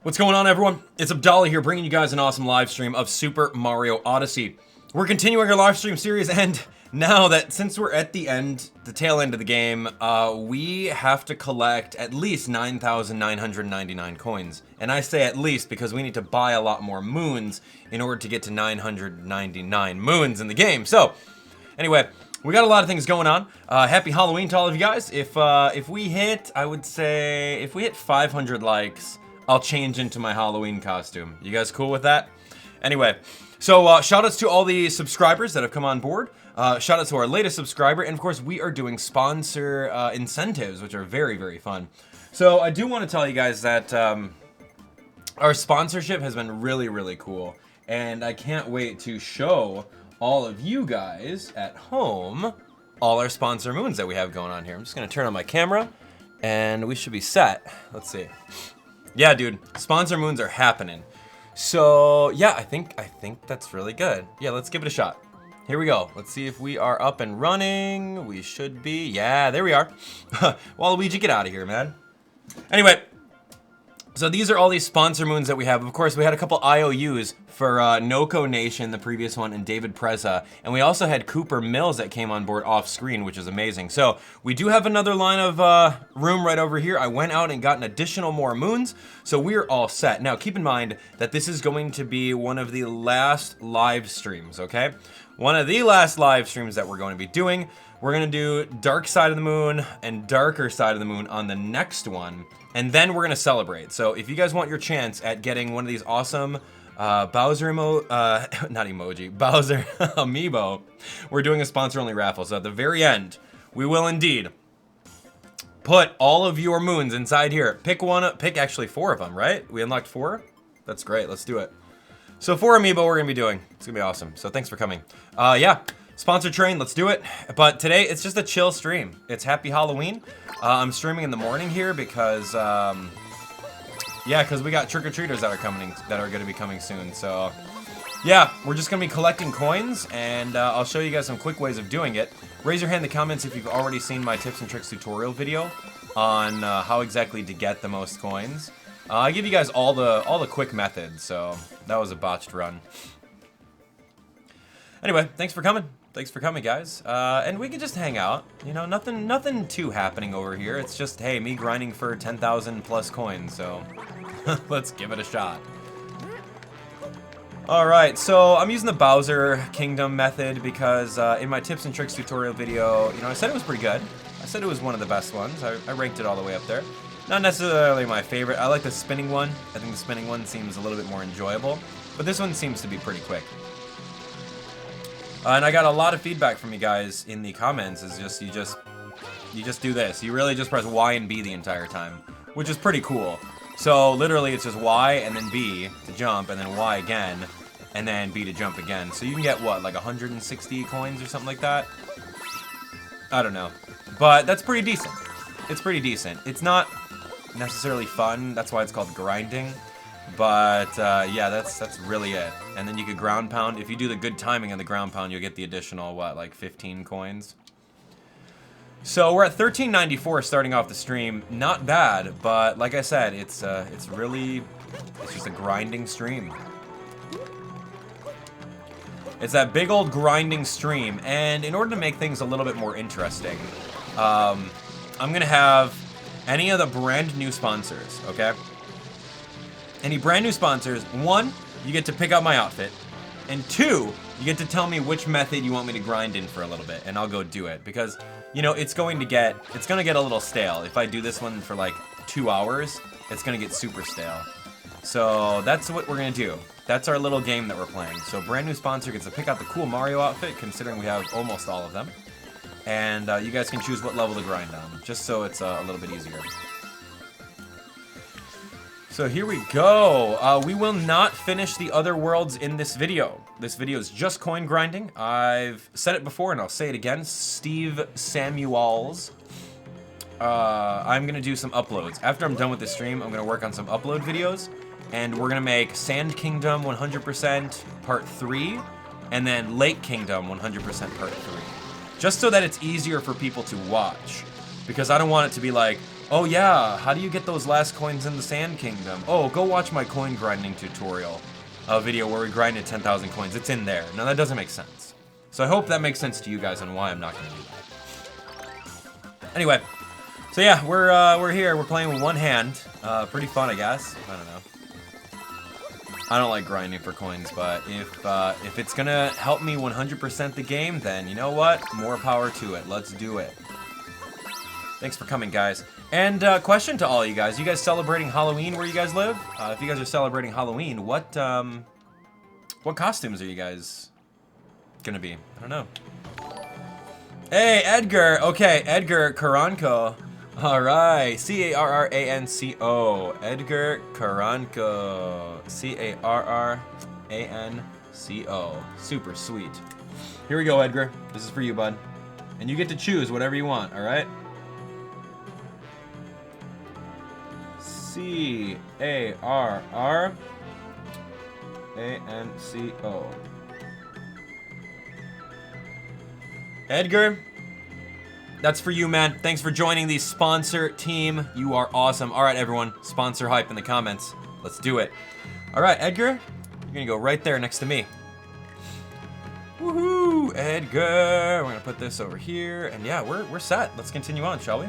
What's going on, everyone? It's Abdallah here, bringing you guys an awesome live stream of Super Mario Odyssey. We're continuing our live stream series, and now that since we're at the tail end of the game, we have to collect at least 9,999 coins. And I say at least because we need to buy a lot more moons in order to get to 999 moons in the game. So, anyway, we got a lot of things going on. Happy Halloween to all of you guys. If we hit, I would say, if we hit 500 likes, I'll change into my Halloween costume. You guys cool with that? Anyway, so shout outs to all the subscribers that have come on board. Shout out to our latest subscriber. And of course, we are doing sponsor incentives, which are very, very fun. So I do want to tell you guys that our sponsorship has been really, really cool. And I can't wait to show all of you guys at home all our sponsor moons that we have going on here. I'm just going to turn on my camera and we should be set. Let's see. Yeah, dude, sponsor moons are happening. So, yeah, I think that's really good. Yeah, let's give it a shot. Here we go. Let's see if we are up and running. We should be. Yeah, there we are. Waluigi, get out of here, man. Anyway, so these are all these sponsor moons that we have. Of course, we had a couple IOUs for Noko Nation, the previous one, and David Preza. And we also had Cooper Mills that came on board off screen, which is amazing. So we do have another line of room right over here. I went out and got an additional more moons. So we're all set. Now, keep in mind that this is going to be one of the last live streams, okay? One of the last live streams that we're going to be doing. We're going to do Dark Side of the Moon and Darker Side of the Moon on the next one. And then we're going to celebrate. So if you guys want your chance at getting one of these awesome Bowser Bowser amiibo, we're doing a sponsor-only raffle. So at the very end, we will indeed put all of your moons inside here. Pick actually 4 of them, right? We unlocked 4? That's great. Let's do it. So 4 amiibo we're going to be doing. It's going to be awesome. So thanks for coming. Yeah. Sponsor train, let's do it. But today, it's just a chill stream. It's Happy Halloween. I'm streaming in the morning here because, yeah, because we got trick-or-treaters that are going to be coming soon. So, yeah, we're just going to be collecting coins, and I'll show you guys some quick ways of doing it. Raise your hand in the comments if you've already seen my tips and tricks tutorial video on how exactly to get the most coins. I give you guys all the quick methods, so that was a botched run. Anyway, thanks for coming. Thanks for coming, guys. And we can just hang out. You know, nothing too happening over here. It's just, hey, me grinding for 10,000 plus coins, so let's give it a shot. Alright, so I'm using the Bowser Kingdom method because in my tips and tricks tutorial video, you know, I said it was pretty good. I said it was one of the best ones. I ranked it all the way up there. Not necessarily my favorite. I like the spinning one. I think the spinning one seems a little bit more enjoyable, but this one seems to be pretty quick. And I got a lot of feedback from you guys in the comments. Is just you just do this. You really just press Y and B the entire time, which is pretty cool. So literally, it's just Y and then B to jump, and then Y again, and then B to jump again. So you can get what, like 160 coins or something like that. I don't know, but that's pretty decent. It's pretty decent. It's not necessarily fun. That's why it's called grinding. But yeah, that's really it. And then you could ground pound. If you do the good timing on the ground pound, you'll get the additional, what, like 15 coins? So we're at 1394 starting off the stream. Not bad, but like I said, it's just a grinding stream. It's that big old grinding stream. And in order to make things a little bit more interesting, I'm going to have any of the brand new sponsors, okay? Any brand new sponsors, 1, you get to pick out my outfit, and 2, you get to tell me which method you want me to grind in for a little bit, and I'll go do it, because, you know, it's gonna get a little stale. If I do this one for like 2 hours, it's gonna get super stale. So that's what we're gonna do. That's our little game that we're playing. So brand new sponsor gets to pick out the cool Mario outfit, considering we have almost all of them, and you guys can choose what level to grind on, just so it's a little bit easier. So here we go. We will not finish the other worlds in this video. This video is just coin grinding. I've said it before and I'll say it again. Steve Samuels. I'm gonna do some uploads. After I'm done with this stream, I'm gonna work on some upload videos. And we're gonna make Sand Kingdom 100% Part 3. And then Lake Kingdom 100% Part 3. Just so that it's easier for people to watch. Because I don't want it to be like, Oh yeah, how do you get those last coins in the Sand Kingdom? Oh, go watch my coin grinding tutorial video where we grinded 10,000 coins. It's in there. Now that doesn't make sense. So I hope that makes sense to you guys on why I'm not going to do that. Anyway, so yeah, we're here. We're playing with one hand. Pretty fun, I guess. I don't know. I don't like grinding for coins, but if it's gonna help me 100% the game, then you know what? More power to it. Let's do it. Thanks for coming, guys. And question to all you guys celebrating Halloween where you guys live? If you guys are celebrating Halloween, what costumes are you guys gonna be? I don't know. Hey, Edgar. Okay, Edgar Karanko. All right, C-A-R-R-A-N-C-O. Edgar Karanko. C-A-R-R-A-N-C-O. Super sweet. Here we go, Edgar. This is for you, bud. And you get to choose whatever you want, all right? C-A-R-R-A-N-C-O. Edgar, that's for you, man. Thanks for joining the sponsor team. You are awesome. All right, everyone, sponsor hype in the comments. Let's do it. All right, Edgar, you're gonna go right there next to me. Woohoo, Edgar. We're gonna put this over here, and yeah, we're set. Let's continue on, shall we?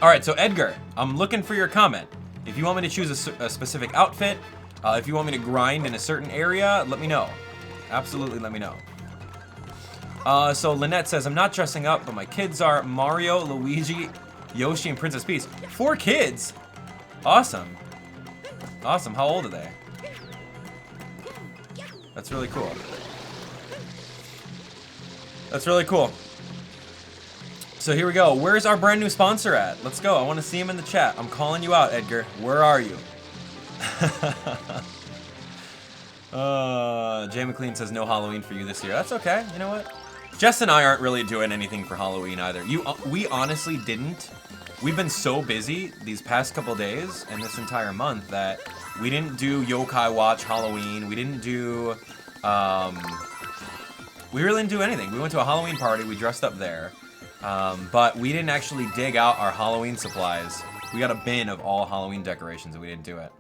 All right, so Edgar, I'm looking for your comment. If you want me to choose a specific outfit, if you want me to grind in a certain area, let me know. Absolutely, let me know. So Lynette says, I'm not dressing up, but my kids are Mario, Luigi, Yoshi, and Princess Peach. 4 kids? Awesome. Awesome. How old are they? That's really cool. That's really cool. So here we go. Where's our brand new sponsor at? Let's go. I want to see him in the chat. I'm calling you out, Edgar. Where are you? Jay McLean says no Halloween for you this year. That's okay. You know what? Jess and I aren't really doing anything for Halloween either. We honestly didn't. We've been so busy these past couple days and this entire month that we didn't do Yokai Watch Halloween. We didn't do, we really didn't do anything. We went to a Halloween party. We dressed up there. But we didn't actually dig out our Halloween supplies. We got a bin of all Halloween decorations and we didn't do it.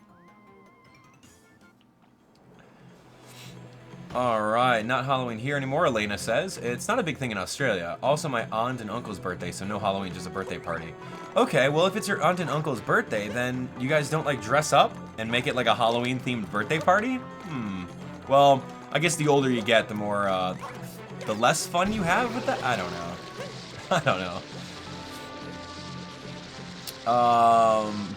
Alright, not Halloween here anymore, Elena says. It's not a big thing in Australia. Also my aunt and uncle's birthday, so no Halloween, just a birthday party. Okay, well if it's your aunt and uncle's birthday, then you guys don't like dress up and make it like a Halloween themed birthday party? Well, I guess the older you get, the more, the less fun you have with that? I don't know. I don't know.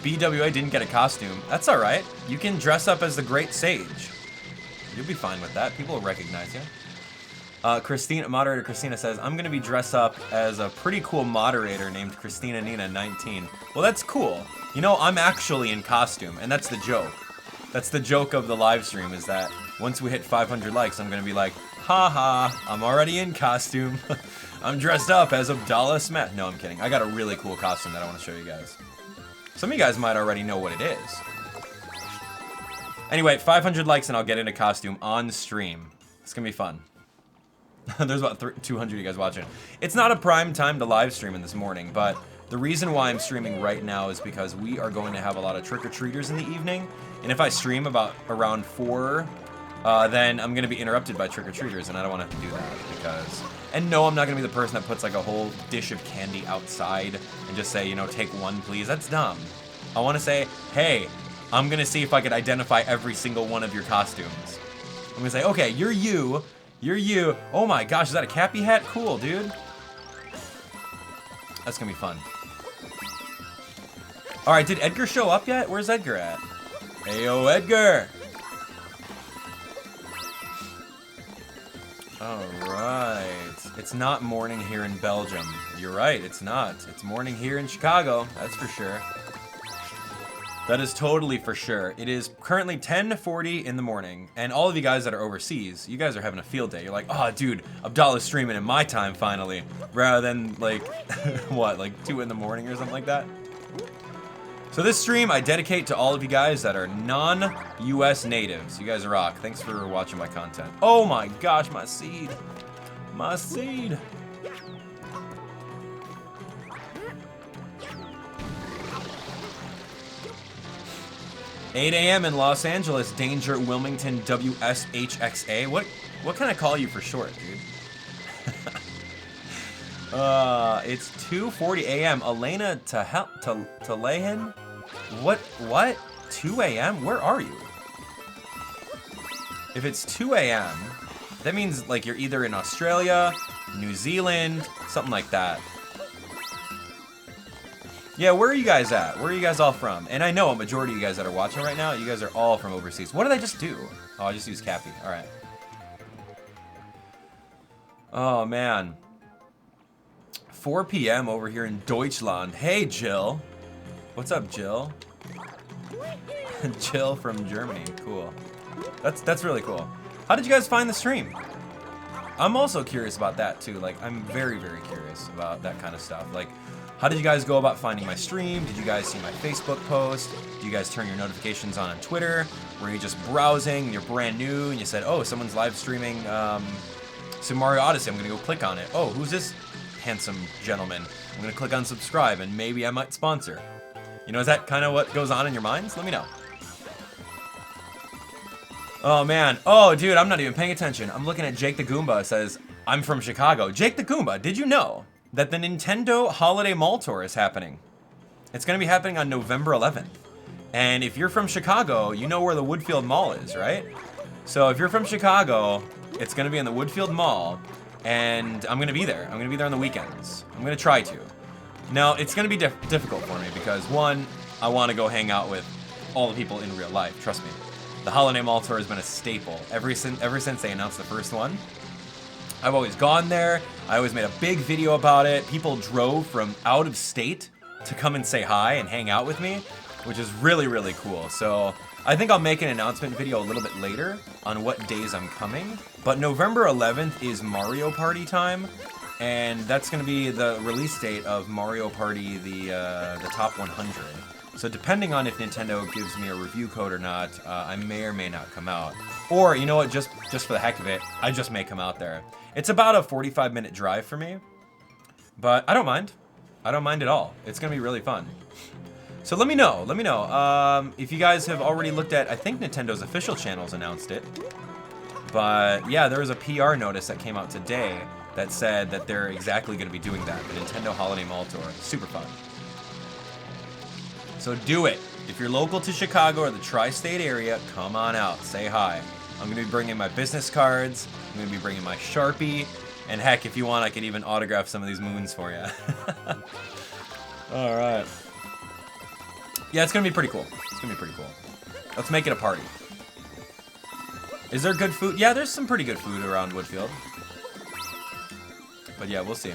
BWA didn't get a costume. That's alright. You can dress up as the Great Sage. You'll be fine with that. People will recognize you. Moderator Christina says, I'm going to be dressed up as a pretty cool moderator named Christina Nina 19. Well, that's cool. You know, I'm actually in costume, and that's the joke. That's the joke of the live stream, is that once we hit 500 likes, I'm going to be like, haha, I'm already in costume. I'm dressed up as Abdallah Smith. No, I'm kidding. I got a really cool costume that I want to show you guys. Some of you guys might already know what it is. Anyway, 500 likes and I'll get in a costume on stream. It's gonna be fun. There's about 200 of you guys watching. It's not a prime time to live stream in this morning, but the reason why I'm streaming right now is because we are going to have a lot of trick-or-treaters in the evening. And if I stream about around 4, then I'm gonna be interrupted by trick-or-treaters and I don't wanna have to do that because... And no, I'm not gonna be the person that puts like a whole dish of candy outside and just say, you know, take one please. That's dumb. I wanna say, hey, I'm gonna see if I could identify every single one of your costumes. I'm gonna say, okay, you're you. You're you. Oh my gosh, is that a Cappy hat? Cool, dude. That's gonna be fun. Alright, did Edgar show up yet? Where's Edgar at? Heyo, Edgar! Alright. It's not morning here in Belgium. You're right, it's not. It's morning here in Chicago, that's for sure. That is totally for sure. It is currently 10:40 in the morning, and all of you guys that are overseas, you guys are having a field day. You're like, oh, dude, Abdallah's streaming in my time finally, rather than like, what, like 2 in the morning or something like that? So this stream I dedicate to all of you guys that are non-US natives. You guys rock. Thanks for watching my content. Oh my gosh, my seed. My seed. 8 a.m. in Los Angeles. Danger Wilmington WSHXA. What can I call you for short, dude? It's 2:40 a.m. Elena Telehan? What? 2 a.m.? Where are you? If it's 2 a.m., that means like you're either in Australia, New Zealand, something like that. Yeah, where are you guys at? Where are you guys all from? And I know a majority of you guys that are watching right now, you guys are all from overseas. What did I just do? Oh, I just used Cappy. All right. Oh, man. 4 p.m. over here in Deutschland. Hey, Jill. What's up, Jill? Jill from Germany. Cool. That's really cool. How did you guys find the stream? I'm also curious about that, too. Like, I'm very, very curious about that kind of stuff. Like, how did you guys go about finding my stream? Did you guys see my Facebook post? Did you guys turn your notifications on Twitter? Were you just browsing and you're brand new and you said, oh, someone's live streaming Super Mario Odyssey. I'm gonna go click on it. Oh, who's this handsome gentleman? I'm gonna click on subscribe and maybe I might sponsor. You know, is that kind of what goes on in your minds? Let me know. Oh man, oh dude, I'm not even paying attention. I'm looking at Jake the Goomba. It says, I'm from Chicago. Jake the Goomba, did you know that the Nintendo Holiday Mall Tour is happening? It's gonna be happening on November 11th. And if you're from Chicago, you know where the Woodfield Mall is, right? So if you're from Chicago, it's gonna be in the Woodfield Mall, and I'm gonna be there. I'm gonna be there on the weekends. I'm gonna try to. Now, it's gonna be difficult for me because one, I wanna go hang out with all the people in real life, trust me. The Holiday Mall Tour has been a staple ever since they announced the first one. I've always gone there. I always made a big video about it. People drove from out of state to come and say hi and hang out with me, which is really, really cool. So I think I'll make an announcement video a little bit later on what days I'm coming. But November 11th is Mario Party time, and that's going to be the release date of Mario Party, the top 100. So depending on if Nintendo gives me a review code or not, I may or may not come out. Or, you know what, just for the heck of it, I just may come out there. It's about a 45-minute drive for me, but I don't mind. I don't mind at all. It's gonna be really fun. So let me know if you guys have already looked at, I think Nintendo's official channels announced it. But yeah, there was a PR notice that came out today that said that they're exactly gonna be doing that, the Nintendo Holiday Mall Tour. Super fun. So do it. If you're local to Chicago or the tri-state area, come on out, say hi. I'm gonna be bringing my business cards, I'm gonna be bringing my Sharpie, and heck, if you want, I could even autograph some of these moons for you. All right. Yeah, it's gonna be pretty cool. It's gonna be pretty cool. Let's make it a party. Is there good food? Yeah, there's some pretty good food around Woodfield. But yeah, we'll see.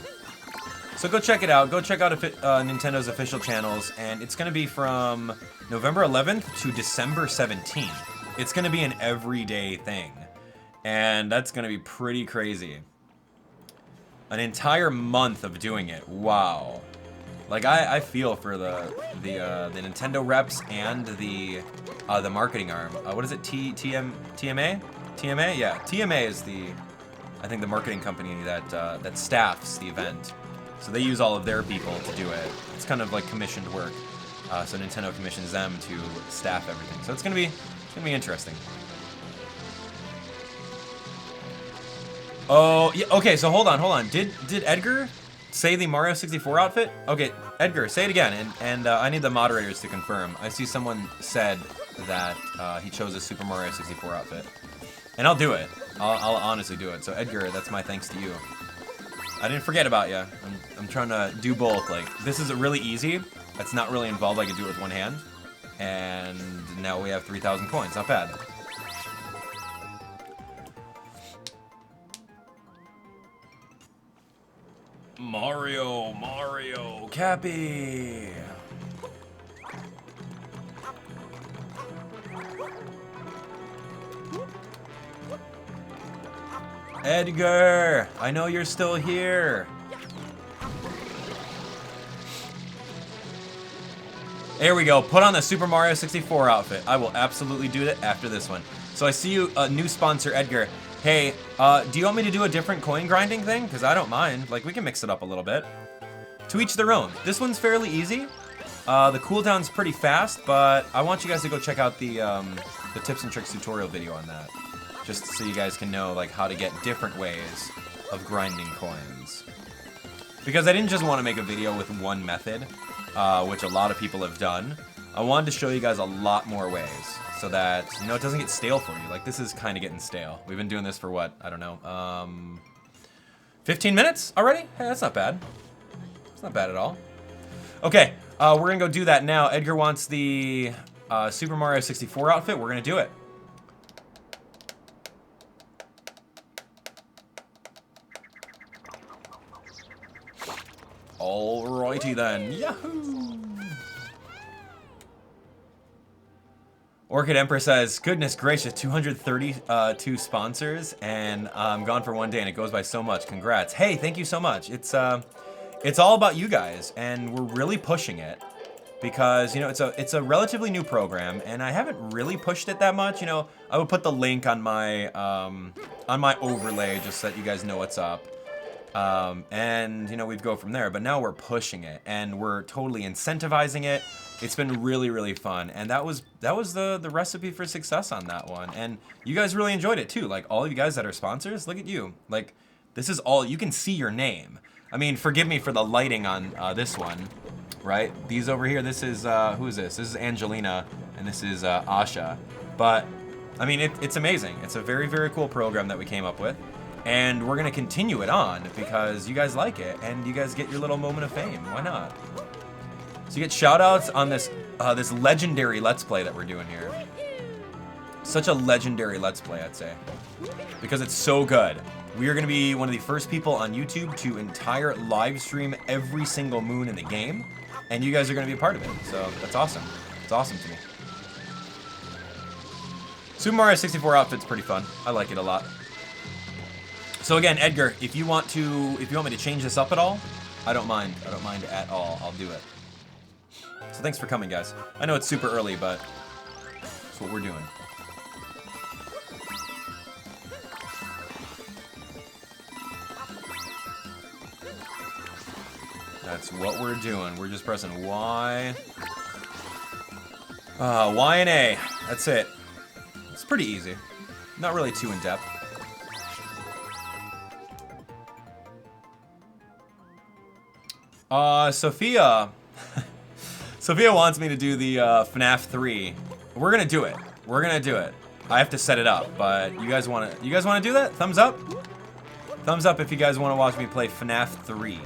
So go check it out. Go check out Nintendo's official channels, and it's going to be from November 11th to December 17th. It's going to be an everyday thing, and that's going to be pretty crazy. An entire month of doing it. Wow. Like I feel for the Nintendo reps and the marketing arm. What is it? TMA? TMA? Yeah. TMA is I think the marketing company that staffs the event. So they use all of their people to do it. It's kind of like commissioned work. So Nintendo commissions them to staff everything. So it's gonna be interesting. Oh, yeah, okay, so hold on. Did Edgar say the Mario 64 outfit? Okay, Edgar, say it again, and I need the moderators to confirm. I see someone said that he chose a Super Mario 64 outfit. And I'll do it. I'll honestly do it. So Edgar, that's my thanks to you. I didn't forget about you. I'm trying to do both. Like, this is really easy. It's not really involved. I can do it with one hand. And now we have 3,000 coins. Not bad. Mario, Cappy. Edgar, I know you're still here. There we go. Put on the Super Mario 64 outfit. I will absolutely do that after this one. So I see you, new sponsor, Edgar. Hey, do you want me to do a different coin grinding thing? Because I don't mind. Like, we can mix it up a little bit. To each their own. This one's fairly easy. The cooldown's pretty fast, but I want you guys to go check out the tips and tricks tutorial video on that. Just so you guys can know like how to get different ways of grinding coins. Because I didn't just want to make a video with one method, which a lot of people have done. I wanted to show you guys a lot more ways so that, you know, it doesn't get stale for you. Like, this is kind of getting stale. We've been doing this for what? I don't know. 15 minutes already? Hey, that's not bad. It's not bad at all. Okay, we're going to go do that now. Edgar wants the Super Mario 64 outfit. We're going to do it. Alrighty then. Yahoo! Orchid Emperor says, goodness gracious, 232 sponsors, and I'm gone for one day, and it goes by so much. Congrats. Hey, thank you so much. It's all about you guys, and we're really pushing it because, you know, it's a relatively new program, and I haven't really pushed it that much. You know, I would put the link on my overlay just so that you guys know what's up. And, you know, we'd go from there, but now we're pushing it, and we're totally incentivizing it. It's been really, really fun, and that was the recipe for success on that one, and you guys really enjoyed it too. Like, all of you guys that are sponsors, look at you. Like, this is all, you can see your name. I mean, forgive me for the lighting on this one, right? These over here, this is, who is this? This is Angelina, and this is Asha. But, I mean, it's amazing. It's a very, very cool program that we came up with. And we're gonna continue it on because you guys like it and you guys get your little moment of fame. Why not? So you get shout outs on this this legendary Let's Play that we're doing here. Such a legendary Let's Play, I'd say. Because it's so good. We are gonna be one of the first people on YouTube to entire live stream every single moon in the game. And you guys are gonna be a part of it. So that's awesome. It's awesome to me. Super Mario 64 outfit's pretty fun. I like it a lot. So again, Edgar, if you want me to change this up at all, I don't mind. I don't mind at all. I'll do it. So thanks for coming, guys. I know it's super early, but that's what we're doing. That's what we're doing. We're just pressing Y. Y and A. That's it. It's pretty easy. Not really too in-depth. Sophia. Sophia wants me to do the FNAF 3. We're gonna do it. We're gonna do it. I have to set it up, but you guys wanna do that? Thumbs up? Thumbs up if you guys wanna watch me play FNAF 3.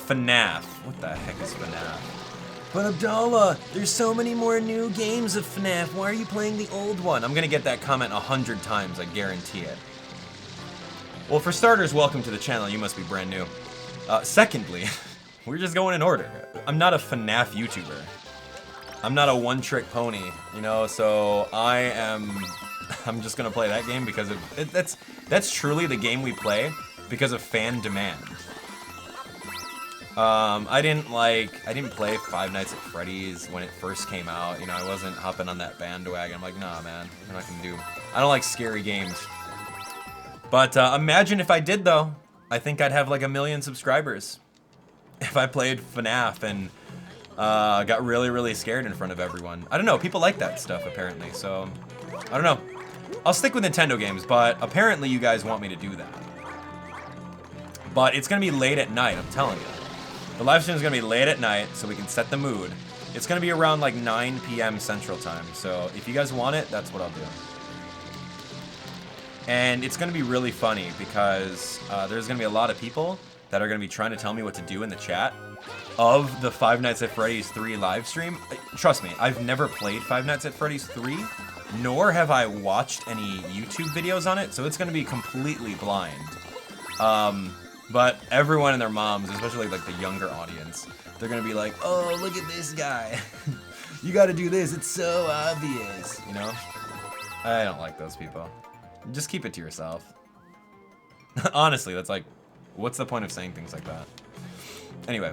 FNAF. What the heck is FNAF? But Abdallah, there's so many more new games of FNAF. Why are you playing the old one? I'm gonna get that comment 100 times, I guarantee it. Well, for starters, welcome to the channel. You must be brand new. Secondly, we're just going in order. I'm not a FNAF YouTuber. I'm not a one-trick pony, you know, so I'm just gonna play that game because of that's truly the game we play because of fan demand. I didn't play Five Nights at Freddy's when it first came out, you know, I wasn't hopping on that bandwagon. I'm like, nah, man, I'm not gonna do, I don't like scary games. But imagine if I did, though. I think I'd have like 1 million subscribers if I played FNAF and got really, really scared in front of everyone. I don't know, people like that stuff apparently, so I don't know. I'll stick with Nintendo games, but apparently you guys want me to do that. But it's gonna be late at night, I'm telling you. The live stream is gonna be late at night so we can set the mood. It's gonna be around like 9 p.m. Central Time, so if you guys want it, that's what I'll do. And it's going to be really funny because there's going to be a lot of people that are going to be trying to tell me what to do in the chat of the Five Nights at Freddy's 3 live stream. Trust me, I've never played Five Nights at Freddy's 3, nor have I watched any YouTube videos on it, so it's going to be completely blind. But everyone and their moms, especially like the younger audience, they're going to be like, oh, look at this guy. You got to do this, it's so obvious, you know? I don't like those people. Just keep it to yourself. Honestly, that's like, what's the point of saying things like that? Anyway.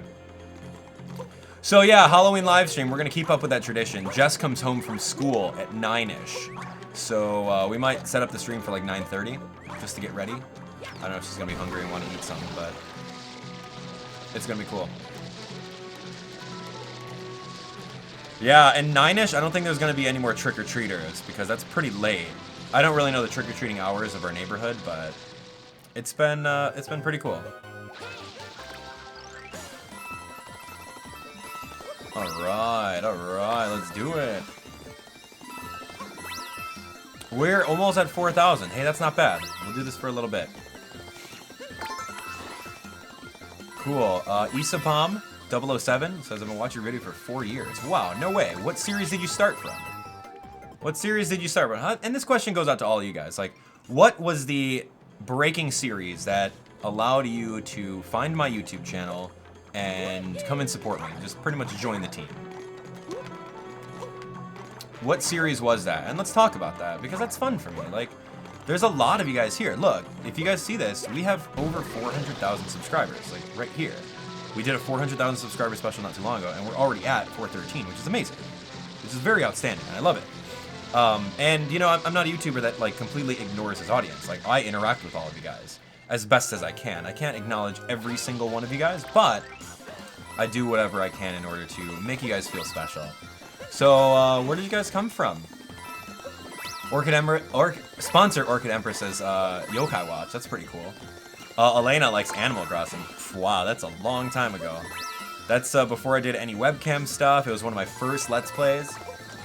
So yeah, Halloween live stream, we're gonna keep up with that tradition. Jess comes home from school at 9-ish. So we might set up the stream for like 9:30, just to get ready. I don't know if she's gonna be hungry and want to eat something, but it's gonna be cool. Yeah, and 9-ish, I don't think there's going to be any more trick-or-treaters, because that's pretty late. I don't really know the trick-or-treating hours of our neighborhood, but it's been pretty cool. Alright, let's do it. We're almost at 4,000. Hey, that's not bad. We'll do this for a little bit. Cool. Isapam 007 says, I've been watching your video for 4 years. Wow, no way. What series did you start from? What series did you start from? And this question goes out to all of you guys. Like, what was the breaking series that allowed you to find my YouTube channel and come and support me? Just pretty much join the team. What series was that? And let's talk about that, because that's fun for me. Like, there's a lot of you guys here. Look, if you guys see this, we have over 400,000 subscribers, like right here. We did a 400,000 subscriber special not too long ago, and we're already at 413, which is amazing. Which is very outstanding, and I love it. And, you know, I'm not a YouTuber that, like, completely ignores his audience. Like, I interact with all of you guys as best as I can. I can't acknowledge every single one of you guys, but I do whatever I can in order to make you guys feel special. So, where did you guys come from? Sponsor Orchid Empress says, Yokai Watch. That's pretty cool. Elena likes Animal Crossing. Wow, that's a long time ago. That's before I did any webcam stuff. It was one of my first Let's Plays.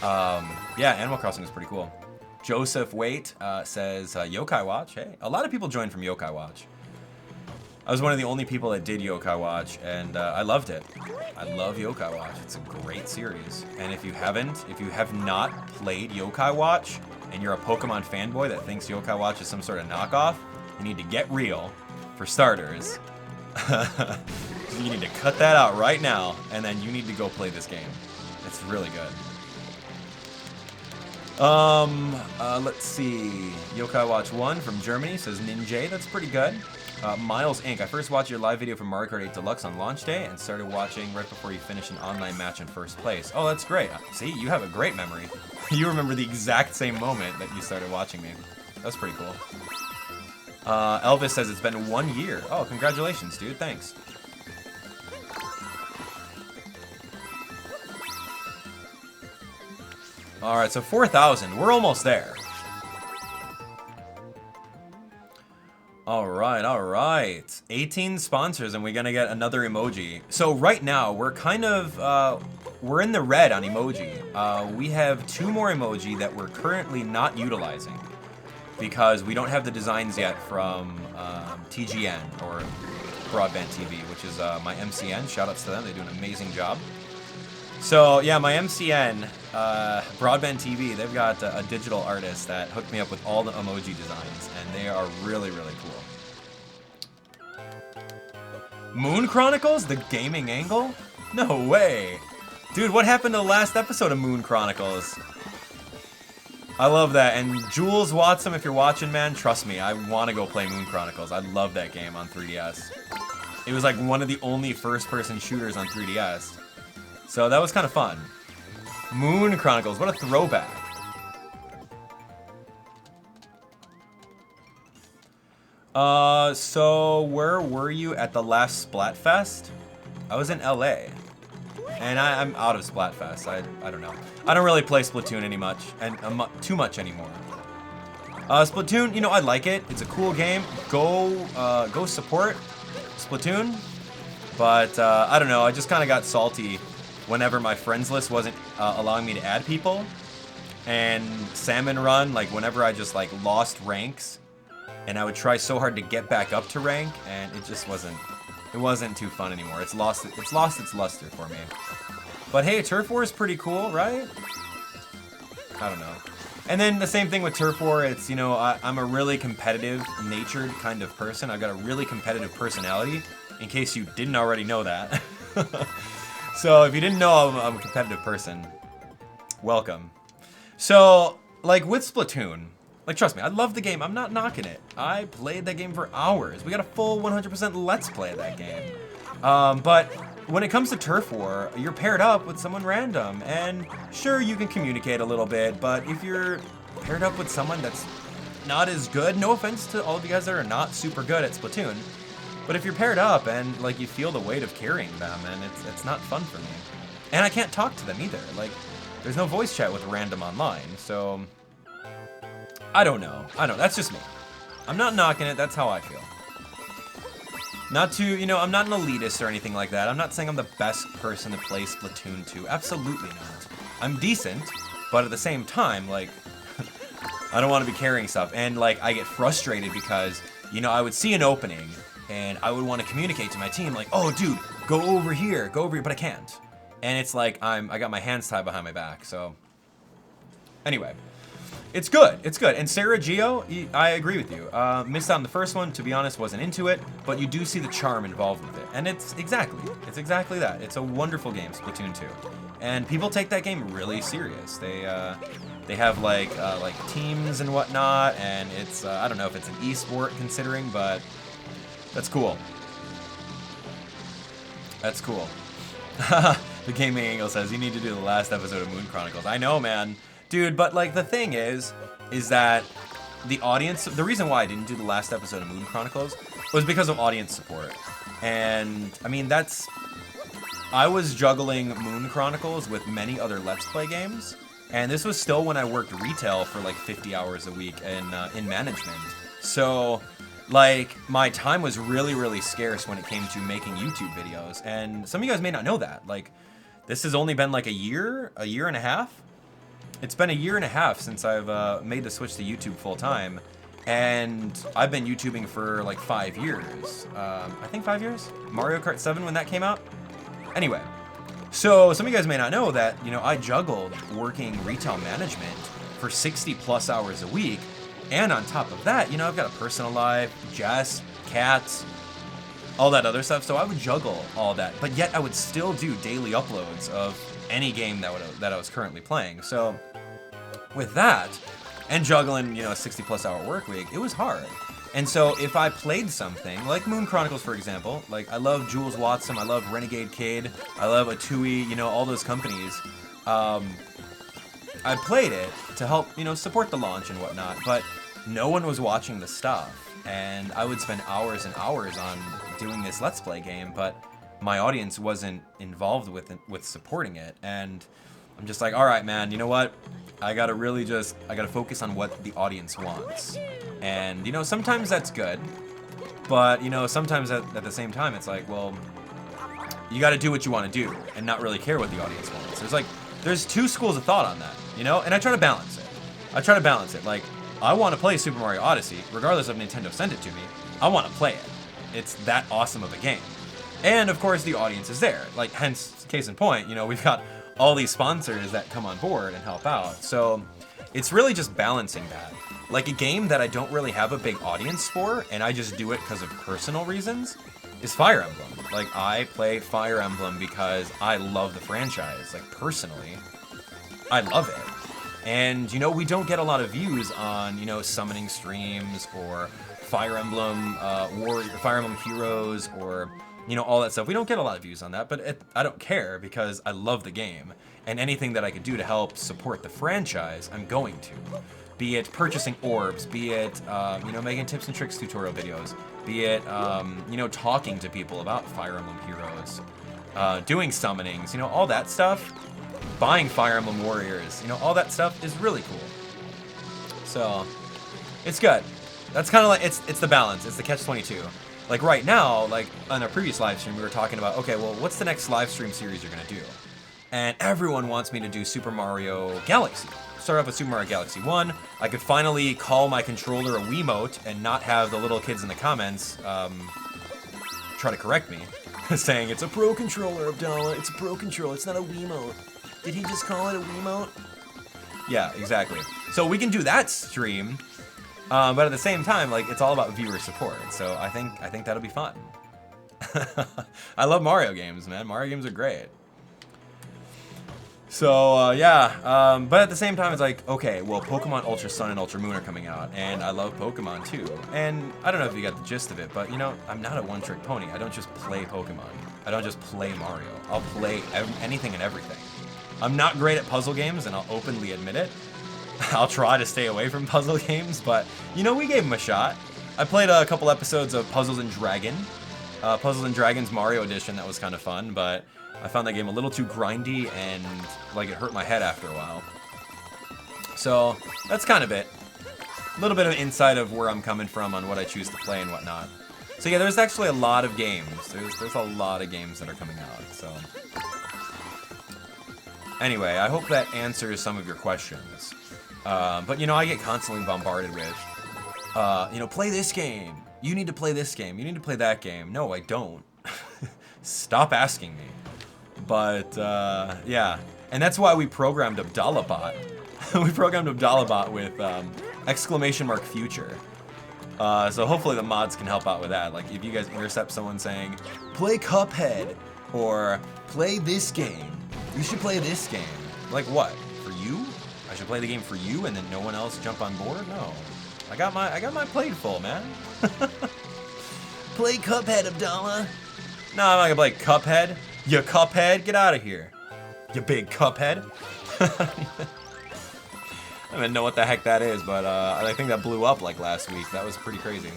Yeah, Animal Crossing is pretty cool. Joseph Waite says, Yokai Watch. Hey, a lot of people joined from Yokai Watch. I was one of the only people that did Yokai Watch, and I loved it. I love Yokai Watch. It's a great series. And if you have not played Yokai Watch, and you're a Pokemon fanboy that thinks Yokai Watch is some sort of knockoff, you need to get real, for starters. You need to cut that out right now, and then you need to go play this game. It's really good. Let's see. Yokai Watch 1 from Germany says Ninja. That's pretty good. Miles Inc. I first watched your live video from Mario Kart 8 Deluxe on launch day and started watching right before you finished an online match in first place. Oh, that's great. See, you have a great memory. You remember the exact same moment that you started watching me. That's pretty cool. Elvis says it's been 1 year. Oh, congratulations, dude. Thanks. Alright, so 4,000. We're almost there. Alright. 18 sponsors, and we're gonna get another emoji. So right now, we're kind of, we're in the red on emoji. We have 2 more emoji that we're currently not utilizing because we don't have the designs yet from TGN, or Broadband TV, which is my MCN. Shoutouts to them. They do an amazing job. So yeah, my MCN, Broadband TV, they've got a digital artist that hooked me up with all the emoji designs, and they are really, really cool. Moon Chronicles? The gaming angle? No way. Dude, what happened to the last episode of Moon Chronicles? I love that. And Jules Watson, if you're watching, man, trust me, I want to go play Moon Chronicles. I love that game on 3DS. It was like one of the only first-person shooters on 3DS. So that was kind of fun. Moon Chronicles, what a throwback. So where were you at the last Splatfest? I was in LA. And I'm out of Splatfest. I don't know. I don't really play Splatoon too much anymore. Splatoon, you know, I like it. It's a cool game. Go support Splatoon. But I don't know. I just kind of got salty whenever my friends list wasn't allowing me to add people. And Salmon Run, like whenever I just like lost ranks, and I would try so hard to get back up to rank, and it just wasn't. It wasn't too fun anymore. It's lost its luster for me. But hey, Turf War is pretty cool, right? I don't know. And then the same thing with Turf War. It's, you know, I'm a really competitive natured kind of person. I've got a really competitive personality, in case you didn't already know that. So if you didn't know I'm a competitive person, welcome. So, like with Splatoon, like trust me, I love the game. I'm not knocking it. I played that game for hours. We got a full 100% Let's Play of that game. But when it comes to Turf War, you're paired up with someone random. And sure, you can communicate a little bit, but if you're paired up with someone that's not as good, no offense to all of you guys that are not super good at Splatoon, but if you're paired up and like you feel the weight of carrying them, and it's not fun for me. And I can't talk to them either. Like, there's no voice chat with random online, so I don't know. That's just me. I'm not knocking it. That's how I feel. Not to, you know, I'm not an elitist or anything like that. I'm not saying I'm the best person to play Splatoon 2. Absolutely not. I'm decent, but at the same time, like, I don't want to be carrying stuff. And, like, I get frustrated because, you know, I would see an opening, and I would want to communicate to my team, like, oh, dude, go over here, but I can't. And it's like, I got my hands tied behind my back, so. Anyway. It's good. It's good. And Sarah Geo, I agree with you. Missed out on the first one. To be honest, wasn't into it. But you do see the charm involved with it. And it's exactly that. It's a wonderful game, Splatoon 2. And people take that game really serious. They have like teams and whatnot. And it's, I don't know if it's an esport considering, but that's cool. That's cool. The Gaming Angle says, you need to do the last episode of Moon Chronicles. I know, man. Dude, but like the thing is that the audience, the reason why I didn't do the last episode of Moon Chronicles was because of audience support. And I mean, I was juggling Moon Chronicles with many other Let's Play games. And this was still when I worked retail for like 50 hours a week in management. So like my time was really, really scarce when it came to making YouTube videos. And some of you guys may not know that. Like this has only been like a year and a half. It's been a year and a half since I've made the switch to YouTube full time, and I've been YouTubing for like 5 years. I think 5 years? Mario Kart 7 when that came out? Anyway, so some of you guys may not know that, you know, I juggled working retail management for 60 plus hours a week, and on top of that, you know, I've got a personal life, Jess, cats, all that other stuff, so I would juggle all that, but yet I would still do daily uploads of any game that I was currently playing. So with that, and juggling, you know, a 60 plus hour work week, it was hard. And so if I played something, like Moon Chronicles, for example, like I love Jules Watson, I love Renegade Kid, I love Atui, you know, all those companies, I played it to help, you know, support the launch and whatnot, but no one was watching the stuff, and I would spend hours and hours on doing this Let's Play game, but my audience wasn't involved with supporting it, and I'm just like, all right, man, you know what? I gotta focus on what the audience wants. And, you know, sometimes that's good, but, you know, sometimes at the same time, it's like, well, you gotta do what you wanna do and not really care what the audience wants. There's two schools of thought on that, you know? And I try to balance it. Like, I wanna play Super Mario Odyssey, regardless of Nintendo sent it to me. I wanna play it. It's that awesome of a game. And, of course, the audience is there. Like, hence, case in point, you know, we've got all these sponsors that come on board and help out. So it's really just balancing that. Like a game that I don't really have a big audience for, and I just do it because of personal reasons, is Fire Emblem. Like I play Fire Emblem because I love the franchise. Like personally, I love it. And you know, we don't get a lot of views on, you know, summoning streams or Fire Emblem Fire Emblem Heroes or, you know, all that stuff. We don't get a lot of views on that, but I don't care because I love the game. And anything that I could do to help support the franchise, I'm going to. Be it purchasing orbs, be it, you know, making tips and tricks tutorial videos, be it, you know, talking to people about Fire Emblem Heroes, doing summonings, you know, all that stuff. Buying Fire Emblem Warriors, you know, all that stuff is really cool. So, it's good. That's kind of like, it's the balance, it's the catch-22. Like right now, like on our previous live stream, we were talking about, okay, well, what's the next live stream series you're gonna do? And everyone wants me to do Super Mario Galaxy. Start off with Super Mario Galaxy 1. I could finally call my controller a Wiimote and not have the little kids in the comments try to correct me, saying it's a Pro Controller, Abdallah, it's a Pro Controller, it's not a Wiimote. Did he just call it a Wiimote? Yeah, exactly. So we can do that stream. But at the same time, like, it's all about viewer support, so I think that'll be fun. I love Mario games, man. Mario games are great. So, yeah, but at the same time, it's like, okay, well, Pokemon Ultra Sun and Ultra Moon are coming out, and I love Pokemon, too. And I don't know if you got the gist of it, but, you know, I'm not a one-trick pony. I don't just play Pokemon. I don't just play Mario. I'll play anything and everything. I'm not great at puzzle games, and I'll openly admit it. I'll try to stay away from puzzle games, but, you know, we gave them a shot. I played a couple episodes of Puzzles and Dragons Mario Edition. That was kind of fun, but I found that game a little too grindy and like it hurt my head after a while. So that's kind of it. A little bit of insight of where I'm coming from on what I choose to play and whatnot. So yeah, there's actually a lot of games. There's a lot of games that are coming out. So anyway, I hope that answers some of your questions. But you know, I get constantly bombarded with, you know, play this game. You need to play this game. You need to play that game. No, I don't. Stop asking me. But yeah, and that's why we programmed Abdallah bot. We programmed Abdallah bot with !future. So hopefully the mods can help out with that. Like if you guys intercept someone saying, play Cuphead or play this game, you should play this game. Like what? For you? I should play the game for you and then no one else jump on board? No. I got my plate full, man. Play Cuphead, Abdallah. No, I'm not gonna play Cuphead. You Cuphead, get out of here. You big Cuphead. I don't even know what the heck that is, but I think that blew up like last week. That was pretty crazy.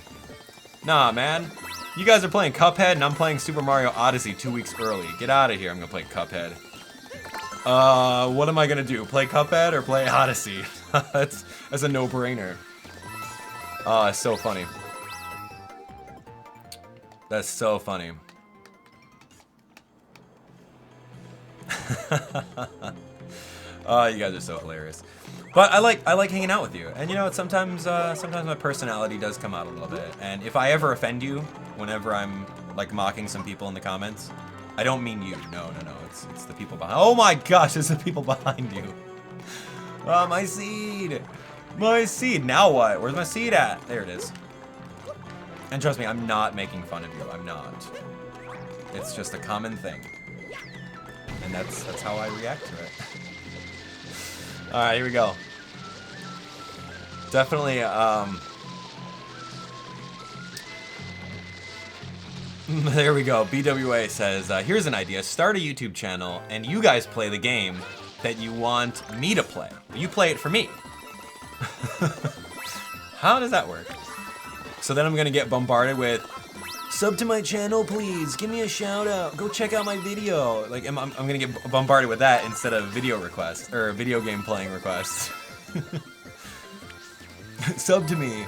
Nah, man. You guys are playing Cuphead and I'm playing Super Mario Odyssey 2 weeks early. Get out of here, I'm gonna play Cuphead. What am I gonna do? Play Cuphead or play Odyssey? that's a no-brainer. Oh, it's so funny. That's so funny. Oh, you guys are so hilarious. But I like hanging out with you, and you know, sometimes my personality does come out a little bit. And if I ever offend you, whenever I'm like mocking some people in the comments, I don't mean you. No, it's the people behind. Oh my gosh, it's the people behind you. Oh, my seed, my seed. Now what? Where's my seed at? There it is. And trust me, I'm not making fun of you. I'm not. It's just a common thing, and that's how I react to it. All right, here we go. Definitely, there we go. BWA says, here's an idea. Start a YouTube channel, and you guys play the game that you want me to play. You play it for me. How does that work? So then I'm going to get bombarded with, sub to my channel, please. Give me a shout out. Go check out my video. Like, I'm going to get bombarded with that instead of video requests, or video game playing requests. Sub to me.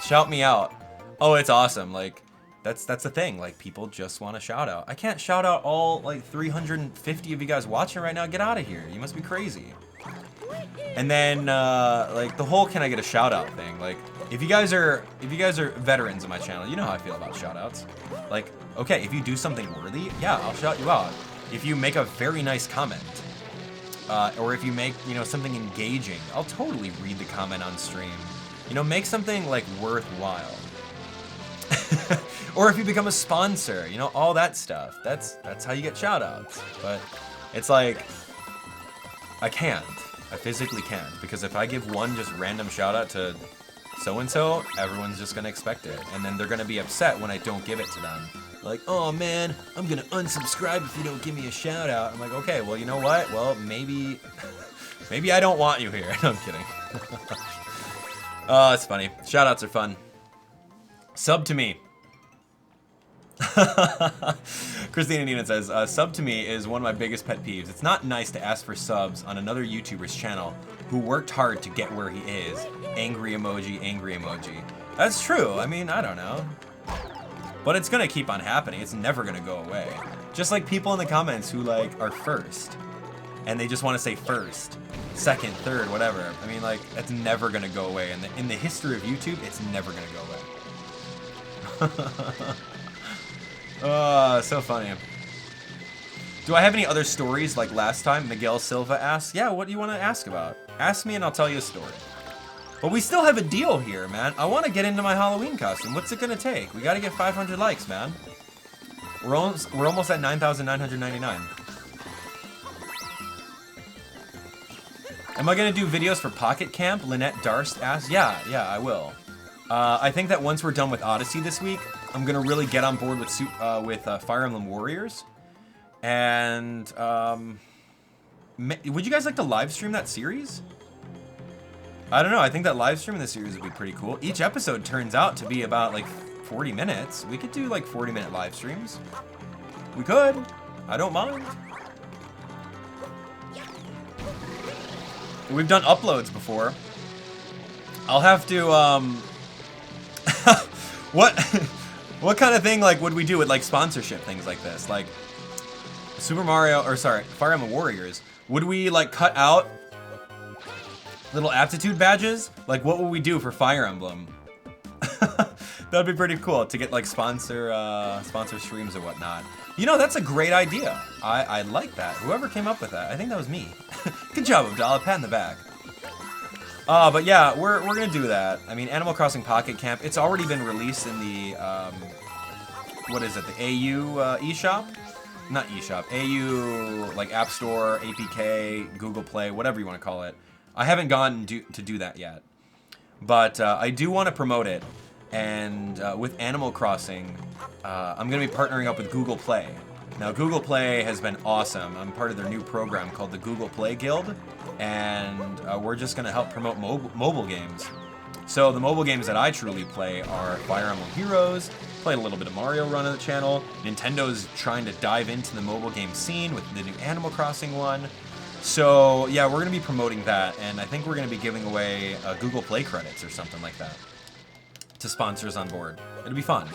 Shout me out. Oh, it's awesome. Like, that's the thing. Like, people just want a shout out. I can't shout out all, like, 350 of you guys watching right now. Get out of here. You must be crazy. And then, like, the whole can I get a shout out thing. Like, if you guys are veterans of my channel, you know how I feel about shout outs. Like, okay, if you do something worthy, yeah, I'll shout you out. If you make a very nice comment, or if you make, you know, something engaging, I'll totally read the comment on stream. You know, make something, like, worthwhile. Or if you become a sponsor, you know, all that stuff. That's how you get shout outs. But it's like, I can't. I physically can't. Because if I give one just random shout out to so-and-so, everyone's just gonna expect it. And then they're gonna be upset when I don't give it to them. Like, oh man, I'm gonna unsubscribe if you don't give me a shout out. I'm like, okay, well, you know what? Well, maybe I don't want you here. No, I'm kidding. Oh, it's funny. Shout outs are fun. Sub to me. Christina Neenan says, sub to me is one of my biggest pet peeves. It's not nice to ask for subs on another YouTuber's channel who worked hard to get where he is. Angry emoji, angry emoji. That's true. I mean, I don't know. But it's gonna keep on happening. It's never gonna go away. Just like people in the comments who, like, are first. And they just want to say first, second, third, whatever. I mean, like, that's never gonna go away. And in the history of YouTube, it's never gonna go away. Oh, so funny. Do I have any other stories like last time? Miguel Silva asks. Yeah, what do you want to ask about? Ask me and I'll tell you a story. But we still have a deal here, man. I want to get into my Halloween costume. What's it gonna take? We gotta get 500 likes, man. We're almost at 9,999. Am I gonna do videos for Pocket Camp? Lynette Darst asks. Yeah, I will. I think that once we're done with Odyssey this week, I'm gonna really get on board with Fire Emblem Warriors. And would you guys like to live stream that series? I don't know. I think that live streaming the series would be pretty cool. Each episode turns out to be about like 40 minutes. We could do like 40-minute live streams. We could. I don't mind. We've done uploads before. I'll have to, what kind of thing, like, would we do with, like, sponsorship things like this? Like, Super Mario, or sorry, Fire Emblem Warriors. Would we, like, cut out little aptitude badges? Like, what would we do for Fire Emblem? That'd be pretty cool to get, like, sponsor streams or whatnot. You know, that's a great idea. I like that. Whoever came up with that, I think that was me. Good job, Abdallah. Pat in the back. But yeah, we're gonna do that. I mean, Animal Crossing Pocket Camp, it's already been released in the, what is it, the AU eShop? Not eShop, AU, like, App Store, APK, Google Play, whatever you want to call it. I haven't gotten to do that yet. But I do want to promote it. And with Animal Crossing, I'm going to be partnering up with Google Play. Now, Google Play has been awesome. I'm part of their new program called the Google Play Guild. And we're just going to help promote mobile games. So the mobile games that I truly play are Fire Emblem Heroes, played a little bit of Mario Run on the channel. Nintendo's trying to dive into the mobile game scene with the new Animal Crossing one. So yeah, we're going to be promoting that, and I think we're going to be giving away Google Play credits or something like that to sponsors on board. It'll be fun.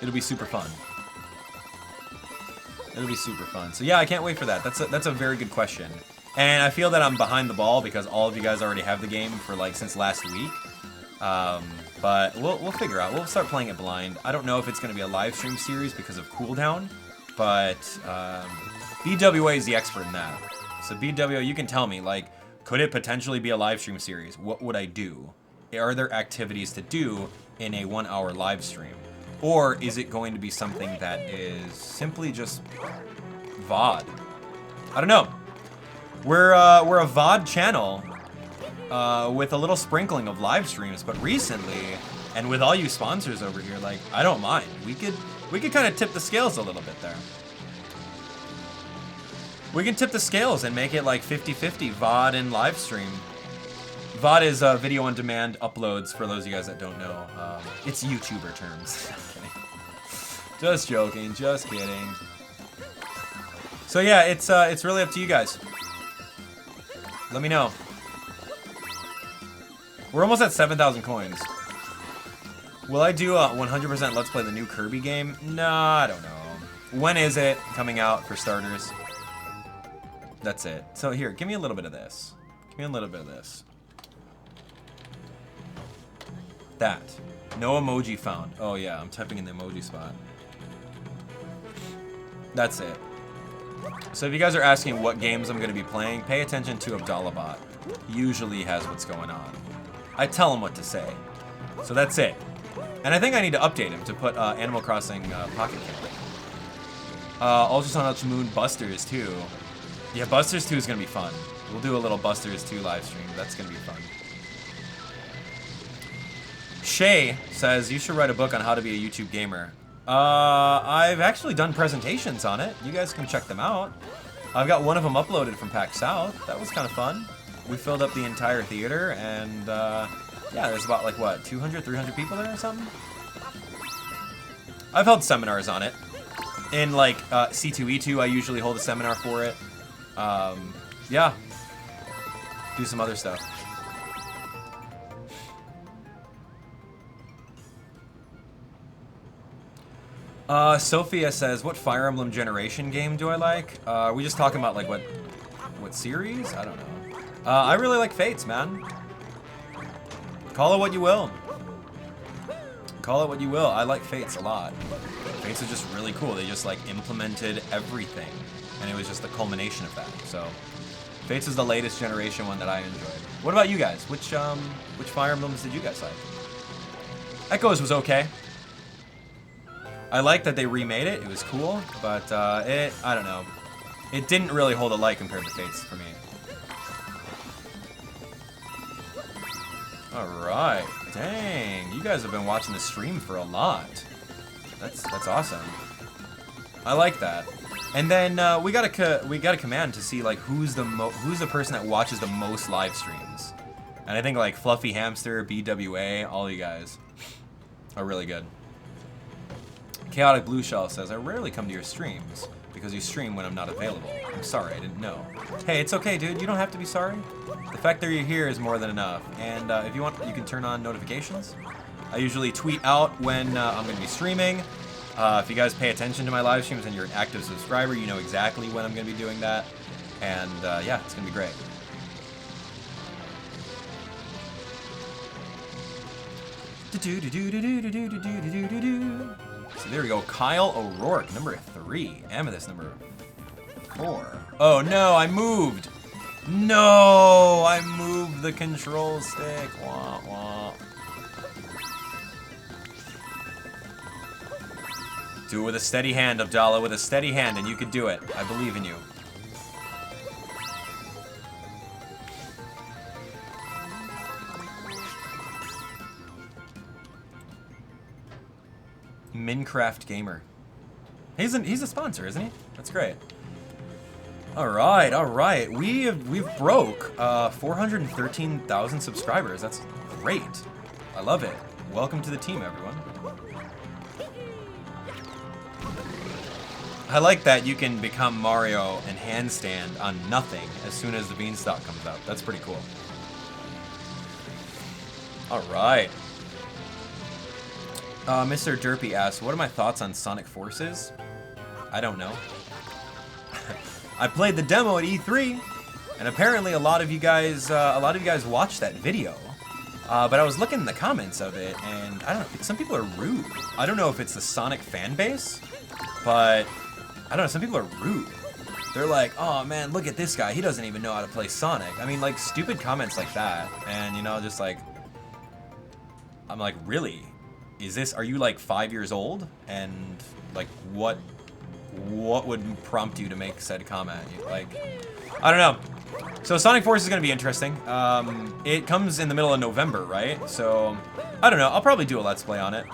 It'll be super fun. It'll be super fun. So yeah, I can't wait for that. That's a very good question. And I feel that I'm behind the ball because all of you guys already have the game for like since last week. But we'll figure out. We'll start playing it blind. I don't know if it's going to be a live stream series because of cooldown, but BWA is the expert in that. So BWA, you can tell me, like, could it potentially be a live stream series? What would I do? Are there activities to do in a 1 hour live stream? Or is it going to be something that is simply just VOD? I don't know. We're a VOD channel with a little sprinkling of live streams, but recently, and with all you sponsors over here, like, I don't mind. We could kind of tip the scales a little bit there. We can tip the scales and make it like 50-50 VOD and live stream. VOD is video on demand uploads for those of you guys that don't know. It's YouTuber terms. Just joking, just kidding. So yeah, it's really up to you guys. Let me know. We're almost at 7,000 coins. Will I do a 100% Let's Play the new Kirby game? No, I don't know. When is it coming out for starters? That's it. So here, give me a little bit of this. Give me a little bit of this. That. No emoji found. Oh yeah, I'm typing in the emoji spot. That's it. So if you guys are asking what games I'm going to be playing, pay attention to Abdallah bot. He usually has what's going on. I tell him what to say. So that's it. And I think I need to update him to put Animal Crossing Pocket Camp. Ultrasonic Moon Busters too. Yeah, Busters 2 is going to be fun. We'll do a little Busters 2 live stream. That's going to be fun. Shay says, you should write a book on how to be a YouTube gamer. I've actually done presentations on it. You guys can check them out. I've got one of them uploaded from PAX South. That was kind of fun. We filled up the entire theater, and yeah, there's about, like, what, 200, 300 people there or something? I've held seminars on it. In, like, C2E2, I usually hold a seminar for it. Yeah. Do some other stuff. Sophia says, what Fire Emblem Generation game do I like? Are we just talking about, like, what series? I don't know. I really like Fates, man. Call it what you will. Call it what you will. I like Fates a lot. Fates is just really cool. They just, like, implemented everything. And it was just the culmination of that. So, Fates is the latest generation one that I enjoyed. What about you guys? Which Fire Emblems did you guys like? Echoes was okay. I like that they remade it. It was cool, but I don't know. It didn't really hold a light compared to Fates for me. All right, dang, you guys have been watching the stream for a lot. That's awesome. I like that. And then we got a command to see like who's the person that watches the most live streams. And I think like Fluffy Hamster, BWA, all you guys are really good. Chaotic Blue Shell says, I rarely come to your streams because you stream when I'm not available. I'm sorry, I didn't know. Hey, it's okay, dude. You don't have to be sorry. The fact that you're here is more than enough. And if you want, you can turn on notifications. I usually tweet out when I'm going to be streaming. If you guys pay attention to my live streams and you're an active subscriber, you know exactly when I'm going to be doing that. And yeah, it's going to be great. So there we go. Kyle O'Rourke, number 3. Amethyst, number 4. Oh no, I moved. No, I moved the control stick. Wah, wah. Do it with a steady hand, Abdallah, with a steady hand, and you can do it. I believe in you. Minecraft Gamer. He's a sponsor, isn't he? That's great. All right. We've broke 413,000 subscribers. That's great. I love it. Welcome to the team, everyone. I like that you can become Mario and handstand on nothing as soon as the beanstalk comes out. That's pretty cool. All right. Mr. Derpy asks, what are my thoughts on Sonic Forces? I don't know. I played the demo at E3, and apparently a lot of you guys watched that video. But I was looking in the comments of it, and I don't know, some people are rude. I don't know if it's the Sonic fan base, but I don't know, some people are rude. They're like, oh man, look at this guy, he doesn't even know how to play Sonic. I mean, like, stupid comments like that, and you know, just like, I'm like, really? Are you like 5 years old? And like, what would prompt you to make said comment? Like, I don't know. So Sonic Force is gonna be interesting. It comes in the middle of November, right? So I don't know. I'll probably do a Let's Play on it.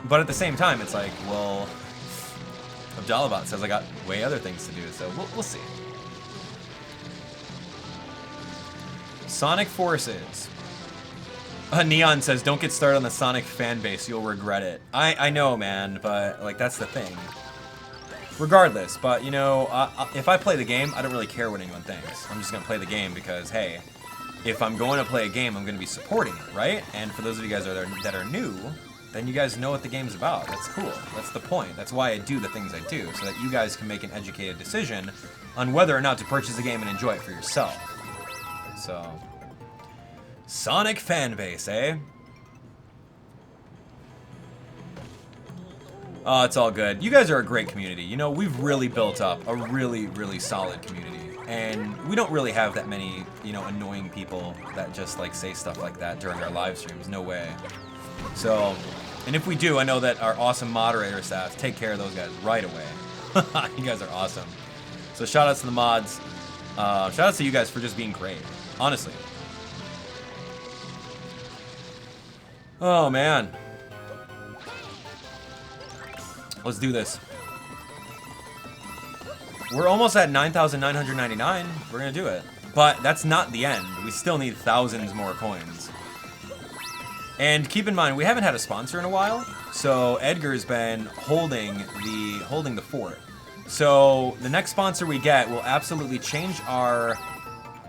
But at the same time, it's like, well, Abdallah says I got way other things to do, so we'll see. Sonic Forces. Neon says, don't get started on the Sonic fan base, you'll regret it. I know, man, but, like, that's the thing. Regardless, but, you know, if I play the game, I don't really care what anyone thinks. I'm just gonna play the game because, hey, if I'm going to play a game, I'm gonna be supporting it, right? And for those of you guys that are new, then you guys know what the game's about. That's cool. That's the point. That's why I do the things I do, so that you guys can make an educated decision on whether or not to purchase the game and enjoy it for yourself. So... Sonic fanbase, eh? Oh, it's all good. You guys are a great community. You know, we've really built up a really, really solid community. And we don't really have that many, you know, annoying people that just, like, say stuff like that during our live streams. No way. So, and if we do, I know that our awesome moderator staff take care of those guys right away. You guys are awesome. So shout outs to the mods. Shout outs to you guys for just being great. Honestly. Oh, man. Let's do this. We're almost at 9,999. We're going to do it. But that's not the end. We still need thousands more coins. And keep in mind, we haven't had a sponsor in a while. So Edgar's been holding the fort. So the next sponsor we get will absolutely change our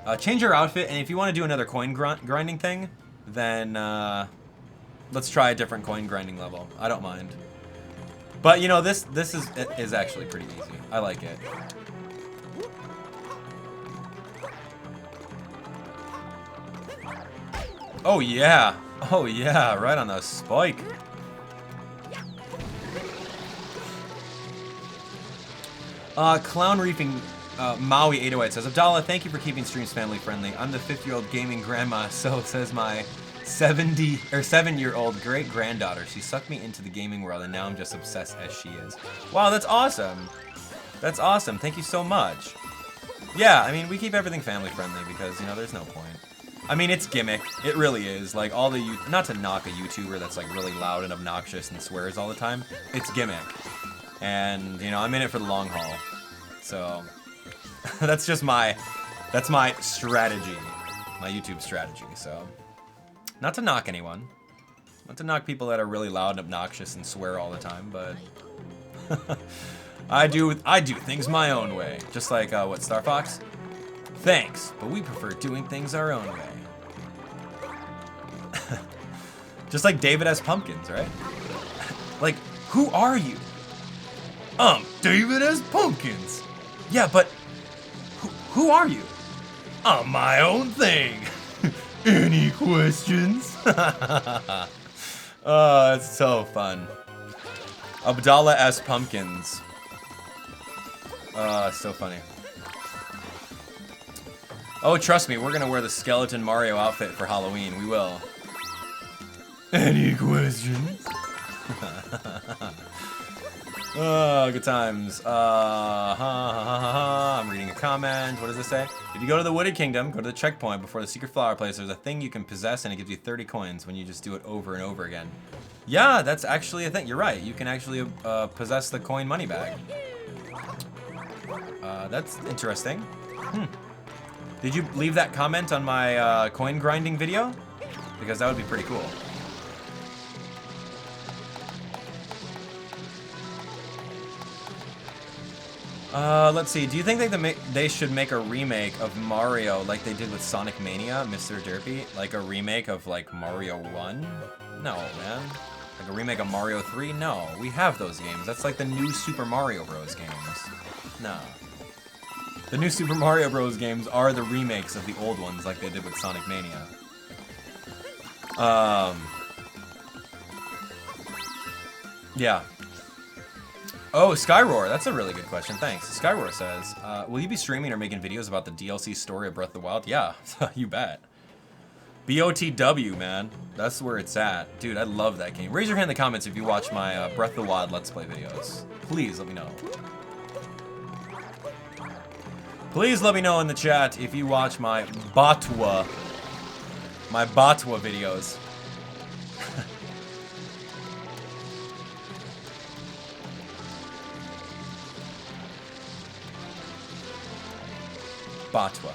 outfit. And if you want to do another coin grinding thing, then... let's try a different coin grinding level. I don't mind. But, you know, this is actually pretty easy. I like it. Oh, yeah. Oh, yeah. Right on the spike. Clown Reefing Maui 808 says, Abdallah, thank you for keeping streams family friendly. I'm the 5th-year-old gaming grandma, so says my 7-year-old great-granddaughter. She sucked me into the gaming world, and now I'm just obsessed as she is. Wow, that's awesome. That's awesome. Thank you so much. Yeah, I mean, we keep everything family-friendly because, you know, there's no point. I mean, it's gimmick. It really is. Like, all the... Not to knock a YouTuber that's, like, really loud and obnoxious and swears all the time. It's gimmick. And, you know, I'm in it for the long haul. So, that's just my... That's my strategy. My YouTube strategy, so... Not to knock anyone. Not to knock people that are really loud and obnoxious and swear all the time, but I do things my own way. Just like, what, Star Fox? Thanks, but we prefer doing things our own way. Just like David S. Pumpkins, right? Like, who are you? David S. Pumpkins. Yeah, but who are you? I'm my own thing. Any questions? Oh, it's so fun. Abdallah S. Pumpkins. So funny. Oh, trust me, we're gonna wear the skeleton Mario outfit for Halloween. We will. Any questions? Oh, good times. I'm reading a comment. What does this say? If you go to the Wooded Kingdom, go to the checkpoint before the secret flower place, there's a thing you can possess and it gives you 30 coins when you just do it over and over again. Yeah, that's actually a thing. You're right. You can actually possess the coin money bag. That's interesting. Did you leave that comment on my coin grinding video? Because that would be pretty cool. Let's see. Do you think they should make a remake of Mario like they did with Sonic Mania, Mr. Derpy? Like a remake of like Mario 1? No, man. Like a remake of Mario 3? No, we have those games. That's like the new Super Mario Bros. Games. No. The new Super Mario Bros. Games are the remakes of the old ones like they did with Sonic Mania. Yeah. Oh, Skyroar, that's a really good question, thanks. Skyroar says, will you be streaming or making videos about the DLC story of Breath of the Wild? Yeah, you bet. BOTW, man. That's where it's at. Dude, I love that game. Raise your hand in the comments if you watch my Breath of the Wild Let's Play videos. Please let me know. Please let me know in the chat if you watch my Batwa videos. Batwa.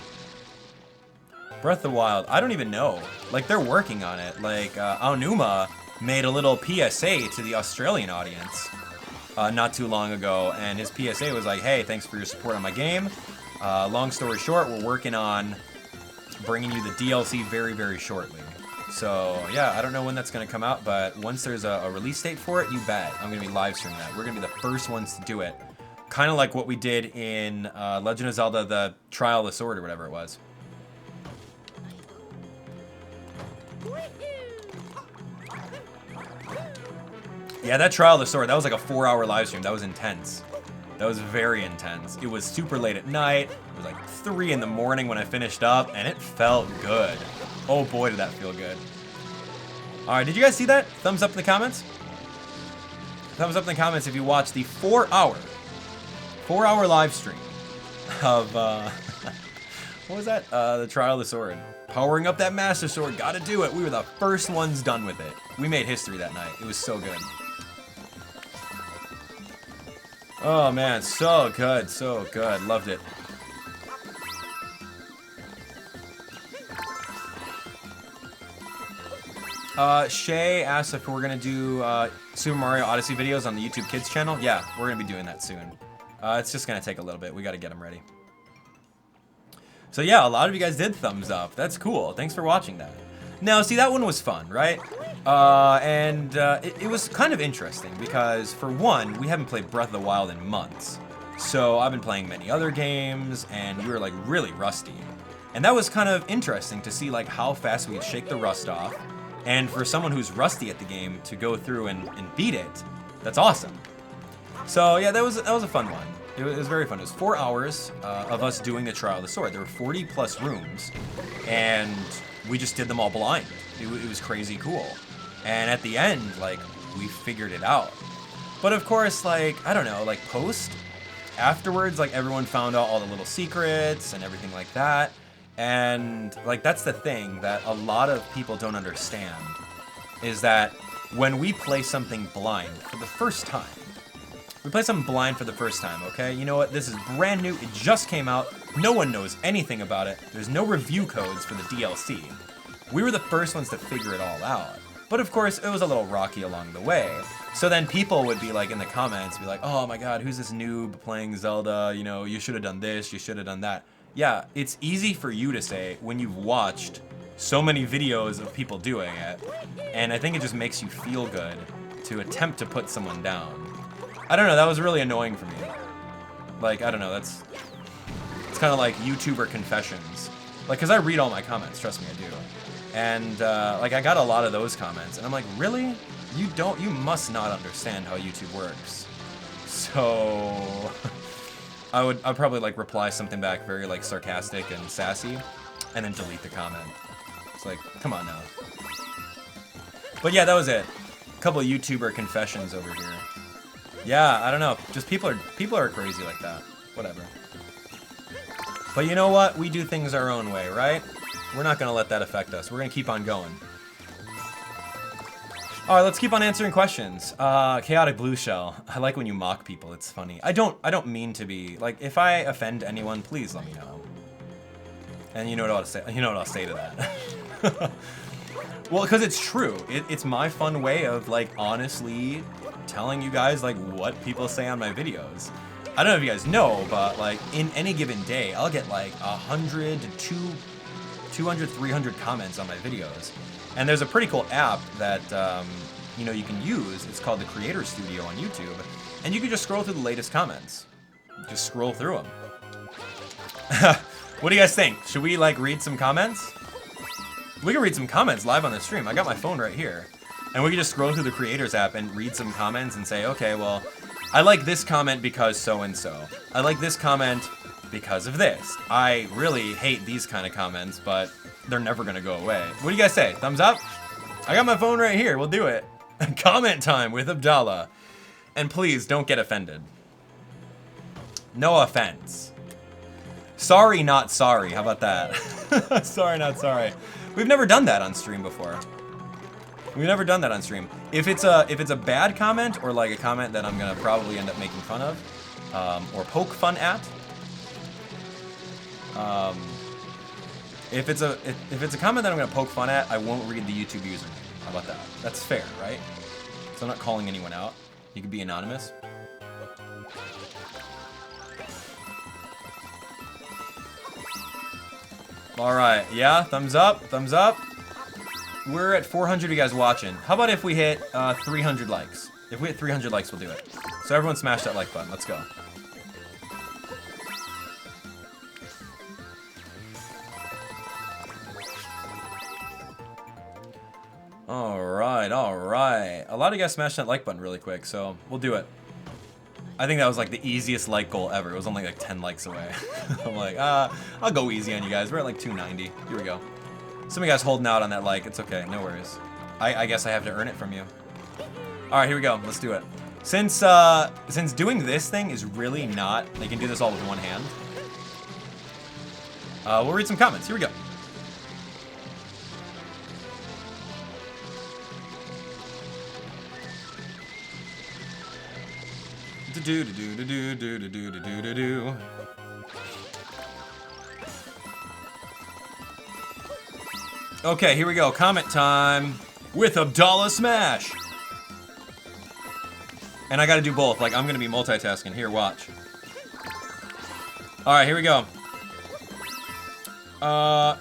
Breath of the Wild. I don't even know. Like, they're working on it. Like, Aonuma made a little PSA to the Australian audience not too long ago, and his PSA was like, hey, thanks for your support on my game. Long story short, we're working on bringing you the DLC very, very shortly. So, yeah, I don't know when that's going to come out, but once there's a release date for it, you bet. I'm going to be live streaming that. We're going to be the first ones to do it. Kind of like what we did in Legend of Zelda, the Trial of the Sword, or whatever it was. Yeah, that Trial of the Sword, that was like a 4-hour live stream. That was intense. That was very intense. It was super late at night. It was like 3 in the morning when I finished up, and it felt good. Oh boy, did that feel good. All right, did you guys see that? Thumbs up in the comments. Thumbs up in the comments if you watched the 4-hour live stream of, what was that? The Trial of the Sword. Powering up that Master Sword, gotta do it. We were the first ones done with it. We made history that night. It was so good. Oh man, so good, so good. Loved it. Shay asked if we're gonna do Super Mario Odyssey videos on the YouTube Kids channel. Yeah, we're gonna be doing that soon. It's just gonna take a little bit. We gotta get them ready. So yeah, a lot of you guys did thumbs up. That's cool. Thanks for watching that. Now, see, that one was fun, right? It was kind of interesting because, for one, we haven't played Breath of the Wild in months. So I've been playing many other games, and we were like really rusty. And that was kind of interesting to see like how fast we'd shake the rust off. And for someone who's rusty at the game to go through and beat it, that's awesome. So yeah, that was a fun one. It was very fun. It was 4 hours of us doing the Trial of the Sword. There were 40 plus rooms, and we just did them all blind. It was crazy cool. And at the end, like, we figured it out. But of course, like, I don't know, like afterwards, like, everyone found out all the little secrets and everything like that. And like, that's the thing that a lot of people don't understand, is that when we play something blind for the first time, okay? You know what? This is brand new. It just came out. No one knows anything about it. There's no review codes for the DLC. We were the first ones to figure it all out. But of course, it was a little rocky along the way. So then people would be like in the comments, be like, oh my god, who's this noob playing Zelda? You know, you should have done this, you should have done that. Yeah, it's easy for you to say when you've watched so many videos of people doing it, and I think it just makes you feel good to attempt to put someone down. I don't know, that was really annoying for me. Like, I don't know, it's kind of like YouTuber confessions. Like, because I read all my comments, trust me, I do. And, like, I got a lot of those comments, and I'm like, really? You must not understand how YouTube works. So, I'd probably, like, reply something back very, like, sarcastic and sassy, and then delete the comment. It's like, come on now. But yeah, that was it. A couple of YouTuber confessions over here. Yeah, I don't know. Just people are crazy like that. Whatever. But you know what? We do things our own way, right? We're not gonna let that affect us. We're gonna keep on going. All right, let's keep on answering questions. Chaotic Blue Shell. I like when you mock people. It's funny. I don't mean to be. Like, if I offend anyone, please let me know. And you know what I'll say. You know what I'll say to that. Well, because it's true. It's my fun way of, like, honestly telling you guys, like, what people say on my videos. I don't know if you guys know, but, like, in any given day, I'll get, like, 100 to 200, 300 comments on my videos. And there's a pretty cool app that, you know, you can use. It's called the Creator Studio on YouTube. And you can just scroll through the latest comments. Just scroll through them. What do you guys think? Should we, like, read some comments? We can read some comments live on the stream. I got my phone right here. And we can just scroll through the Creators app and read some comments and say, okay, well, I like this comment because so-and-so. I like this comment because of this. I really hate these kind of comments, but they're never gonna go away. What do you guys say? Thumbs up? I got my phone right here. We'll do it. Comment time with Abdallah. And please, don't get offended. No offense. Sorry, not sorry. How about that? Sorry, not sorry. We've never done that on stream before. We've never done that on stream. If it's a bad comment or like a comment that I'm gonna probably end up making fun of, or poke fun at. If it's a comment that I'm gonna poke fun at, I won't read the YouTube username. How about that? That's fair, right? So I'm not calling anyone out. You can be anonymous. All right, yeah, thumbs up, thumbs up. We're at 400 of you guys watching. How about if we hit 300 likes? If we hit 300 likes, we'll do it. So everyone smash that like button. Let's go. All right, all right. A lot of you guys smashed that like button really quick, so we'll do it. I think that was like the easiest like goal ever. It was only like 10 likes away. I'm like, I'll go easy on you guys. We're at like 290. Here we go. Some of you guys holding out on that like. It's okay, no worries. I guess I have to earn it from you. All right, here we go. Let's do it. Since doing this thing is really not, they can do this all with one hand. We'll read some comments. Here we go. Okay, here we go. Comment time with Abdallah Smash. And I gotta do both. Like, I'm gonna be multitasking. Here, watch. Alright, here we go.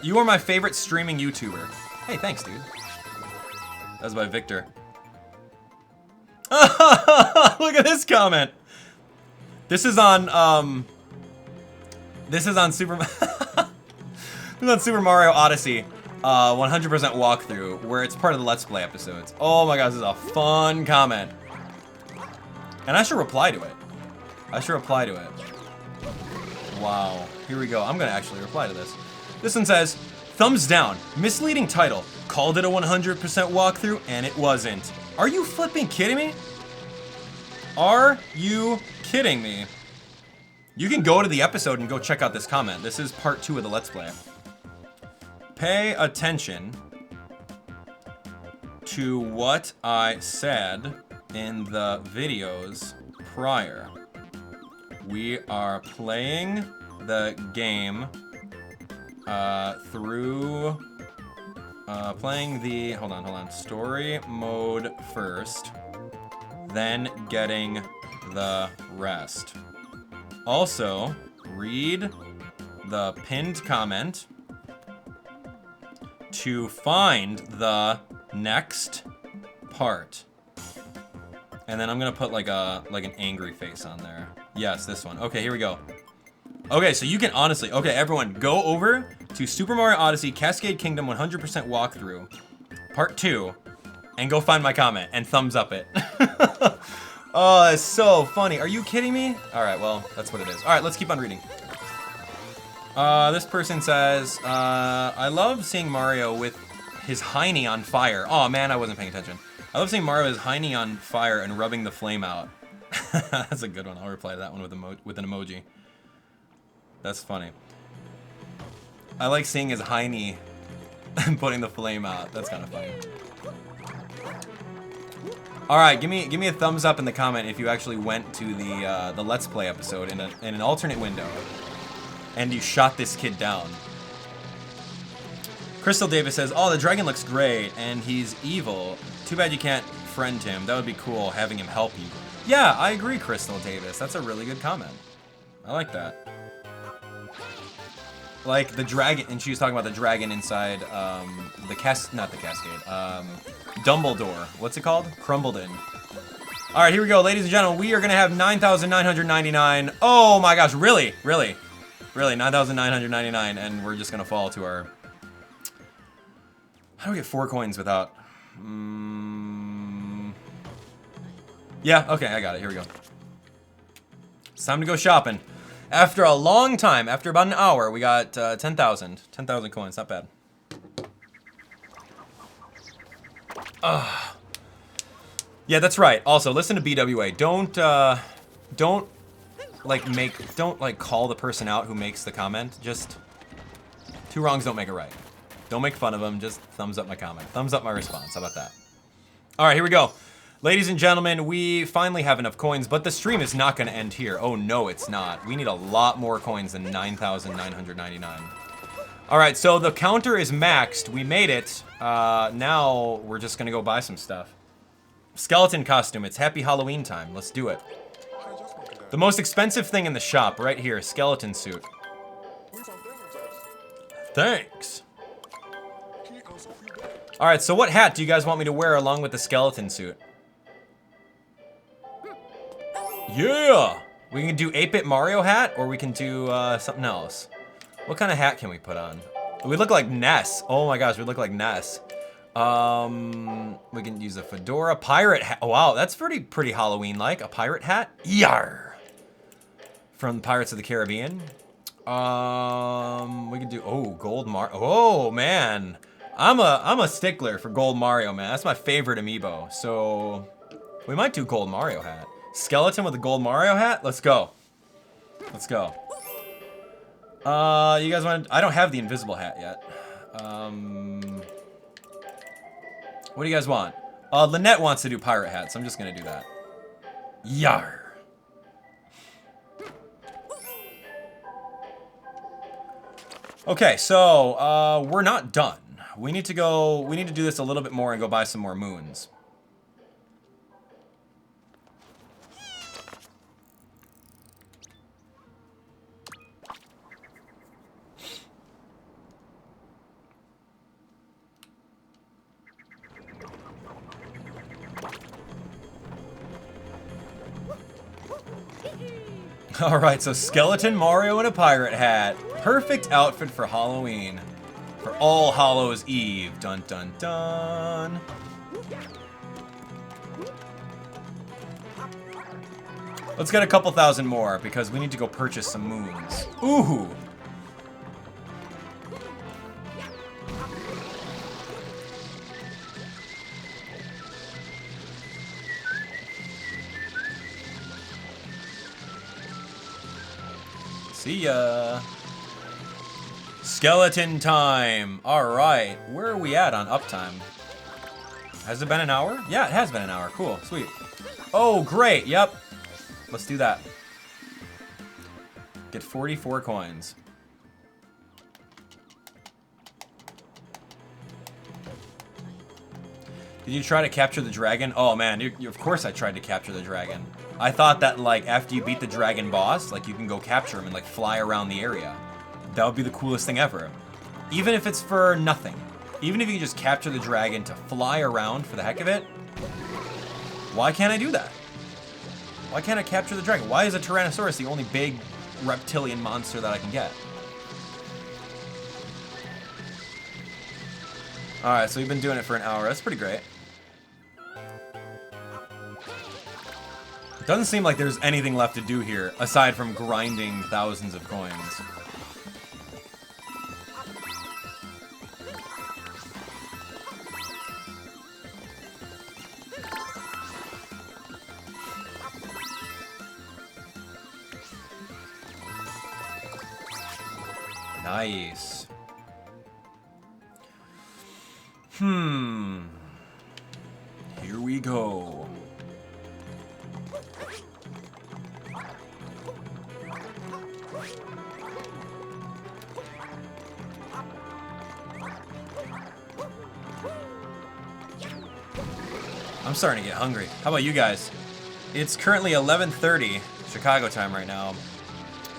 You are my favorite streaming YouTuber. Hey, thanks, dude. That was by Victor. Look at this comment. This is on Super Mario Odyssey, 100% walkthrough, where it's part of the Let's Play episodes. Oh my god, this is a fun comment. And I should reply to it. I should reply to it. Wow. Here we go. I'm gonna actually reply to this. This one says, thumbs down. Misleading title. Called it a 100% walkthrough, and it wasn't. Are you flipping kidding me? Are you kidding me? You can go to the episode and go check out this comment. This is part 2 of the Let's Play. Pay attention to what I said in the videos prior. We are playing the game through Playing the, hold on, story mode first, then getting the rest. Also, read the pinned comment to find the next part. And then I'm gonna put like an angry face on there. Yes, this one. Okay, here we go. Okay, so you can honestly, okay, everyone, go over to Super Mario Odyssey Cascade Kingdom 100% walkthrough, part 2, and go find my comment and thumbs up it. Oh, that's so funny. Are you kidding me? All right, well, that's what it is. All right, let's keep on reading. This person says, I love seeing Mario with his hiney on fire. Oh man, I wasn't paying attention. I love seeing Mario with his hiney on fire and rubbing the flame out. That's a good one. I'll reply to that one with an emoji. That's funny. I like seeing his hiney putting the flame out. That's kind of funny. All right, give me a thumbs up in the comment if you actually went to the Let's Play episode in an alternate window, and you shot this kid down. Crystal Davis says, "Oh, the dragon looks great, and he's evil. Too bad you can't friend him. That would be cool, having him help you." Yeah, I agree, Crystal Davis. That's a really good comment. I like that. Like the dragon, and she was talking about the dragon inside not the Cascade, Dumbledore. What's it called? Crumbledon. All right, here we go, ladies and gentlemen. We are gonna have 9,999. Oh my gosh, really, 9,999, and we're just gonna fall to our. How do we get 4 coins without? Yeah, okay, I got it. Here we go. It's time to go shopping. After a long time, after about an hour, we got 10,000 coins. Not bad. Yeah, that's right. Also, listen to BWA. Don't call the person out who makes the comment. Just 2 wrongs don't make a right. Don't make fun of them. Just thumbs up my comment. Thumbs up my response. How about that? All right, here we go. Ladies and gentlemen, we finally have enough coins, but the stream is not going to end here. Oh, no, it's not. We need a lot more coins than 9,999. All right, so the counter is maxed. We made it. Now we're just going to go buy some stuff. Skeleton costume. It's happy Halloween time. Let's do it. The most expensive thing in the shop right here, skeleton suit. Thanks. All right, so what hat do you guys want me to wear along with the skeleton suit? Yeah! We can do 8-bit Mario hat, or we can do something else. What kind of hat can we put on? We look like Ness. Oh my gosh, we look like Ness. We can use a fedora, pirate hat. Oh, wow, that's pretty Halloween-like. A pirate hat? Yar! From Pirates of the Caribbean. We can do, gold Mario. Oh, man. I'm a stickler for gold Mario, man. That's my favorite amiibo. So we might do gold Mario hat. Skeleton with a gold Mario hat? Let's go. Let's go. You guys want to, I don't have the invisible hat yet. What do you guys want? Lynette wants to do pirate hat, so I'm just gonna do that. Yar. Okay, so we're not done. We need to do this a little bit more and go buy some more moons. All right, so skeleton Mario in a pirate hat. Perfect outfit for Halloween. For All Hallows Eve. Dun dun dun. Let's get a couple thousand more because we need to go purchase some moons. Ooh. See ya. Skeleton time. All right. Where are we at on uptime? Has it been an hour? Yeah, it has been an hour. Cool. Sweet. Oh, great. Yep. Let's do that. Get 44 coins. Did you try to capture the dragon? Oh man, of course I tried to capture the dragon. I thought that like after you beat the dragon boss, like you can go capture him and like fly around the area. That would be the coolest thing ever. Even if it's for nothing. Even if you just capture the dragon to fly around for the heck of it. Why can't I do that? Why can't I capture the dragon? Why is a Tyrannosaurus the only big reptilian monster that I can get? Alright, so we've been doing it for an hour. That's pretty great. It doesn't seem like there's anything left to do here, aside from grinding thousands of coins. Nice. Here we go. I'm starting to get hungry. How about you guys? It's currently 11:30 Chicago time right now.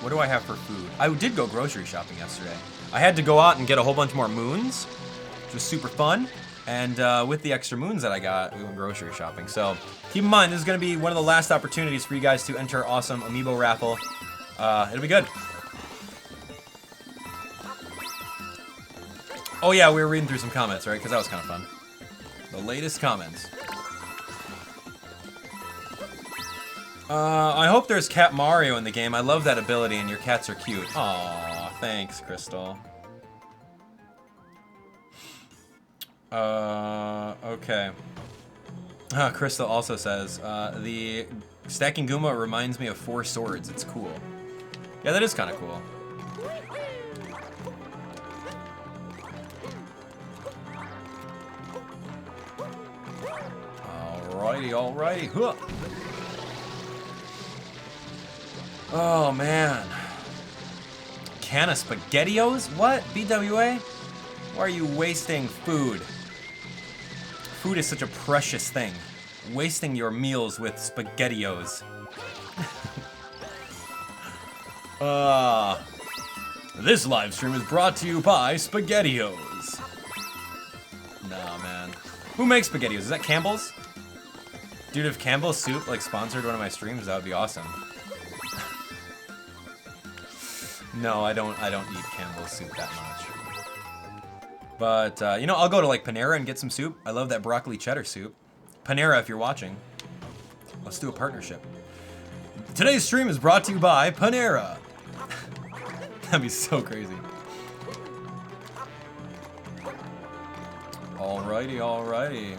What do I have for food? I did go grocery shopping yesterday. I had to go out and get a whole bunch more moons, which was super fun. And with the extra moons that I got, we went grocery shopping. So keep in mind, this is going to be one of the last opportunities for you guys to enter our awesome amiibo raffle. It'll be good. Oh yeah, we were reading through some comments, right? Because that was kind of fun. The latest comments. I hope there's Cat Mario in the game. I love that ability, and your cats are cute. Aw, thanks, Crystal. Okay. Crystal also says, the stacking Goomba reminds me of Four Swords. It's cool. Yeah, that is kind of cool. Alrighty, alrighty. Huh. Oh, man. Can of SpaghettiOs? What? BWA? Why are you wasting food? Food is such a precious thing. Wasting your meals with SpaghettiOs. This live stream is brought to you by SpaghettiOs. Nah, man. Who makes SpaghettiOs? Is that Campbell's? Dude, if Campbell's Soup like sponsored one of my streams, that would be awesome. No, I don't eat Campbell's Soup that much. But, you know, I'll go to, like, Panera and get some soup. I love that broccoli cheddar soup. Panera, if you're watching, let's do a partnership. Today's stream is brought to you by Panera. That'd be so crazy. Alrighty, alrighty.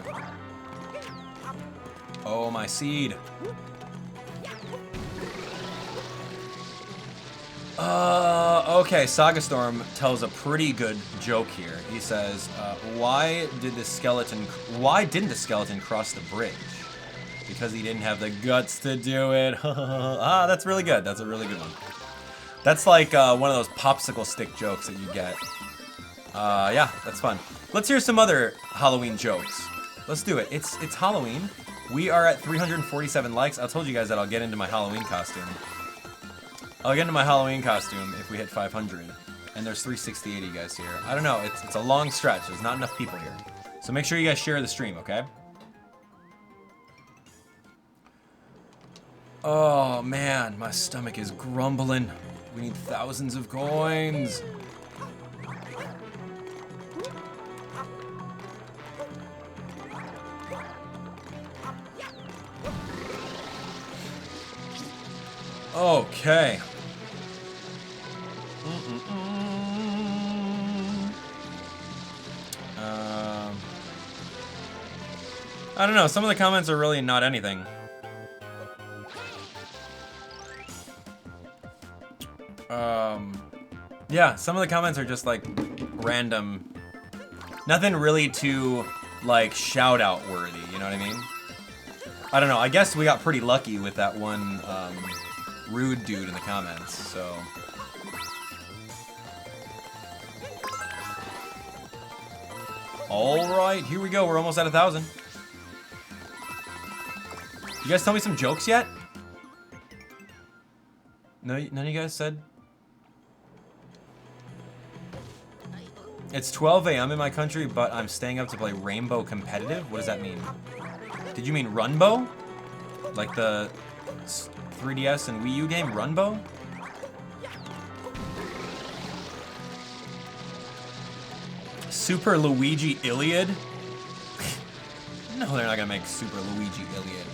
Oh, my seed. Okay, Saga Storm tells a pretty good joke here. He says, why didn't the skeleton cross the bridge? Because he didn't have the guts to do it. Ah, that's really good. That's a really good one. That's like one of those popsicle stick jokes that you get. Yeah, that's fun. Let's hear some other Halloween jokes. Let's do it. It's Halloween. We are at 347 likes. I told you guys that I'll get into my Halloween costume. I'll get into my Halloween costume if we hit 500. And there's 368 of you guys here. I don't know, it's a long stretch. There's not enough people here. So make sure you guys share the stream, okay? Oh man, my stomach is grumbling. We need thousands of coins. Okay. I don't know, some of the comments are really not anything. Yeah, some of the comments are just like random. Nothing really too like shout out worthy, you know what I mean? I don't know, I guess we got pretty lucky with that one rude dude in the comments, so. Alright, here we go, we're almost at 1,000. You guys tell me some jokes yet? No, none of you guys said? It's 12 a.m. in my country, but I'm staying up to play Rainbow Competitive. What does that mean? Did you mean Runbow? Like the 3DS and Wii U game Runbow? Super Luigi Iliad? No, they're not gonna make Super Luigi Iliad.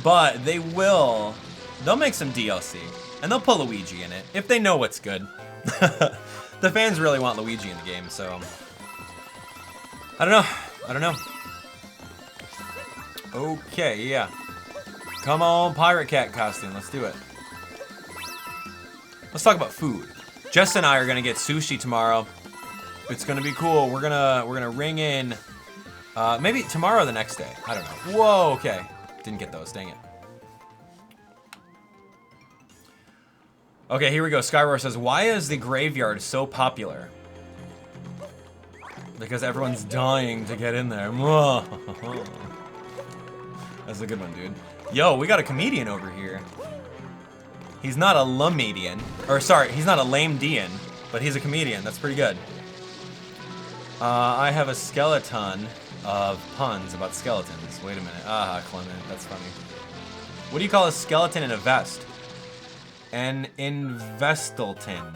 But they will. They'll make some DLC. And they'll put Luigi in it, if they know what's good. The fans really want Luigi in the game, so... I don't know. I don't know. Okay, yeah. Come on, Pirate Cat costume. Let's do it. Let's talk about food. Jess and I are gonna get sushi tomorrow. It's gonna be cool. We're gonna ring in maybe tomorrow or the next day. I don't know. Whoa, okay. Didn't get those, dang it. Okay, here we go. Skyroar says, why is the graveyard so popular? Because everyone's dying to get in there. That's a good one, dude. Yo, we got a comedian over here. He's not a lumedian. Or sorry, he's not a lame-dian, but he's a comedian. That's pretty good. I have a skeleton of puns about skeletons. Wait a minute. Ah, Clement, that's funny. What do you call a skeleton in a vest? An Investelton.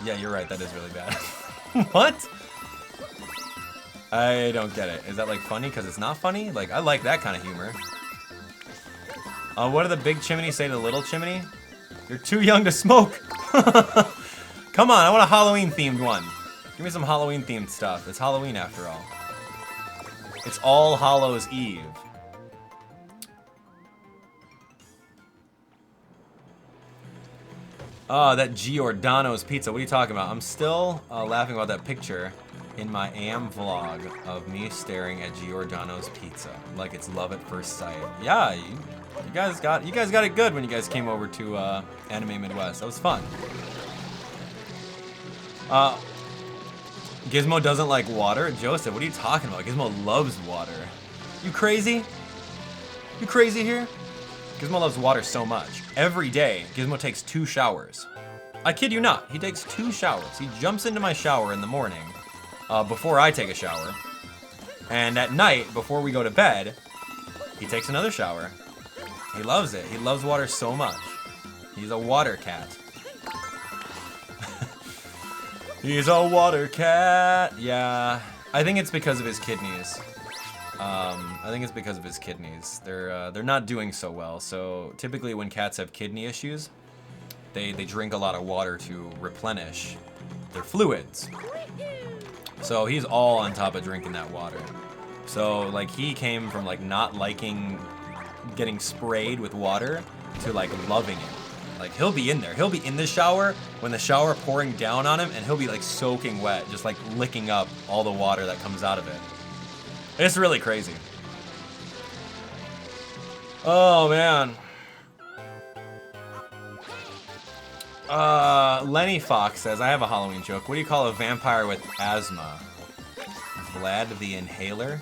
Yeah, you're right. That is really bad. What? I don't get it. Is that like funny because it's not funny? Like, I like that kind of humor. What do the big chimney say to the little chimney? You're too young to smoke. Come on, I want a Halloween themed one. Give me some Halloween themed stuff. It's Halloween after all. It's All Hallows Eve. Oh, that Giordano's pizza. What are you talking about? I'm still laughing about that picture in my AM vlog of me staring at Giordano's pizza like it's love at first sight. Yeah, you guys got it good when you guys came over to Anime Midwest. That was fun. Gizmo doesn't like water. Joseph, what are you talking about? Gizmo loves water. You crazy? You crazy here? Gizmo loves water so much. Every day, Gizmo takes 2 showers. I kid you not, he takes 2 showers. He jumps into my shower in the morning, before I take a shower. And at night, before we go to bed, he takes another shower. He loves it. He loves water so much. He's a water cat. He's a water cat. Yeah, I think it's because of his kidneys. I think it's because of his kidneys. They're not doing so well. So typically when cats have kidney issues, they drink a lot of water to replenish their fluids. So he's all on top of drinking that water. So like he came from like not liking getting sprayed with water to like loving it. Like he'll be in there. He'll be in the shower when the shower pouring down on him and he'll be like soaking wet, just like licking up all the water that comes out of it. It's really crazy. Oh, man. Lenny Fox says, I have a Halloween joke. What do you call a vampire with asthma? Vlad the Inhaler?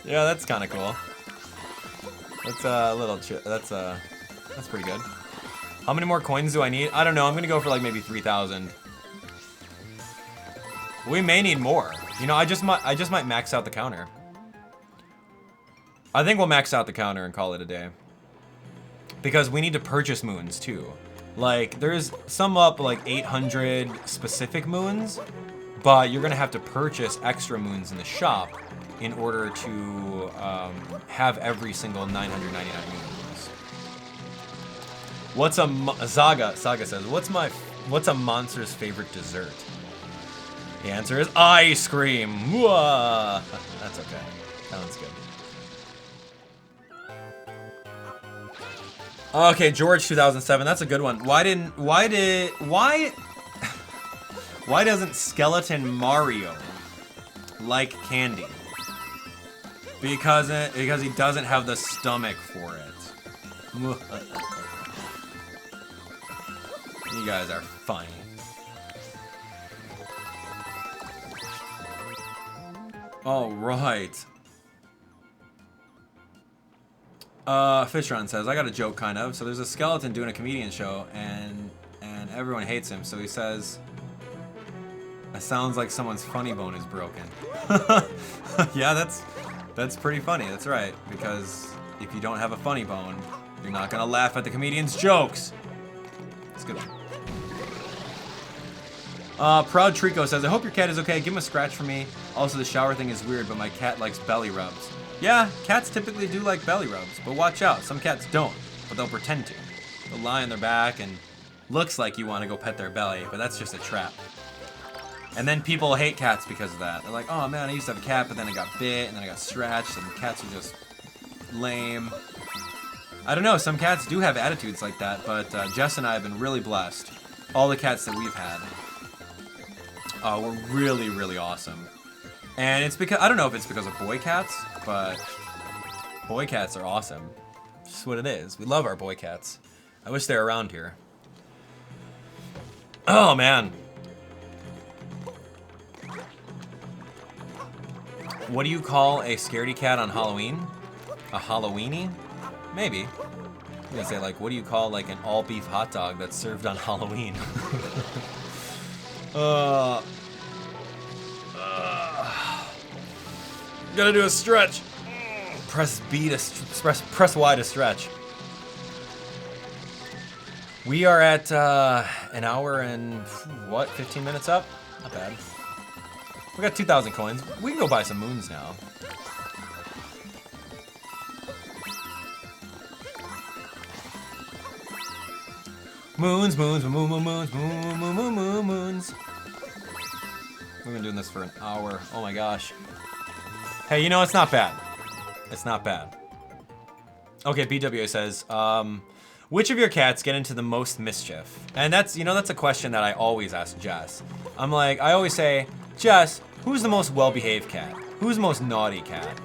Yeah, that's kind of cool. That's a little... that's pretty good. How many more coins do I need? I don't know. I'm going to go for like maybe 3,000. We may need more. You know, I just might max out the counter. I think we'll max out the counter and call it a day. Because we need to purchase moons too. Like, there's some up like 800 specific moons, but you're gonna have to purchase extra moons in the shop in order to have every single 999 moons. What's Saga says, what's a monster's favorite dessert? The answer is ice cream. Mwah! That's okay. That one's good. Okay, George 2007. That's a good one. Why doesn't Skeleton Mario like candy? Because he doesn't have the stomach for it. You guys are funny. All right. Fishron says, I got a joke kind of. So there's a skeleton doing a comedian show and everyone hates him. So he says, it sounds like someone's funny bone is broken. Yeah, that's pretty funny. That's right. Because if you don't have a funny bone, you're not gonna laugh at the comedian's jokes. It's good one. Proud Trico says, I hope your cat is okay. Give him a scratch for me. Also, the shower thing is weird, but my cat likes belly rubs. Yeah, cats typically do like belly rubs, but watch out. Some cats don't, but they'll pretend to. They'll lie on their back and looks like you want to go pet their belly, but that's just a trap. And then people hate cats because of that. They're like, oh man, I used to have a cat, but then I got bit, and then I got scratched, and cats are just lame. I don't know, some cats do have attitudes like that, but Jess and I have been really blessed. All the cats that we've had were really, really awesome. And it's because, I don't know if it's because of boy cats, but boy cats are awesome. It's just what it is. We love our boy cats. I wish they were around here. Oh man. What do you call a scaredy cat on Halloween? A Halloweenie? Maybe. I'm gonna say like, what do you call like an all beef hot dog that's served on Halloween? Gotta do a stretch. Press B to press Y to stretch. We are at an hour and what? 15 minutes up? Not bad. We got 2,000 coins. We can go buy some moons now. Moons, moons, moon, moon, moons, moon, moon, moon, moon, moons. We've been doing this for an hour. Oh my gosh. Hey, you know, it's not bad. It's not bad. Okay, BWA says, which of your cats get into the most mischief? And that's, you know, that's a question that I always ask Jess. I'm like, I always say, Jess, who's the most well-behaved cat? Who's the most naughty cat?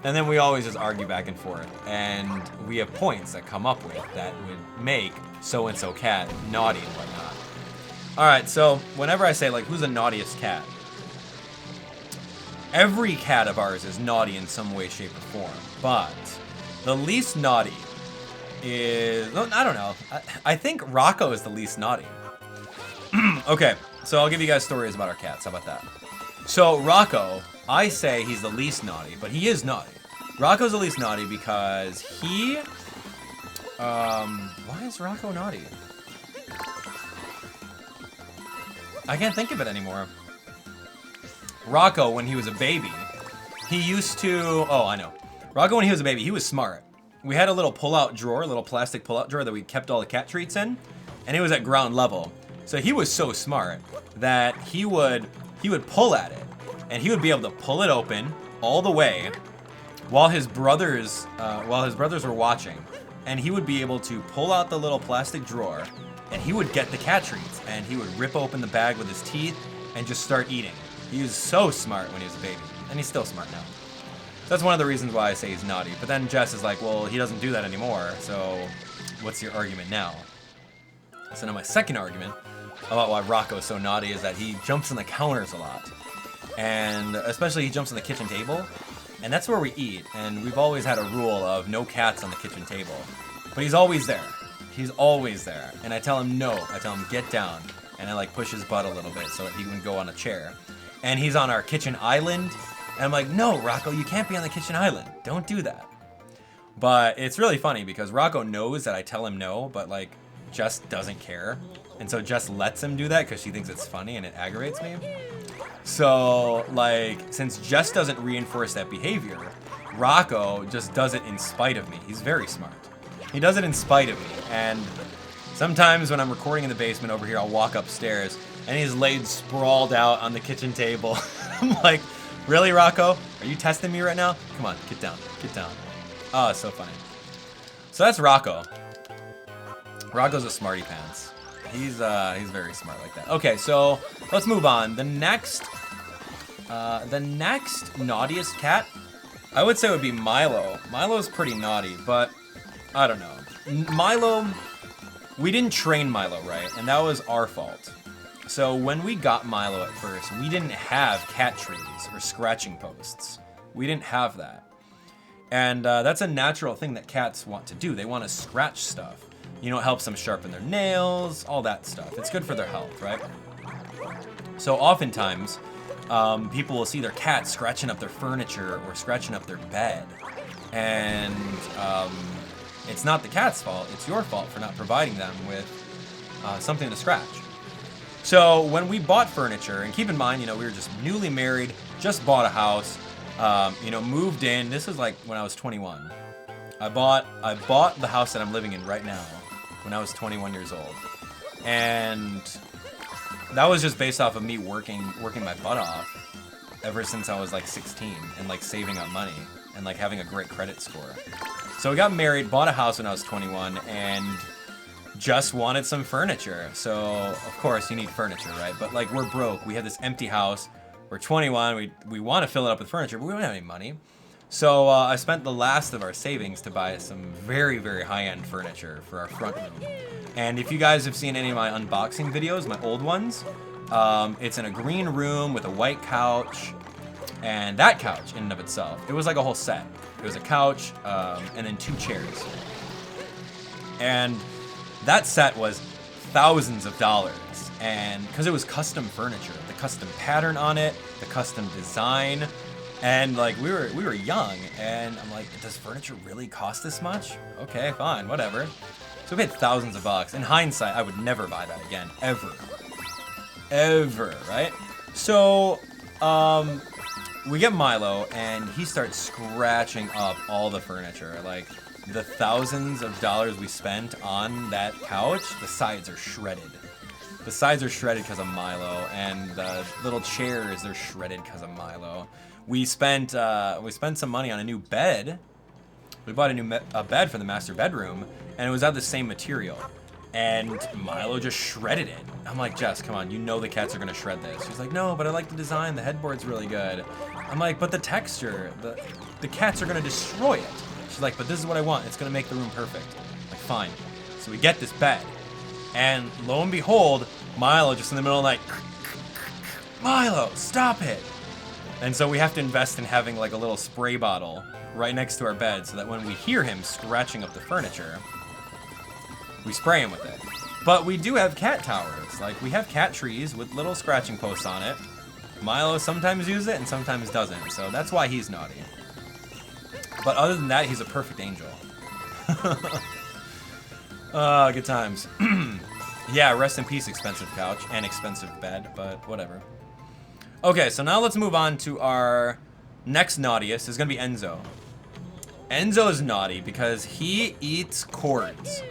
And then we always just argue back and forth. And we have points that come up with that would make so-and-so cat naughty and whatnot. All right, so whenever I say, like, who's the naughtiest cat? Every cat of ours is naughty in some way, shape, or form. But the least naughty is, I don't know. I think Rocco is the least naughty. Okay, so I'll give you guys stories about our cats. How about that? So Rocco, I say he's the least naughty, but he is naughty. Rocco's the least naughty because he, why is Rocco naughty? I can't think of it anymore. Rocco, when he was a baby, he used to, oh, I know. Rocco, when he was a baby, he was smart. We had a little pull-out drawer, a little plastic pull-out drawer that we kept all the cat treats in, and it was at ground level. So he was so smart that he would pull at it, and he would be able to pull it open all the way while his brothers were watching, and he would be able to pull out the little plastic drawer, and he would get the cat treats, and he would rip open the bag with his teeth and just start eating. He was so smart when he was a baby, and he's still smart now. So that's one of the reasons why I say he's naughty. But then Jess is like, well, he doesn't do that anymore, so what's your argument now? So now my second argument about why Rocco is so naughty is that he jumps on the counters a lot. And especially he jumps on the kitchen table, and that's where we eat. And we've always had a rule of no cats on the kitchen table. But he's always there. He's always there. And I tell him no. I tell him get down. And I like push his butt a little bit so that he can go on a chair. And he's on our kitchen island. And I'm like, no, Rocco, you can't be on the kitchen island. Don't do that. But it's really funny because Rocco knows that I tell him no, but like Jess doesn't care. And so Jess lets him do that because she thinks it's funny and it aggravates me. So like, since Jess doesn't reinforce that behavior, Rocco just does it in spite of me. He's very smart. He does it in spite of me. And sometimes when I'm recording in the basement over here, I'll walk upstairs and he's laid sprawled out on the kitchen table. I'm like, really, Rocco? Are you testing me right now? Come on, get down, get down. Oh, it's so funny. So that's Rocco. Rocco's a smarty pants. He's very smart like that. Okay, so let's move on. The next naughtiest cat, I would say would be Milo. Milo's pretty naughty, but I don't know. Milo, we didn't train Milo right, and that was our fault. So when we got Milo at first, we didn't have cat trees or scratching posts. We didn't have that. And that's a natural thing that cats want to do. They want to scratch stuff. You know, it helps them sharpen their nails, all that stuff. It's good for their health, right? So oftentimes, people will see their cat scratching up their furniture or scratching up their bed. And it's not the cat's fault, it's your fault for not providing them with something to scratch. So when we bought furniture, and keep in mind, you know, we were just newly married, just bought a house, you know, moved in. This was like when I was 21. I bought the house that I'm living in right now when I was 21 years old. And that was just based off of me working my butt off ever since I was like 16 and like saving up money and like having a great credit score. So we got married, bought a house when I was 21, and just wanted some furniture. So of course you need furniture, right? But like, we're broke. We have this empty house. We're 21. We want to fill it up with furniture, but we don't have any money. So I spent the last of our savings to buy some very, very high-end furniture for our front room. And if you guys have seen any of my unboxing videos, my old ones, it's in a green room with a white couch. And that couch in and of itself, it was like a whole set. It was a couch and then 2 chairs. And that set was thousands of dollars. And because it was custom furniture, the custom pattern on it, the custom design. And like, we were young, and I'm like, does furniture really cost this much? Okay, fine, whatever. So we paid thousands of bucks. In hindsight, I would never buy that again, ever. Ever, right? So, we get Milo, and he starts scratching up all the furniture. Like, the thousands of dollars we spent on that couch, the sides are shredded. The sides are shredded because of Milo, and the little chairs are shredded because of Milo. We spent some money on a new bed. We bought a new bed for the master bedroom, and it was out of the same material. And Milo just shredded it. I'm like, Jess, come on, you know the cats are gonna shred this. She's like, no, but I like the design. The headboard's really good. I'm like, but the texture, the cats are gonna destroy it. She's like, but this is what I want. It's gonna make the room perfect. I'm like, fine. So we get this bed, and lo and behold, Milo just in the middle of the night, Milo, stop it. And so we have to invest in having like a little spray bottle right next to our bed so that when we hear him scratching up the furniture, we spray him with it. But we do have cat towers. Like, we have cat trees with little scratching posts on it. Milo sometimes uses it and sometimes doesn't, so that's why he's naughty. But other than that, he's a perfect angel. Good times. Yeah, rest in peace, expensive couch and expensive bed, but whatever. Okay, so now let's move on to our next naughtiest. It's gonna be Enzo. Enzo is naughty because he eats cords.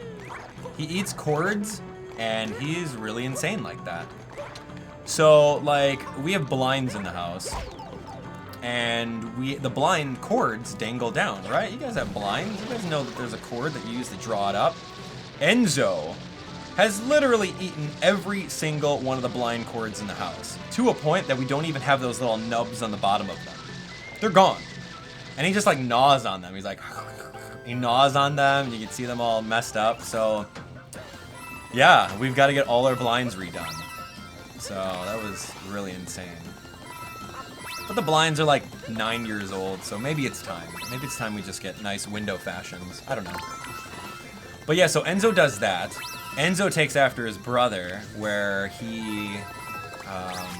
He eats cords, and he's really insane like that. So, like, we have blinds in the house, and the blind cords dangle down, right? You guys have blinds. You guys know that there's a cord that you use to draw it up. Enzo has literally eaten every single one of the blind cords in the house, to a point that we don't even have those little nubs on the bottom of them. They're gone. And he just like gnaws on them. He's like, he gnaws on them. You can see them all messed up. So yeah, we've got to get all our blinds redone. So that was really insane. But the blinds are like 9 years old, so maybe it's time. Maybe it's time we just get nice window fashions. I don't know. But yeah, so Enzo does that. Enzo takes after his brother, where he,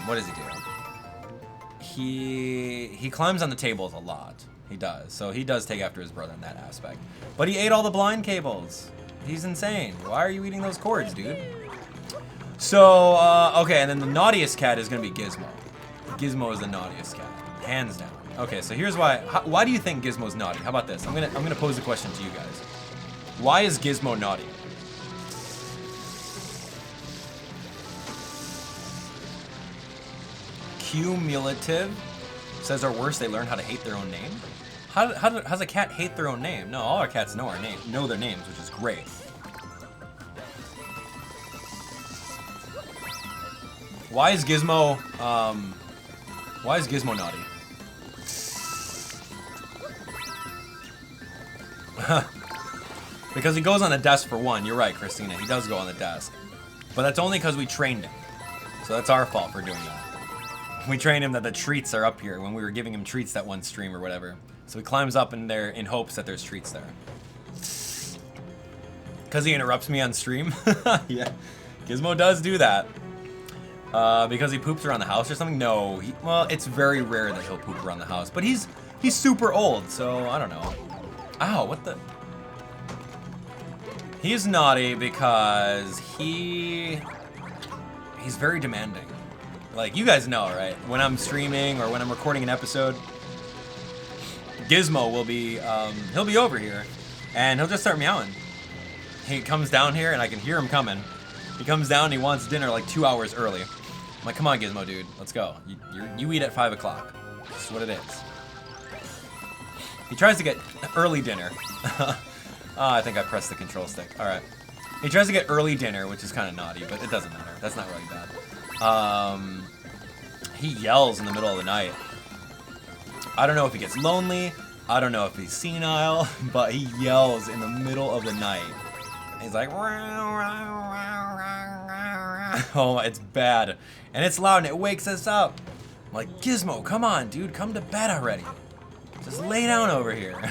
what does he do? He climbs on the tables a lot. He does. So he does take after his brother in that aspect. But he ate all the blind cables. He's insane. Why are you eating those cords, dude? So, okay, and then the naughtiest cat is going to be Gizmo. Gizmo is the naughtiest cat, hands down. Okay, so here's why. Why do you think Gizmo's naughty? How about this? I'm gonna pose a question to you guys. Why is Gizmo naughty? Cumulative says our worst, they learn how to hate their own name. How's a cat hate their own name? No, all our cats know their names, which is great. Why is Gizmo naughty? Because he goes on the desk for one. You're right, Christina. He does go on the desk. But that's only because we trained him. So that's our fault for doing that. We trained him that the treats are up here when we were giving him treats that one stream or whatever. So he climbs up in there in hopes that there's treats there. Because he interrupts me on stream? Yeah, Gizmo does do that. Because he poops around the house or something? No, well, it's very rare that he'll poop around the house. But he's super old, so I don't know. Ow, what the? He's naughty because he's very demanding. Like, you guys know, right? When I'm streaming or when I'm recording an episode, Gizmo will be, he'll be over here, and he'll just start meowing. He comes down here, and I can hear him coming. He comes down, and he wants dinner like 2 hours early. I'm like, come on, Gizmo, dude, let's go. You eat at 5 o'clock. That's what it is. He tries to get early dinner. Oh, I think I pressed the control stick. All right. He tries to get early dinner, which is kind of naughty, but it doesn't matter. That's not really bad. He yells in the middle of the night. I don't know if he gets lonely. I don't know if he's senile, but he yells in the middle of the night. He's like, oh, it's bad. And it's loud and it wakes us up. I'm like, Gizmo, come on, dude, come to bed already. Just lay down over here.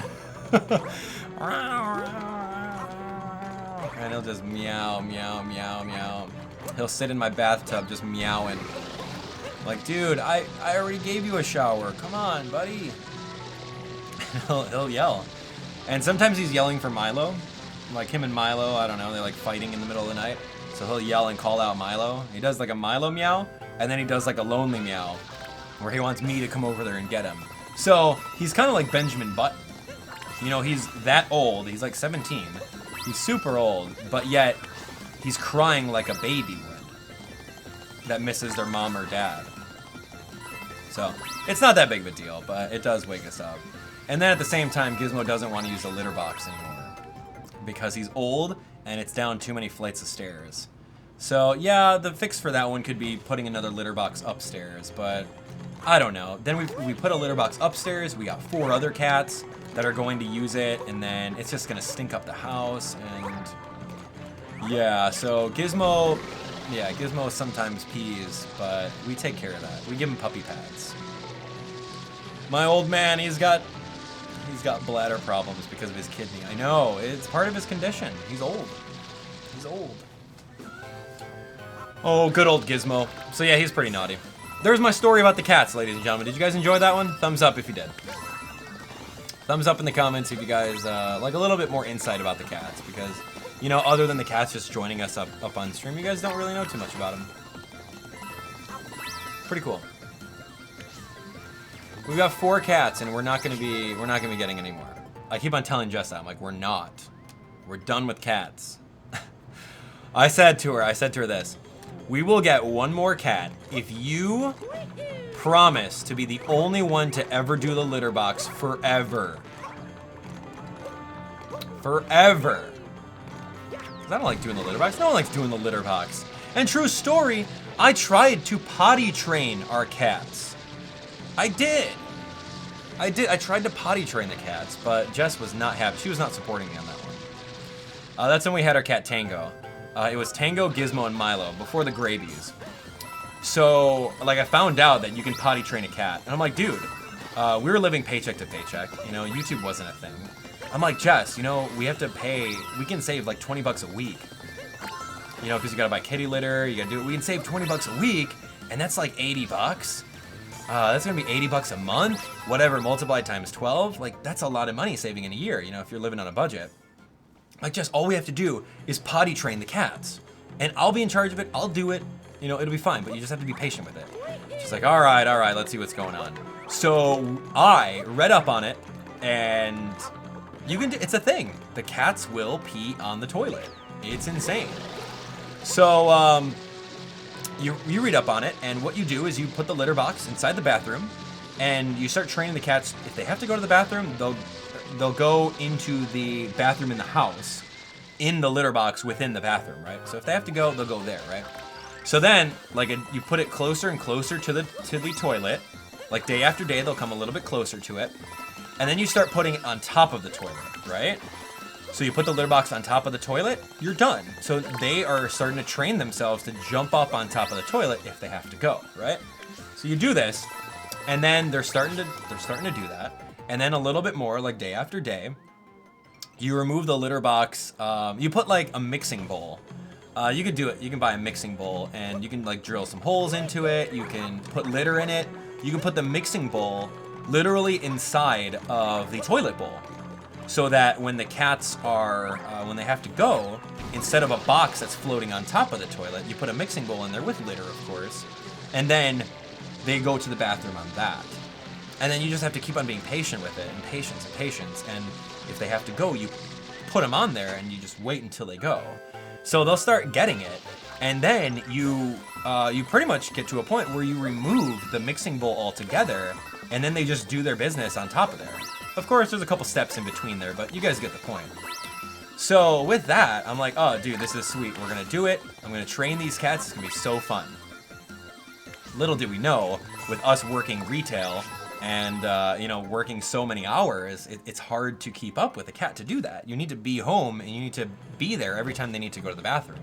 And he'll just meow, meow, meow, meow. He'll sit in my bathtub just meowing. Like, dude, I already gave you a shower. Come on, buddy. He'll yell. And sometimes he's yelling for Milo. Like him and Milo, I don't know, they're like fighting in the middle of the night. So he'll yell and call out Milo. He does like a Milo meow, and then he does like a lonely meow, where he wants me to come over there and get him. So he's kind of like Benjamin Button. You know, he's that old. He's like 17. He's super old, but yet he's crying like a baby would that misses their mom or dad. So it's not that big of a deal, but it does wake us up. And then at the same time, Gizmo doesn't want to use the litter box anymore because he's old and it's down too many flights of stairs. So yeah, the fix for that one could be putting another litter box upstairs, but I don't know. Then we put a litter box upstairs. We got 4 other cats that are going to use it, and then it's just gonna stink up the house. And yeah, so Gizmo sometimes pees, but we take care of that. We give him puppy pads. My old man, he's got bladder problems because of his kidney. I know, it's part of his condition. He's old. He's old. Oh, good old Gizmo. So yeah, he's pretty naughty. There's my story about the cats, ladies and gentlemen. Did you guys enjoy that one? Thumbs up if you did. Thumbs up in the comments if you guys like a little bit more insight about the cats, because, you know, other than the cats just joining us up on stream, you guys don't really know too much about them. Pretty cool. We've got 4 cats, and we're not gonna be getting any more. I keep on telling Jess that. I'm like, we're not. We're done with cats. I said to her this. We will get 1 more cat if you promise to be the only one to ever do the litter box forever. Forever. 'Cause I don't like doing the litter box. No one likes doing the litter box. And true story, I tried to potty train our cats. I did. I tried to potty train the cats, but Jess was not happy. She was not supporting me on that one. That's when we had our cat Tango. It was Tango, Gizmo, and Milo before the Grabies. So, like, I found out that you can potty train a cat. And I'm like, dude, we were living paycheck to paycheck. You know, YouTube wasn't a thing. I'm like, Jess, you know, we have to pay, we can save like 20 bucks a week. You know, because you gotta buy kitty litter, you gotta do it. We can save 20 bucks a week, and that's like 80 bucks. That's gonna be 80 bucks a month, whatever, multiplied times 12. Like, that's a lot of money saving in a year, you know, if you're living on a budget. Like, Jess, all we have to do is potty train the cats. And I'll be in charge of it, I'll do it. You know, it'll be fine, but you just have to be patient with it. She's like, all right, let's see what's going on. So I read up on it, and you can do, it's a thing. The cats will pee on the toilet. It's insane. So you read up on it, and what you do is you put the litter box inside the bathroom, and you start training the cats. If they have to go to the bathroom, they'll go into the bathroom in the house, in the litter box within the bathroom, right? So if they have to go, they'll go there, right? So then, like, you put it closer and closer to the toilet. Like, day after day, they'll come a little bit closer to it. And then you start putting it on top of the toilet, right? So you put the litter box on top of the toilet, you're done. So they are starting to train themselves to jump up on top of the toilet if they have to go, right? So you do this, and then they're starting to do that. and then a little bit more, like day after day. You remove the litter box. You put like a mixing bowl. You could do it. You can buy a mixing bowl, and you can like drill some holes into it. You can put litter in it. You can put the mixing bowl literally inside of the toilet bowl, so that when the cats are, when they have to go, instead of a box that's floating on top of the toilet, you put a mixing bowl in there with litter, of course, and then they go to the bathroom on that. And then you just have to keep on being patient with it, and patience and patience. And if they have to go, you put them on there, and you just wait until they go. So they'll start getting it, and then you pretty much get to a point where you remove the mixing bowl altogether, and then they just do their business on top of there. Of course, there's a couple steps in between there, but you guys get the point. So with that, I'm like, oh, dude, this is sweet. We're gonna do it. I'm gonna train these cats. It's gonna be so fun. Little did we know, with us working retail and you know, working so many hours, it's hard to keep up with a cat to do that. You need to be home, and you need to be there every time they need to go to the bathroom.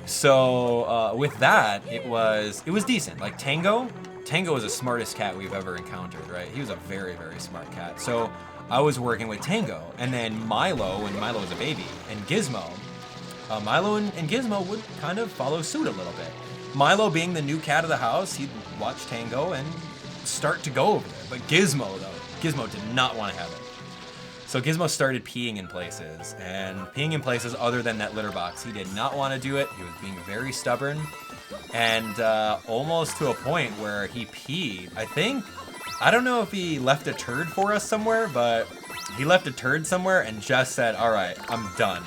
So with that, it was decent. Like Tango was the smartest cat we've ever encountered, right? He was a very, very smart cat. So I was working with Tango, and then Milo, when Milo was a baby, and Gizmo. Milo and Gizmo would kind of follow suit a little bit. Milo, being the new cat of the house, he'd watch Tango and start to go over there. But Gizmo, though, Gizmo did not want to have it. So Gizmo started peeing in places, and peeing in places other than that litter box. He did not want to do it. He was being very stubborn, and almost to a point where he peed. I don't know if he left a turd for us somewhere, but he left a turd somewhere and just said, all right, I'm done.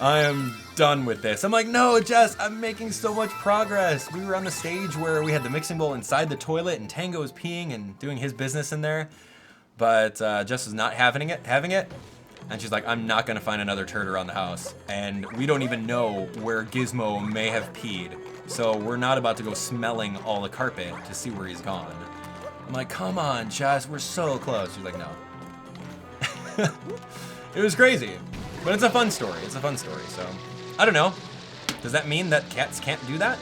I am done with this. I'm like, no, Jess, I'm making so much progress. We were on the stage where we had the mixing bowl inside the toilet, and Tango was peeing and doing his business in there. But Jess was not having it. And she's like, I'm not going to find another turd around the house. And we don't even know where Gizmo may have peed. So we're not about to go smelling all the carpet to see where he's gone. I'm like, come on, Jess, we're so close. She's like, no. It was crazy. But it's a fun story. It's a fun story. So, I don't know. Does that mean that cats can't do that?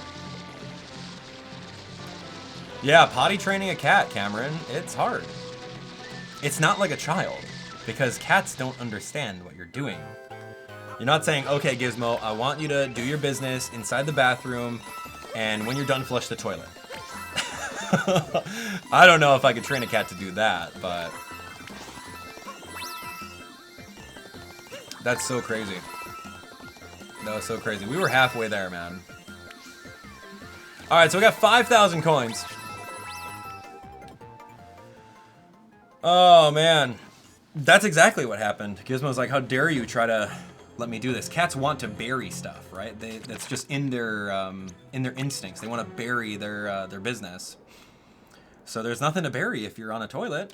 Yeah, potty training a cat, Cameron. It's hard. It's not like a child, because cats don't understand what you're doing. You're not saying, okay, Gizmo, I want you to do your business inside the bathroom, and when you're done, flush the toilet. I don't know if I could train a cat to do that, but that's so crazy. That was so crazy. We were halfway there, man. All right, so we got 5,000 coins. Oh, man. That's exactly what happened. Gizmo's like, how dare you try to let me do this? Cats want to bury stuff, right? That's just in their instincts. They want to bury their business. So there's nothing to bury if you're on a toilet.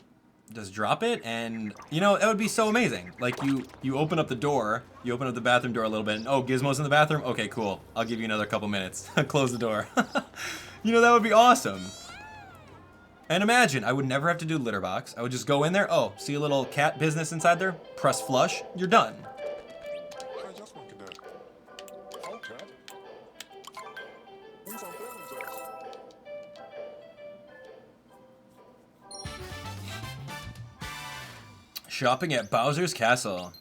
Just drop it, and, you know, that would be so amazing. Like, you open up the door, you open up the bathroom door a little bit, and, oh, Gizmo's in the bathroom? Okay, cool. I'll give you another couple minutes. Close the door. You know, that would be awesome. And imagine, I would never have to do litter box. I would just go in there. Oh, see a little cat business inside there? Press flush. You're done. Shopping at Bowser's Castle.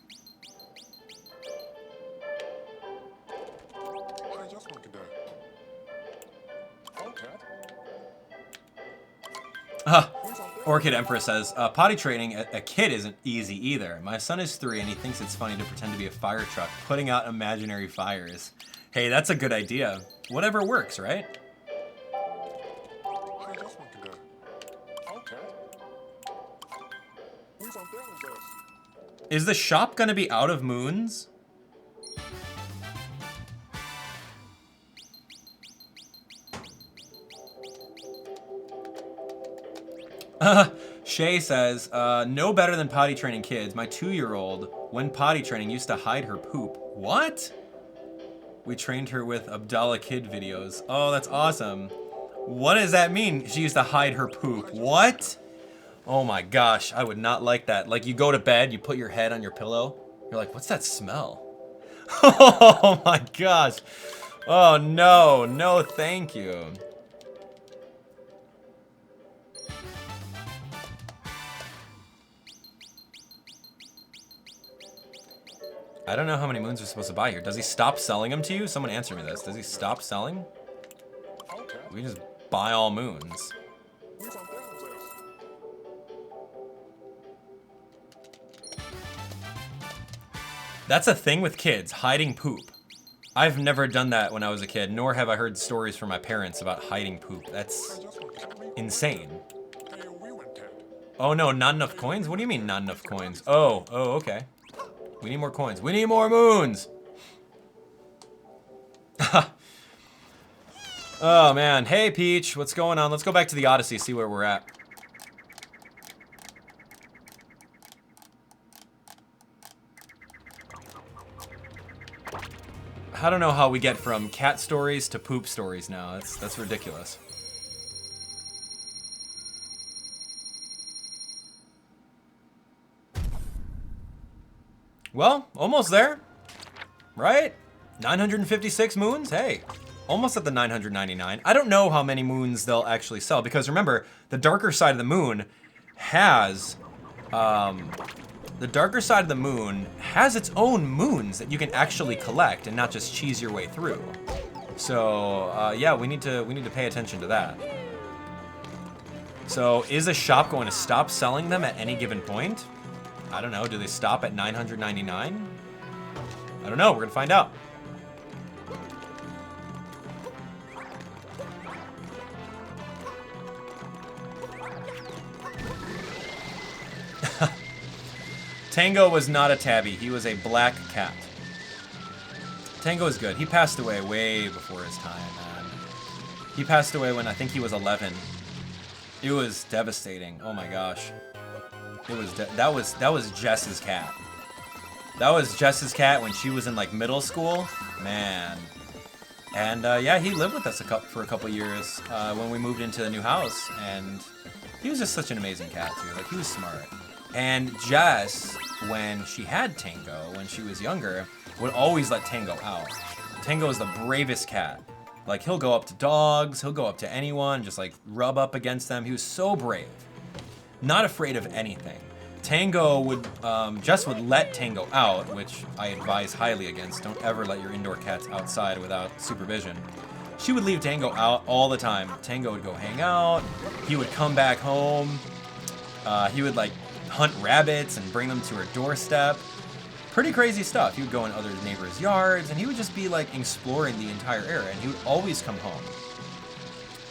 Orchid Empress says, potty training a kid isn't easy either. My son is 3 and he thinks it's funny to pretend to be a fire truck, putting out imaginary fires. Hey, that's a good idea. Whatever works, right? Is the shop gonna be out of moons? Shay says, no better than potty training kids. My 2-year-old, when potty training, used to hide her poop. What? We trained her with Abdallah kid videos. Oh, that's awesome. What does that mean? She used to hide her poop. What? Oh my gosh, I would not like that. Like, you go to bed, you put your head on your pillow. You're like, what's that smell? Oh my gosh. Oh no, no thank you. I don't know how many moons we're supposed to buy here. Does he stop selling them to you? Someone answer me this. Does he stop selling? We just buy all moons. That's a thing with kids, hiding poop. I've never done that when I was a kid, nor have I heard stories from my parents about hiding poop. That's insane. Oh no, not enough coins? What do you mean not enough coins? Oh, okay. We need more coins. We need more moons! Oh man, hey Peach, what's going on? Let's go back to the Odyssey, see where we're at. I don't know how we get from cat stories to poop stories now. That's ridiculous. Well, almost there, right? 956 moons, hey. Almost at the 999. I don't know how many moons they'll actually sell because remember, the darker side of the moon has its own moons that you can actually collect and not just cheese your way through. So yeah, we need to pay attention to that. So is a shop going to stop selling them at any given point? I don't know. Do they stop at 999? I don't know. We're gonna find out. Tango was not a tabby. He was a black cat. Tango is good. He passed away way before his time, man. He passed away when I think he was 11. It was devastating. Oh my gosh. It was that was Jess's cat. That was Jess's cat when she was in like middle school, man. And yeah, he lived with us for a couple years when we moved into the new house, and he was just such an amazing cat too. Like he was smart. And Jess, when she had Tango, when she was younger, would always let Tango out. Tango is the bravest cat. Like he'll go up to dogs, he'll go up to anyone, just like rub up against them. He was so brave. Not afraid of anything. Tango would, Jess would let Tango out, which I advise highly against. Don't ever let your indoor cats outside without supervision. She would leave Tango out all the time. Tango would go hang out. He would come back home. He would like hunt rabbits and bring them to her doorstep. Pretty crazy stuff. He would go in other neighbors' yards and he would just be like exploring the entire area, and he would always come home.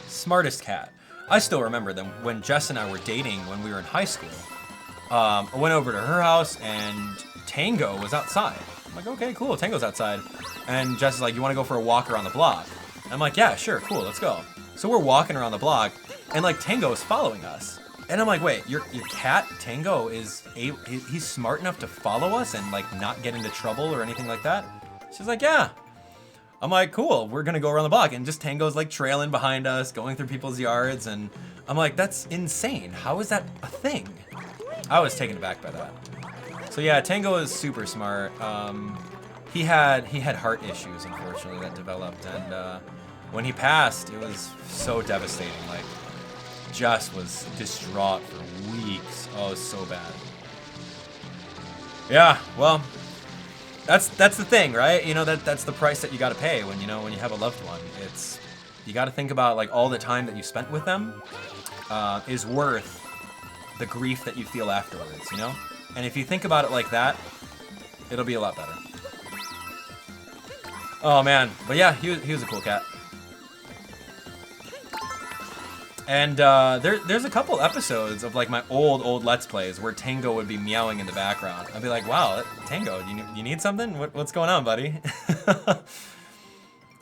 Smartest cat. I still remember them when Jess and I were dating when we were in high school. I went over to her house and Tango was outside. I'm like, okay, cool, Tango's outside. And Jess is like, you want to go for a walk around the block? And I'm like, yeah, sure, cool, let's go. So we're walking around the block and like Tango is following us. And I'm like, wait, your cat Tango he's smart enough to follow us and like not get into trouble or anything like that? She's like, yeah. I'm like, cool, we're gonna go around the block, and just Tango's like trailing behind us, going through people's yards, and I'm like, that's insane. How is that a thing? I was taken aback by that. So yeah, Tango is super smart. He had heart issues, unfortunately, that developed, and when he passed, it was so devastating. Like, Jess was distraught for weeks. Oh, it was so bad. Yeah, well, that's the thing, right? You know, that's the price that you got to pay when you have a loved one. It's, you got to think about like all the time that you spent with them is worth the grief that you feel afterwards, you know? And if you think about it like that, it'll be a lot better. Oh man, but yeah, he was a cool cat. And there's a couple episodes of like my old Let's Plays where Tango would be meowing in the background. I'd be like, wow, Tango, you need something? What's going on, buddy? That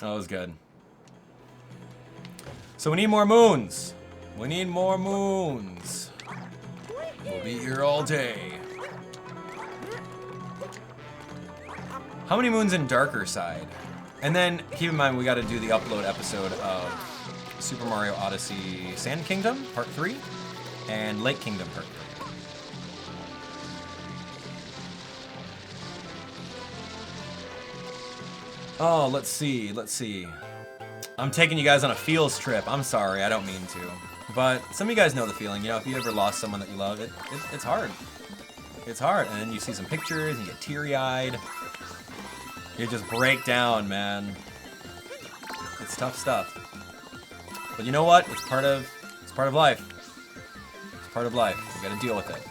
was good. So we need more moons. We need more moons. We'll be here all day. How many moons in Darker Side? And then keep in mind we got to do the upload episode of Super Mario Odyssey Sand Kingdom Part 3 and Lake Kingdom Part 3. Oh, let's see. I'm taking you guys on a feels trip. I'm sorry, I don't mean to. But some of you guys know the feeling, you know, if you ever lost someone that you love, it's hard. It's hard, and then you see some pictures and you get teary-eyed. You just break down, man. It's tough stuff. But you know what? It's part of life. It's part of life. We gotta deal with it.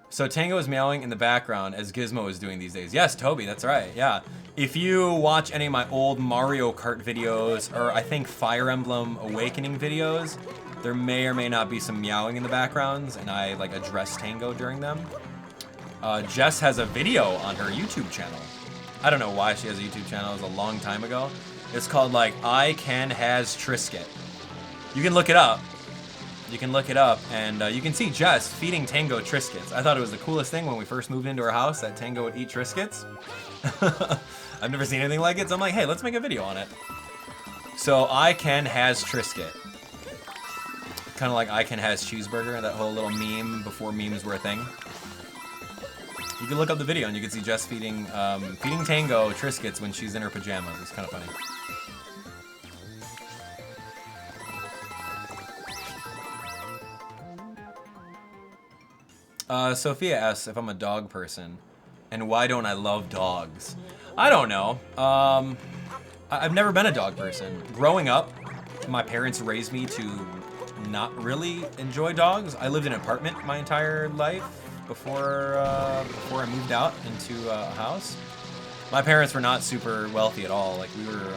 So Tango is meowing in the background as Gizmo is doing these days. Yes, Toby, that's right. Yeah. If you watch any of my old Mario Kart videos, or I think Fire Emblem Awakening videos, there may or may not be some meowing in the backgrounds, and I like address Tango during them. Jess has a video on her YouTube channel. I don't know why she has a YouTube channel. It was a long time ago. It's called like I Can Has Trisket. You can look it up. You can look it up, and you can see Jess feeding Tango Triscuits. I thought it was the coolest thing when we first moved into our house that Tango would eat Triscuits. I've never seen anything like it, so I'm like, hey, let's make a video on it. So I Can Has Trisket. Kind of like I Can Has Cheeseburger, that whole little meme before memes were a thing. You can look up the video and you can see Jess feeding Tango Triscuits when she's in her pajamas. It's kind of funny. Sophia asks if I'm a dog person, and why don't I love dogs? I don't know. I've never been a dog person. Growing up, my parents raised me to not really enjoy dogs. I lived in an apartment my entire life before I moved out into a house. My parents were not super wealthy at all. Like, we were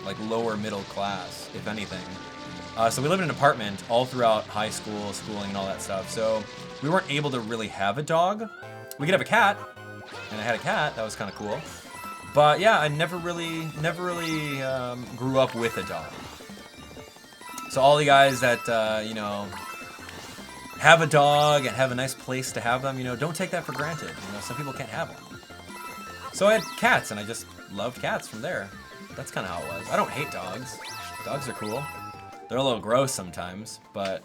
like lower middle class, if anything. So we lived in an apartment all throughout high school, schooling, and all that stuff. So we weren't able to really have a dog. We could have a cat, and I had a cat. That was kind of cool. But yeah, I never really grew up with a dog. So all the guys that you know, have a dog and have a nice place to have them, you know, don't take that for granted. You know, some people can't have one. So I had cats, and I just loved cats from there. That's kind of how it was. I don't hate dogs. Dogs are cool. They're a little gross sometimes, but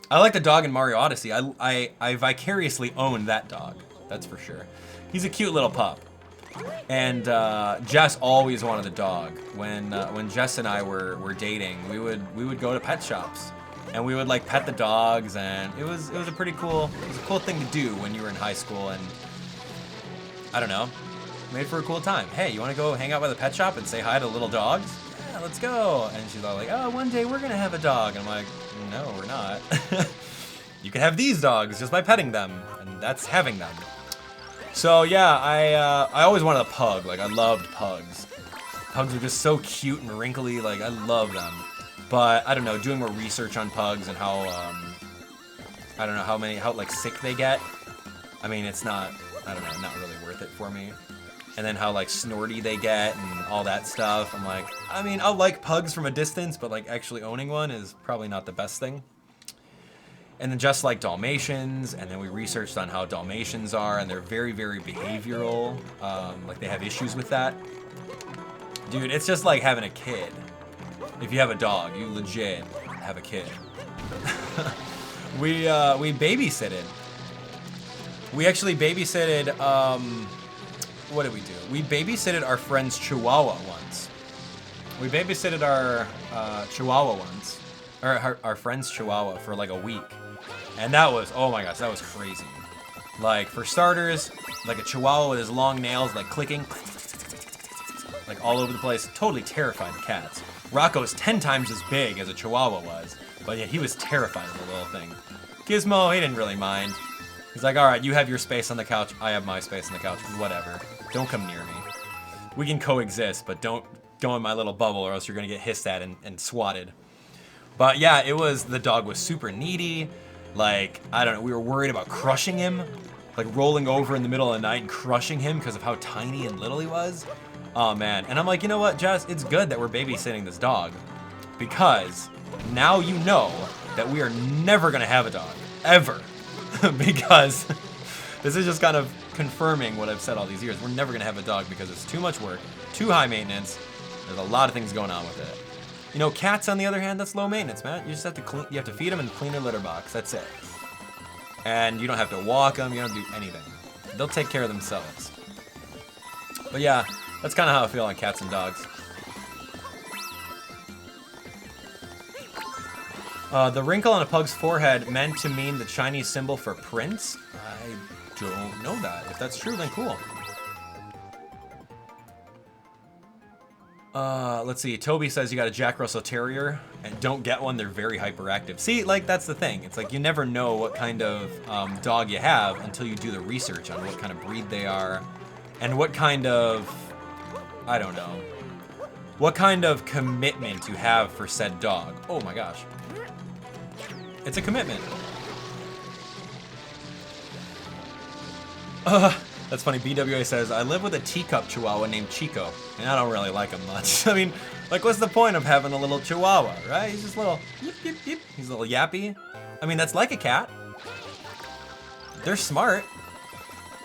I like the dog in Mario Odyssey. I vicariously own that dog. That's for sure. He's a cute little pup. And Jess always wanted a dog. When Jess and I were dating, we would go to pet shops, and we would like pet the dogs, and it was a pretty cool, it was a cool thing to do when you were in high school, and I don't know, made for a cool time. Hey, you want to go hang out by the pet shop and say hi to little dogs? Yeah, let's go. And she's all like, oh, one day we're gonna have a dog. And I'm like, no, we're not. You can have these dogs just by petting them, and that's having them. So yeah, I always wanted a pug. Like, I loved pugs. Pugs are just so cute and wrinkly. Like, I love them. But I don't know, doing more research on pugs and how I don't know how like sick they get. I mean, it's not, I don't know, not really worth it for me. And then how like snorty they get and all that stuff. I'm like, I mean, I'll like pugs from a distance, but like actually owning one is probably not the best thing. And then just like Dalmatians, and then we researched on how Dalmatians are, and they're very, very behavioral. Like, they have issues with that. Dude, it's just like having a kid. If you have a dog, you legit have a kid. We babysitted. We actually babysitted, what did we do? We babysitted our friend's Chihuahua once. We babysitted our Chihuahua once. Or our friend's Chihuahua for like a week. And that was, oh my gosh, that was crazy. Like, for starters, like a Chihuahua with his long nails, like clicking, like all over the place. Totally terrified the cats. Rocco's 10 times as big as a Chihuahua was. But yeah, he was terrified of the little thing. Gizmo, he didn't really mind. He's like, all right, you have your space on the couch. I have my space on the couch. Whatever. Don't come near me. We can coexist, but don't go in my little bubble or else you're going to get hissed at and swatted. But yeah, the dog was super needy. Like, I don't know, we were worried about crushing him. Like, rolling over in the middle of the night and crushing him because of how tiny and little he was. Oh, man. And I'm like, you know what, Jess? It's good that we're babysitting this dog. Because now you know that we are never going to have a dog. Ever. Because this is just kind of confirming what I've said all these years. We're never going to have a dog because it's too much work, too high maintenance. There's a lot of things going on with it. You know, cats, on the other hand, that's low maintenance, man. You just have to you have to feed them and clean their litter box. That's it. And you don't have to walk them. You don't do anything. They'll take care of themselves. But yeah, that's kind of how I feel on cats and dogs. The wrinkle on a pug's forehead meant to mean the Chinese symbol for prince? don't know that. If that's true, then cool. Let's see. Toby says you got a Jack Russell Terrier, and don't get one. They're very hyperactive. See, like, that's the thing. It's like you never know what kind of dog you have until you do the research on what kind of breed they are and what kind of, I don't know, what kind of commitment you have for said dog. Oh my gosh. It's a commitment. That's funny. BWA says, I live with a teacup chihuahua named Chico, and I don't really like him much. I mean, like, what's the point of having a little chihuahua, right? He's just a little yip, yip, yip. He's a little yappy. I mean, that's like a cat. They're smart.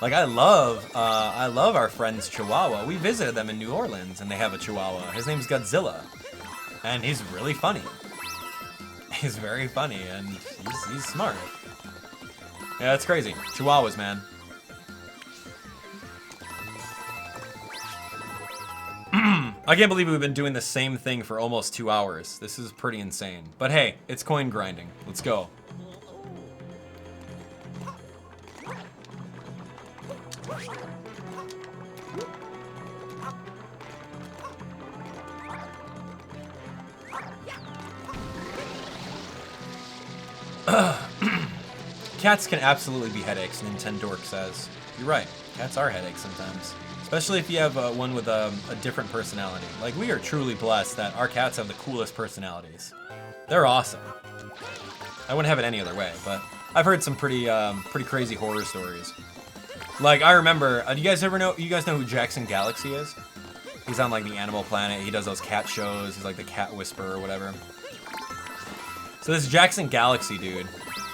Like, I love our friend's chihuahua. We visited them in New Orleans, and they have a chihuahua. His name's Godzilla, and he's really funny. He's very funny, and he's smart. Yeah, it's crazy. Chihuahuas, man. I can't believe we've been doing the same thing for almost 2 hours. This is pretty insane. But hey, it's coin grinding. Let's go. Cats can absolutely be headaches, Nintendork says. You're right. Cats are headaches sometimes. Especially if you have one with a different personality. Like, we are truly blessed that our cats have the coolest personalities. They're awesome. I wouldn't have it any other way, but I've heard some pretty crazy horror stories. Like, I remember, do you guys know who Jackson Galaxy is? He's on, like, the Animal Planet. He does those cat shows. He's like the cat whisperer or whatever. So this Jackson Galaxy dude,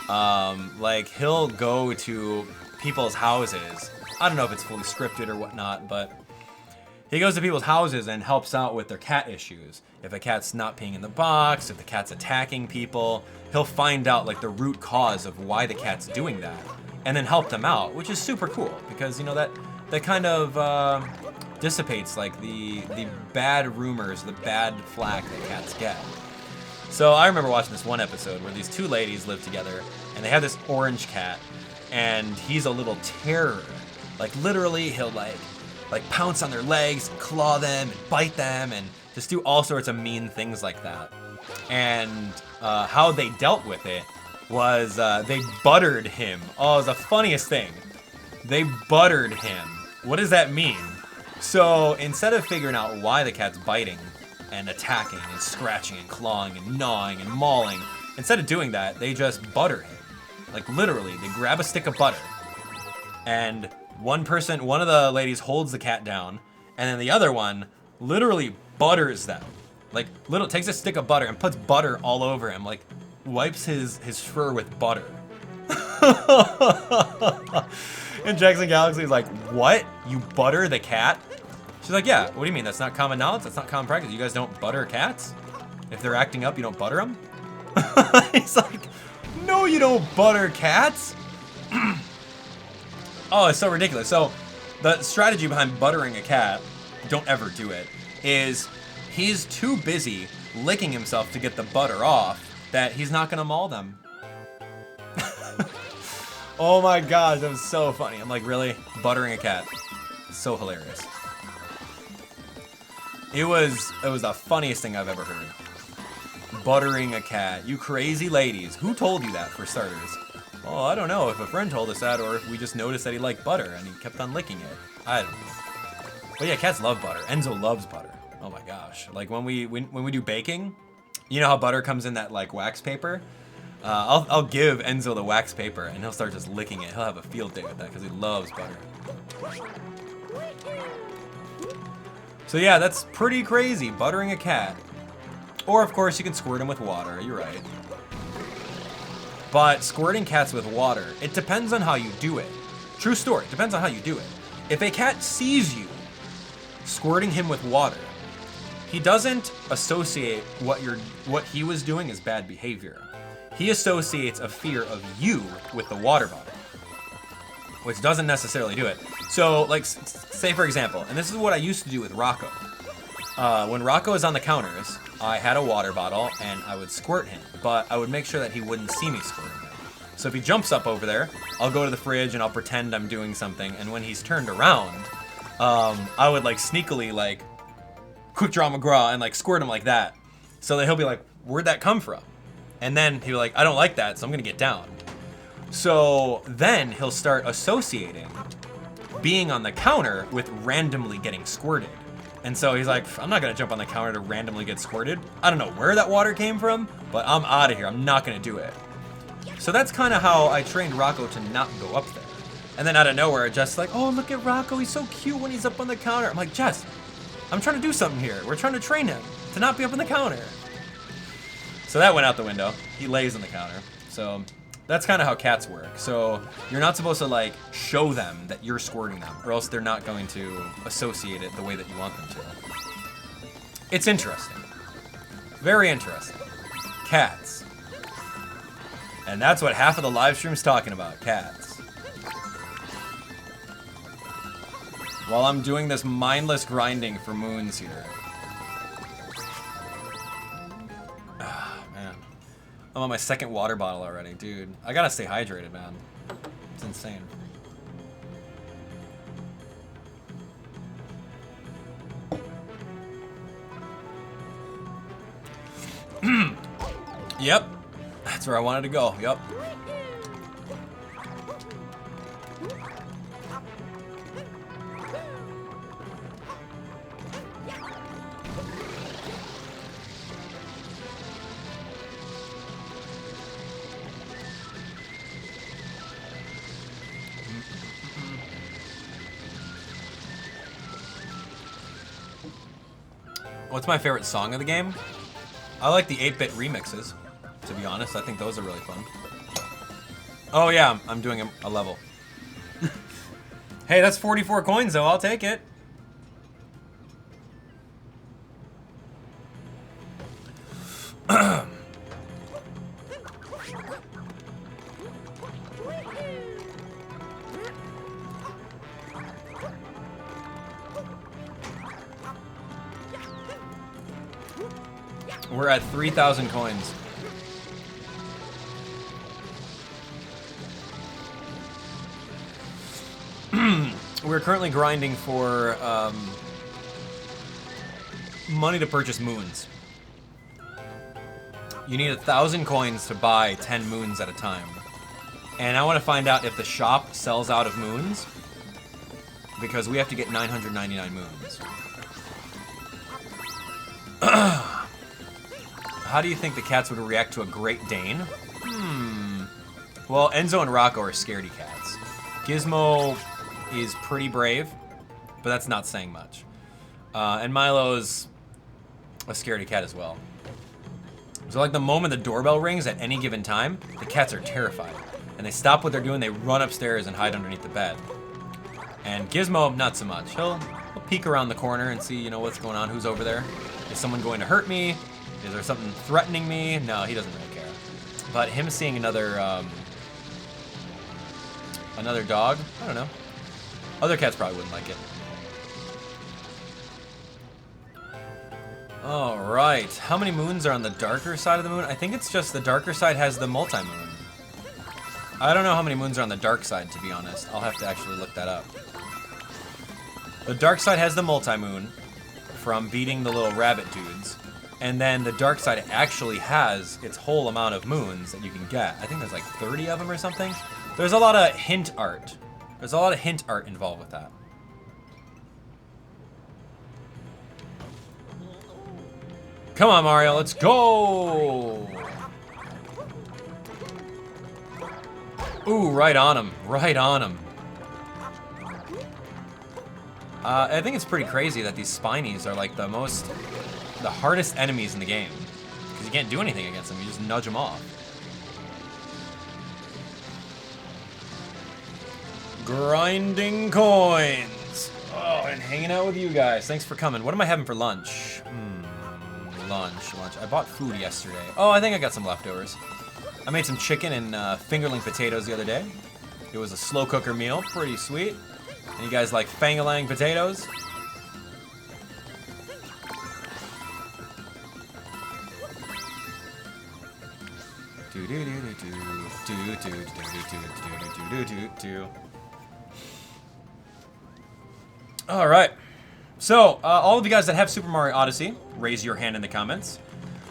like, he'll go to people's houses. I don't know if it's fully scripted or whatnot, but he goes to people's houses and helps out with their cat issues. If a cat's not peeing in the box, if the cat's attacking people, he'll find out, like, the root cause of why the cat's doing that and then help them out, which is super cool because, you know, that kind of dissipates, like, the bad rumors, the bad flack that cats get. So I remember watching this one episode where these two ladies live together and they have this orange cat and he's a little terror. Like, literally, he'll, like pounce on their legs, and claw them, and bite them, and just do all sorts of mean things like that. And how they dealt with it was they buttered him. Oh, it was the funniest thing. They buttered him. What does that mean? So instead of figuring out why the cat's biting and attacking and scratching and clawing and gnawing and mauling, instead of doing that, they just butter him. Like, literally, they grab a stick of butter and one of the ladies holds the cat down, and then the other one literally butters them. Like, takes a stick of butter and puts butter all over him, like, wipes his fur with butter. And Jackson Galaxy is like, what? You butter the cat? She's like, yeah, what do you mean? That's not common knowledge? That's not common practice. You guys don't butter cats? If they're acting up, you don't butter them? He's like, no, you don't butter cats. Oh, it's so ridiculous. So the strategy behind buttering a cat, don't ever do it, is he's too busy licking himself to get the butter off that he's not gonna maul them. Oh my gosh, that was so funny. I'm like, really? Buttering a cat. So hilarious. It was the funniest thing I've ever heard. Buttering a cat. You crazy ladies. Who told you that, for starters? Oh, I don't know if a friend told us that or if we just noticed that he liked butter and he kept on licking it. I don't know. But yeah, cats love butter. Enzo loves butter. Oh my gosh. Like, when we do baking, you know how butter comes in that, like, wax paper? I'll give Enzo the wax paper and he'll start just licking it. He'll have a field day with that because he loves butter. So yeah, that's pretty crazy, buttering a cat. Or, of course, you can squirt him with water. You're right. But squirting cats with water, it depends on how you do it. True story, it depends on how you do it. If a cat sees you squirting him with water, he doesn't associate what he was doing as bad behavior. He associates a fear of you with the water bottle, which doesn't necessarily do it. So, like, say for example, and this is what I used to do with Rocco. When Rocco was on the counters, I had a water bottle and I would squirt him, but I would make sure that he wouldn't see me squirting him. So if he jumps up over there, I'll go to the fridge and I'll pretend I'm doing something. And when he's turned around, I would like sneakily like quick draw McGraw and like squirt him like that. So that he'll be like, where'd that come from? And then he'll be like, I don't like that, so I'm gonna get down. So then he'll start associating being on the counter with randomly getting squirted. And so he's like, I'm not gonna jump on the counter to randomly get squirted. I don't know where that water came from, but I'm out of here. I'm not gonna do it. So that's kind of how I trained Rocco to not go up there. And then out of nowhere, Jess like, oh, look at Rocco. He's so cute when he's up on the counter. I'm like, Jess, I'm trying to do something here. We're trying to train him to not be up on the counter. So that went out the window. He lays on the counter. So that's kind of how cats work. So you're not supposed to like show them that you're squirting them, or else they're not going to associate it the way that you want them to. It's interesting. Very interesting. Cats. And that's what half of the live stream's talking about, cats. While I'm doing this mindless grinding for moons here. Ah, man. I'm on my second water bottle already, dude. I gotta stay hydrated, man. It's insane. Yep. That's where I wanted to go. Yep. What's my favorite song of the game? I like the 8-bit remixes, to be honest. I think those are really fun. Oh yeah, I'm doing a level. Hey, that's 44 coins though, I'll take it. We're at 3,000 coins. We're currently grinding for money to purchase moons. You need 1,000 coins to buy 10 moons at a time. And I want to find out if the shop sells out of moons, because we have to get 999 moons. How do you think the cats would react to a Great Dane? Well, Enzo and Rocco are scaredy cats. Gizmo is pretty brave, but that's not saying much. And Milo's a scaredy cat as well. So like the moment the doorbell rings at any given time, the cats are terrified. And they stop what they're doing, they run upstairs and hide underneath the bed. And Gizmo, not so much. He'll peek around the corner and see, you know, what's going on, who's over there. Is someone going to hurt me? Is there something threatening me? No, he doesn't really care. But him seeing another dog, I don't know. Other cats probably wouldn't like it. All right, how many moons are on the darker side of the moon? I think it's just the darker side has the multi-moon. I don't know how many moons are on the dark side, to be honest. I'll have to actually look that up. The dark side has the multi-moon from beating the little rabbit dudes. And then the dark side actually has its whole amount of moons that you can get. I think there's like 30 of them or something. There's a lot of hint art. There's a lot of hint art involved with that. Come on, Mario, let's go! Ooh, right on him. Right on him. I think it's pretty crazy that these Spinies are like the hardest enemies in the game. Because you can't do anything against them, you just nudge them off. Grinding coins. Oh, and hanging out with you guys. Thanks for coming. What am I having for lunch? Lunch. I bought food yesterday. Oh, I think I got some leftovers. I made some chicken and fingerling potatoes the other day. It was a slow cooker meal, pretty sweet. And you guys like fang-a-lang potatoes? All right. So, all of you guys that have Super Mario Odyssey, raise your hand in the comments.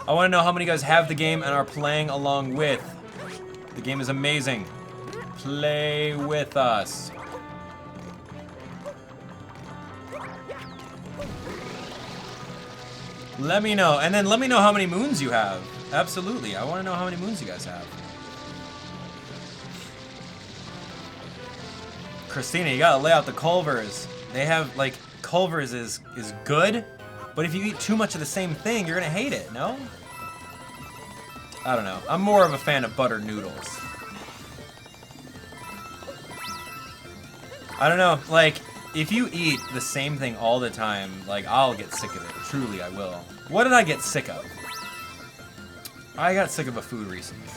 I want to know how many of you guys have the game and are playing along with. The game is amazing. Play with us. Let me know. And then let me know how many moons you have. Absolutely. I want to know how many moons you guys have. Christina, you gotta lay out the Culvers. They have, like, Culvers is good, but if you eat too much of the same thing, you're gonna hate it, no? I don't know. I'm more of a fan of buttered noodles. I don't know, like, if you eat the same thing all the time, like, I'll get sick of it. Truly, I will. What did I get sick of? I got sick of a food recently.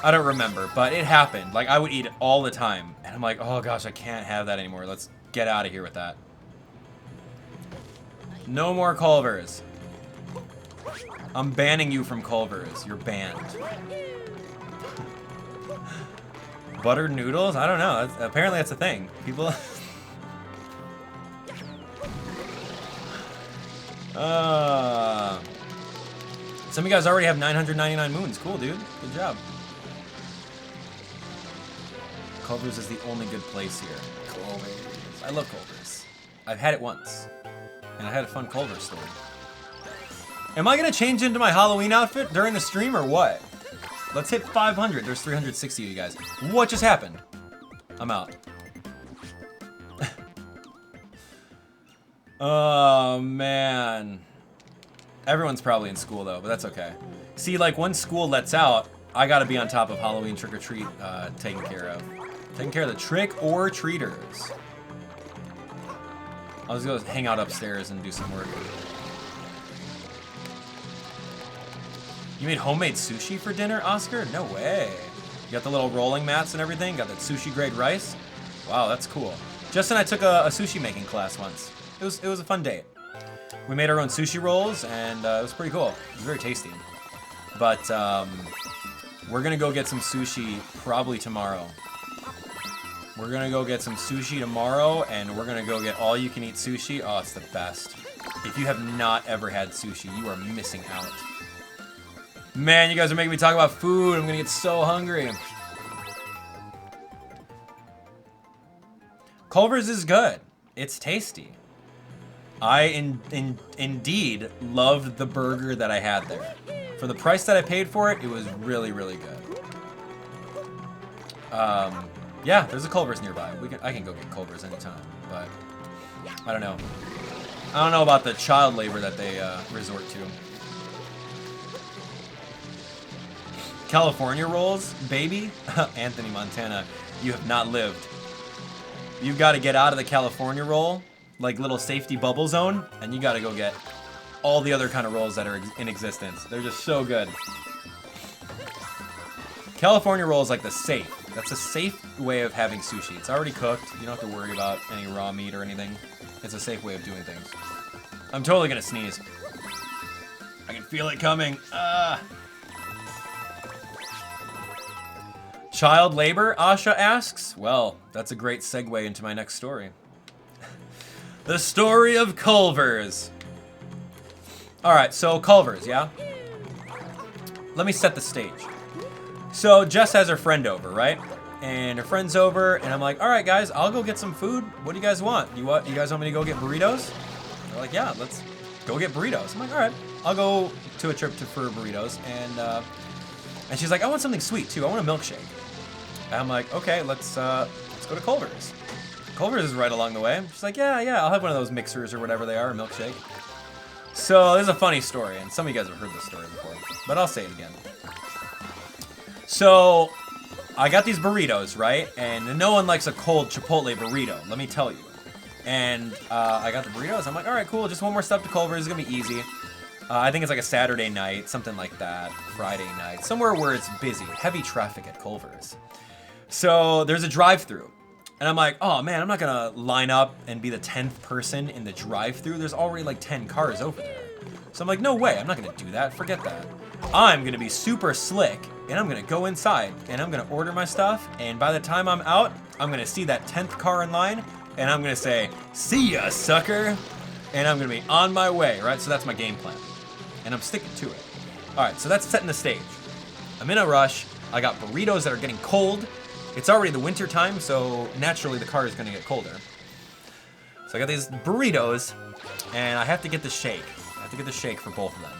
I don't remember, but it happened. Like, I would eat it all the time, and I'm like, oh gosh, I can't have that anymore. Let's get out of here with that. No more Culvers. I'm banning you from Culvers. You're banned. Buttered noodles? I don't know. Apparently that's a thing. People... Some of you guys already have 999 moons. Cool, dude. Good job. Culvers is the only good place here. Culvers. I love Culvers. I've had it once. And I had a fun Culvers story. Am I going to change into my Halloween outfit during the stream or what? Let's hit 500. There's 360 of you guys. What just happened? I'm out. Oh, man. Everyone's probably in school, though, but that's okay. See, like, when school lets out, I gotta be on top of Halloween trick-or-treat taken care of. Taking care of the trick-or-treaters. I'll just go hang out upstairs and do some work. You made homemade sushi for dinner, Oscar? No way. You got the little rolling mats and everything? Got that sushi-grade rice? Wow, that's cool. Justin and I took a sushi making class once. It was a fun date. We made our own sushi rolls, and it was pretty cool. It was very tasty. But we're gonna go get some sushi probably tomorrow. We're gonna go get some sushi tomorrow, and we're gonna go get all-you-can-eat sushi. Oh, it's the best. If you have not ever had sushi, you are missing out. Man, you guys are making me talk about food. I'm gonna get so hungry. Culver's is good. It's tasty. I indeed loved the burger that I had there. For the price that I paid for it, it was really, really good. Yeah, there's a Culver's nearby. I can go get Culver's anytime, but I don't know. I don't know about the child labor that they resort to. California rolls, baby? Anthony Montana, you have not lived. You've got to get out of the California roll, like little safety bubble zone, and you got to go get all the other kind of rolls that are in existence. They're just so good. California roll is like the safe. That's a safe way of having sushi. It's already cooked. You don't have to worry about any raw meat or anything. It's a safe way of doing things. I'm totally gonna sneeze. I can feel it coming. Child labor, Asha asks? Well, that's a great segue into my next story. The story of Culver's. Alright, so Culver's, yeah? Let me set the stage. So Jess has her friend over, right? And her friend's over, and I'm like, alright guys, I'll go get some food. What do you guys want? You guys want me to go get burritos? They're like, yeah, let's go get burritos. I'm like, alright, I'll go to a trip for burritos. And she's like, I want something sweet too. I want a milkshake. And I'm like, okay, let's go to Culver's. Culver's is right along the way. She's like, yeah, I'll have one of those mixers or whatever they are, a milkshake. So this is a funny story, and some of you guys have heard this story before, but I'll say it again. So I got these burritos, right? And no one likes a cold Chipotle burrito, let me tell you. And I got the burritos. I'm like, all right, cool. Just one more stop to Culver's. It's gonna be easy. I think it's like a Saturday night, something like that. Friday night, somewhere where it's busy, heavy traffic at Culver's. So there's a drive-thru. And I'm like, oh man, I'm not gonna line up and be the 10th person in the drive-thru. There's already like 10 cars over there. So I'm like, no way, I'm not gonna do that. Forget that. I'm gonna be super slick and I'm gonna go inside and I'm gonna order my stuff, and by the time I'm out, I'm gonna see that 10th car in line, and I'm gonna say, "See ya, sucker," and I'm gonna be on my way, right? So that's my game plan, and I'm sticking to it. All right, so that's setting the stage. I'm in a rush. I got burritos that are getting cold. It's already the winter time, so naturally the car is gonna get colder. So I got these burritos, and I have to get the shake. I have to get the shake for both of them.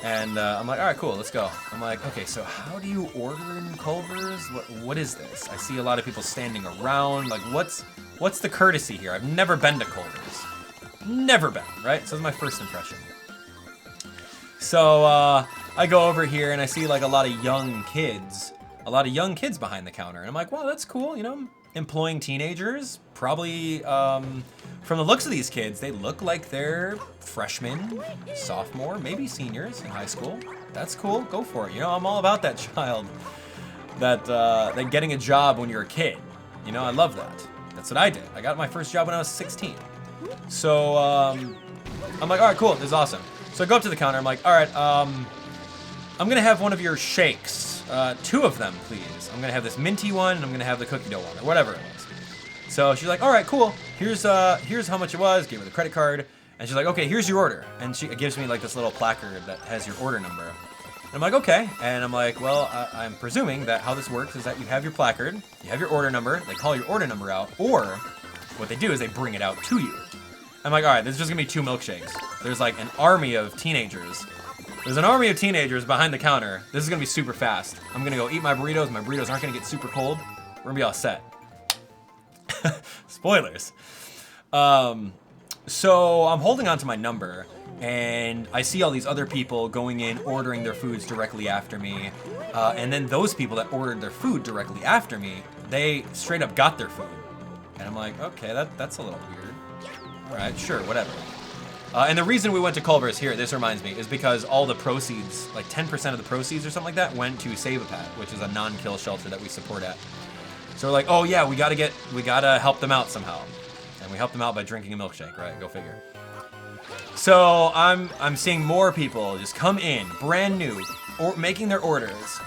And I'm like, all right, cool, let's go. I'm like, okay, so how do you order in Culver's? What is this? I see a lot of people standing around. Like, what's the courtesy here? I've never been to Culver's. Never been, right? So that's my first impression. So I go over here and I see like a lot of young kids behind the counter. And I'm like, wow, that's cool, you know, employing teenagers. Probably, from the looks of these kids, they look like they're freshmen, sophomore, maybe seniors in high school. That's cool, go for it. You know, I'm all about that child, that getting a job when you're a kid. You know, I love that. That's what I did. I got my first job when I was 16. So, I'm like, all right, cool, this is awesome. So I go up to the counter, I'm like, all right, I'm gonna have one of your shakes, 2 of them, please. I'm gonna have this minty one, and I'm gonna have the cookie dough one, or whatever it was. So she's like, all right, cool. Here's how much it was. Gave her the credit card, and she's like, okay, here's your order. And she gives me like this little placard that has your order number. And I'm like, okay. And I'm like, well, I'm presuming that how this works is that you have your placard, you have your order number, they call your order number out, or what they do is they bring it out to you. I'm like, all right, there's just gonna be 2 milkshakes. There's like an army of teenagers. There's an army of teenagers behind the counter. This is gonna be super fast. I'm gonna go eat my burritos. My burritos aren't gonna get super cold. We're gonna be all set. Spoilers. So I'm holding on to my number, and I see all these other people going in, ordering their foods directly after me. And then those people that ordered their food directly after me, they straight up got their food. And I'm like, okay, that's a little weird. All right, sure, whatever. And the reason we went to Culver's here, this reminds me, is because all the proceeds, like 10% of the proceeds or something like that, went to Save a Pet, which is a non-kill shelter that we support at. So we're like, oh yeah, we gotta help them out somehow. And we help them out by drinking a milkshake, right? Go figure. So I'm seeing more people just come in, brand new, or making their orders,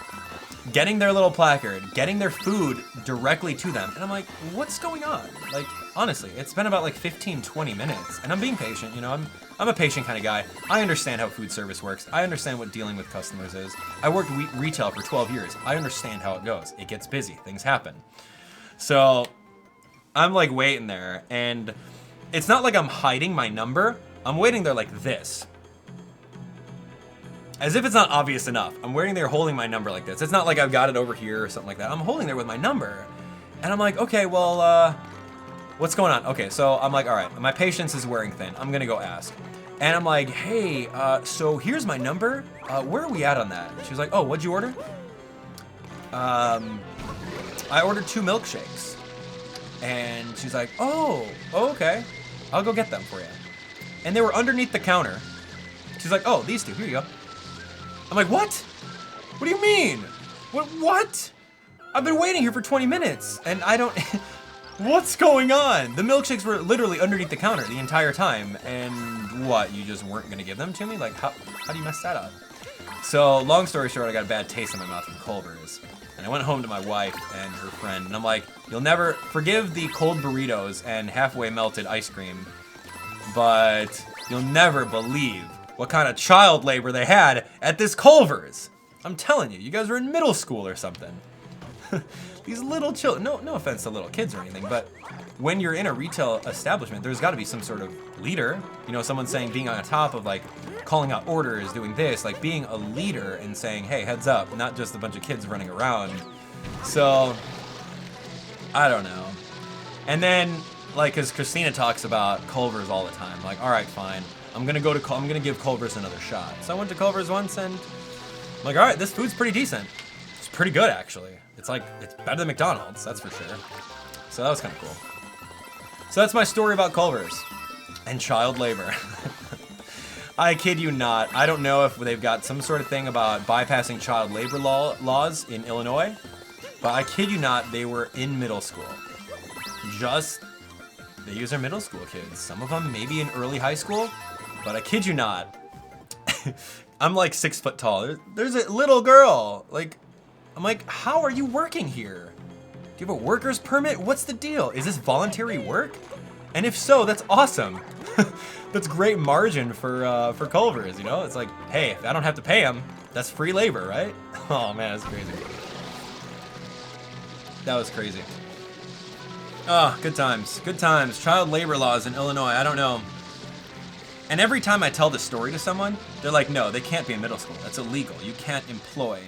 getting their little placard, getting their food directly to them. And I'm like, what's going on? Like, honestly, it's been about like 15, 20 minutes. And I'm being patient, you know, I'm a patient kind of guy. I understand how food service works. I understand what dealing with customers is. I worked retail for 12 years. I understand how it goes. It gets busy, things happen. So I'm like waiting there, and it's not like I'm hiding my number. I'm waiting there like this. As if it's not obvious enough. I'm waiting there holding my number like this. It's not like I've got it over here or something like that. I'm holding there with my number. And I'm like, okay, well, what's going on? Okay, so I'm like, all right, my patience is wearing thin. I'm gonna go ask. And I'm like, hey, so here's my number. Where are we at on that? She was like, oh, what'd you order? I ordered 2 milkshakes. And she's like, oh, okay. I'll go get them for you. And they were underneath the counter. She's like, oh, these 2, here you go. I'm like, what? What do you mean? What? I've been waiting here for 20 minutes, and I don't... What's going on? The milkshakes were literally underneath the counter the entire time, and what, you just weren't gonna give them to me? Like, how do you mess that up? So, long story short, I got a bad taste in my mouth from Culver's, and I went home to my wife and her friend, and I'm like, you'll never forgive the cold burritos and halfway melted ice cream, but you'll never believe what kind of child labor they had at this Culver's. I'm telling you, you guys were in middle school or something. These little children, no offense to little kids or anything, but when you're in a retail establishment, there's gotta be some sort of leader. You know, someone saying, being on top of like, calling out orders, doing this, like being a leader and saying, hey, heads up, not just a bunch of kids running around. So, I don't know. And then, like, cause Christina talks about Culver's all the time, like, all right, fine. I'm gonna give Culver's another shot. So I went to Culver's once and I'm like, all right, this food's pretty decent. It's pretty good, actually. It's better than McDonald's, that's for sure. So that was kind of cool. So that's my story about Culver's and child labor. I kid you not. I don't know if they've got some sort of thing about bypassing child labor laws in Illinois, but I kid you not, they were in middle school. These are middle school kids. Some of them maybe in early high school, but I kid you not. I'm like 6 foot tall. There's a little girl, like I'm like, how are you working here? Do you have a worker's permit? What's the deal? Is this voluntary work? And if so, that's awesome. That's great margin for Culvers, you know? It's like, hey, if I don't have to pay them, that's free labor, right? Oh man, that's crazy. That was crazy. Oh, good times. Good times. Child labor laws in Illinois. I don't know. And every time I tell this story to someone, they're like, no, they can't be in middle school. That's illegal. You can't employ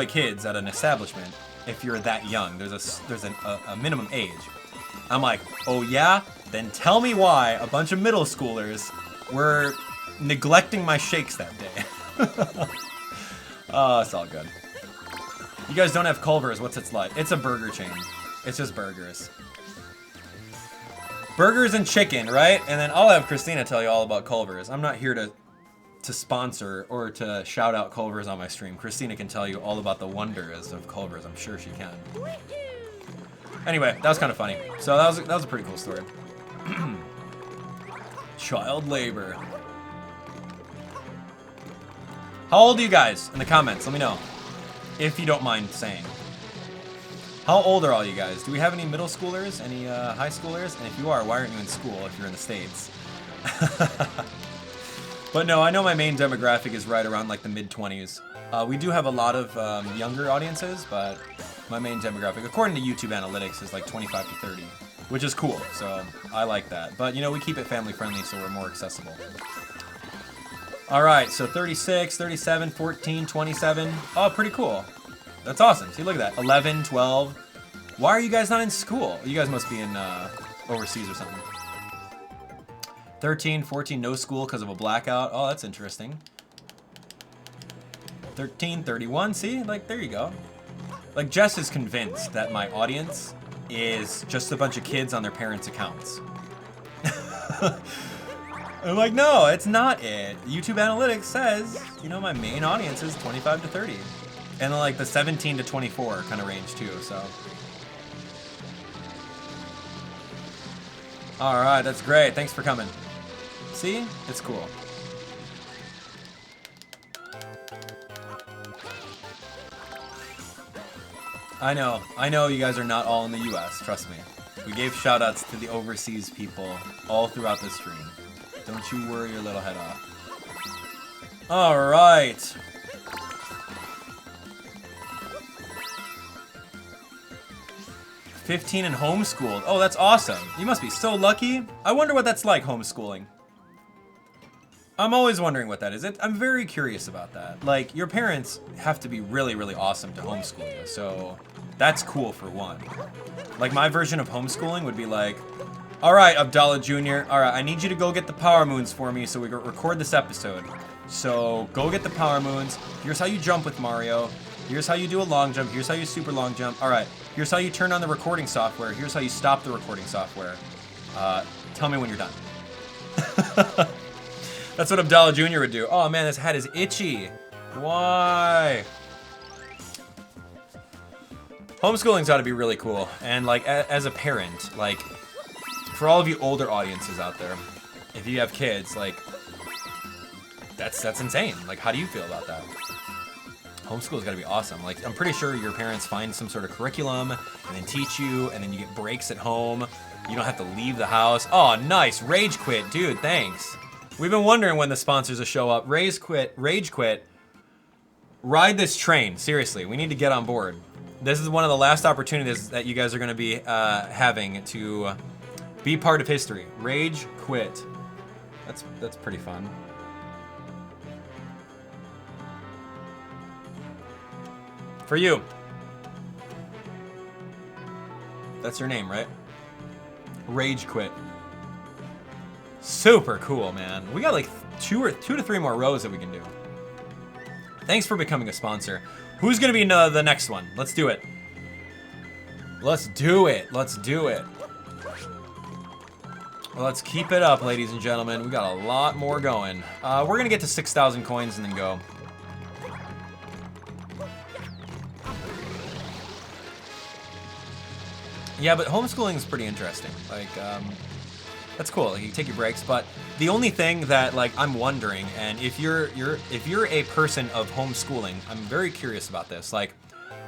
kids at an establishment if you're that young. There's a minimum age. I'm like, oh yeah? Then tell me why a bunch of middle schoolers were neglecting my shakes that day. Oh, it's all good. You guys don't have Culver's. What's it like? It's a burger chain. It's just burgers. Burgers and chicken, right? And then I'll have Christina tell you all about Culver's. I'm not here to sponsor or to shout out Culver's on my stream. Christina can tell you all about the wonders of Culver's. I'm sure she can. Anyway, that was kind of funny. So that was a pretty cool story. Child labor. How old are you guys? In the comments, let me know. If you don't mind saying. How old are all you guys? Do we have any middle schoolers? Any high schoolers? And if you are, why aren't you in school if you're in the States? But no, I know my main demographic is right around like the mid-20s. We do have a lot of younger audiences, but my main demographic, according to YouTube analytics, is like 25 to 30, which is cool. So I like that. But you know, we keep it family friendly so we're more accessible. All right, so 36, 37, 14, 27. Oh, pretty cool. That's awesome. See, look at that. 11, 12. Why are you guys not in school? You guys must be in overseas or something. 13, 14, no school because of a blackout. Oh, that's interesting. 13, 31. See, like, there you go. Like, Jess is convinced that my audience is just a bunch of kids on their parents' accounts. I'm like, no, it's not it. YouTube analytics says, you know, my main audience is 25 to 30. And then like the 17 to 24 kind of range too, so. All right, that's great. Thanks for coming. See, it's cool. I know you guys are not all in the US, trust me. We gave shout outs to the overseas people all throughout the stream. Don't you worry your little head off. All right. "15 and homeschooled." Oh, that's awesome. You must be so lucky. I wonder what that's like, homeschooling. I'm always wondering what that is. I'm very curious about that. Like, your parents have to be really, really awesome to homeschool you, so that's cool for one. Like, my version of homeschooling would be like, all right, Abdallah Jr., all right, I need you to go get the power moons for me so we can record this episode. So go get the power moons. Here's how you jump with Mario. Here's how you do a long jump. Here's how you super long jump. All right, here's how you turn on the recording software. Here's how you stop the recording software. Tell me when you're done. That's what Abdallah Jr. would do. Oh man, this hat is itchy. Why? Homeschooling's ought to be really cool. And like, as a parent, like, for all of you older audiences out there, if you have kids, like, that's insane. Like, how do you feel about that? Homeschool's gotta be awesome. Like, I'm pretty sure your parents find some sort of curriculum and then teach you, and then you get breaks at home. You don't have to leave the house. Oh, nice. Rage Quit. Dude, thanks. We've been wondering when the sponsors will show up. Rage Quit. Ride this train. Seriously, we need to get on board. This is one of the last opportunities that you guys are gonna be having to be part of history. Rage Quit. That's pretty fun. For you. That's your name, right? Rage Quit. Super cool, man. We got like two to three more rows that we can do. Thanks for becoming a sponsor. Who's gonna be the next one? Let's do it. Let's do it. Let's do it. Well, let's keep it up, ladies and gentlemen. We got a lot more going. We're gonna get to 6,000 coins and then go. Yeah, but homeschooling is pretty interesting. Like, That's cool. Like, you take your breaks, but the only thing that like I'm wondering, and if you're a person of homeschooling, I'm very curious about this. Like,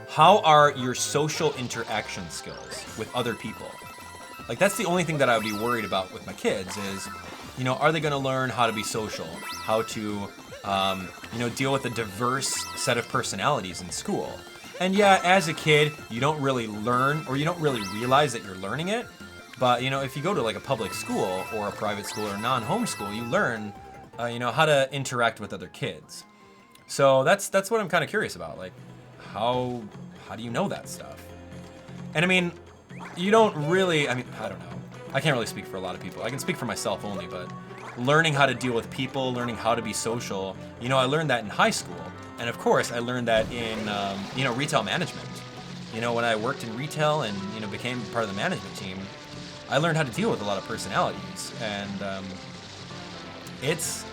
how are your social interaction skills with other people? Like, that's the only thing that I would be worried about with my kids is, you know, are they going to learn how to be social, how to, you know, deal with a diverse set of personalities in school? And yeah, as a kid, you don't really learn, or you don't really realize that you're learning it. But, you know, if you go to like a public school or a private school or non-homeschool, you learn, you know, how to interact with other kids. So that's what I'm kind of curious about. Like, how do you know that stuff? And I mean, you don't really, I mean, I don't know. I can't really speak for a lot of people. I can speak for myself only, but learning how to deal with people, learning how to be social, you know, I learned that in high school. And of course, I learned that in, you know, retail management. You know, when I worked in retail and, you know, became part of the management team, I learned how to deal with a lot of personalities, and it's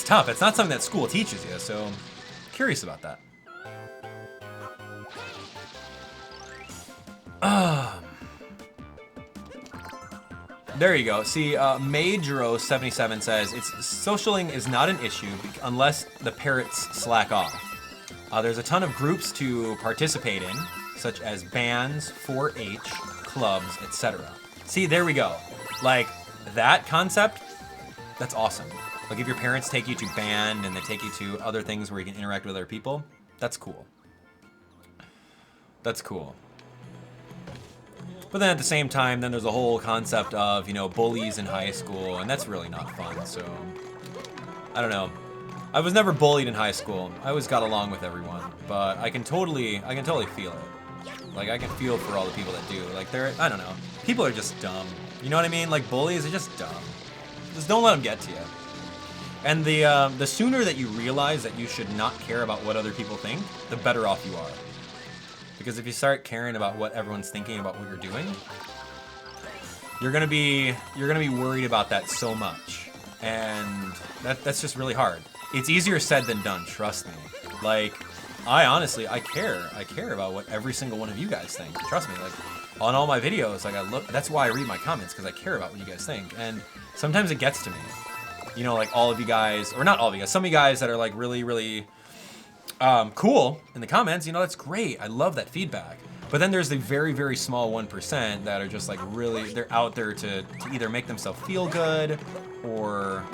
tough. It's not something that school teaches you, so I'm curious about that. There you go. See, Majro77 says, socialing is not an issue unless the parrots slack off. There's a ton of groups to participate in, such as bands, 4-H, clubs, etc. See, there we go. Like, that concept, that's awesome. Like, if your parents take you to band and they take you to other things where you can interact with other people, that's cool. That's cool. But then at the same time, then there's a whole concept of, you know, bullies in high school, and that's really not fun, so I don't know. I was never bullied in high school. I always got along with everyone, but I can totally feel it. Like, I can feel for all the people that do. Like, I don't know. People are just dumb. You know what I mean? Like, bullies are just dumb. Just don't let them get to you. And the sooner that you realize that you should not care about what other people think, the better off you are. Because if you start caring about what everyone's thinking about what you're doing, you're gonna be worried about that so much, and that's just really hard. It's easier said than done. Trust me. Like, I care about what every single one of you guys think. Trust me. Like, on all my videos, like that's why I read my comments, because I care about what you guys think, and sometimes it gets to me. You know, like all of you guys, or not all of you guys, some of you guys that are like really, really cool in the comments, you know, that's great. I love that feedback. But then there's the very, very small 1% that are just like really, they're out there to either make themselves feel good or,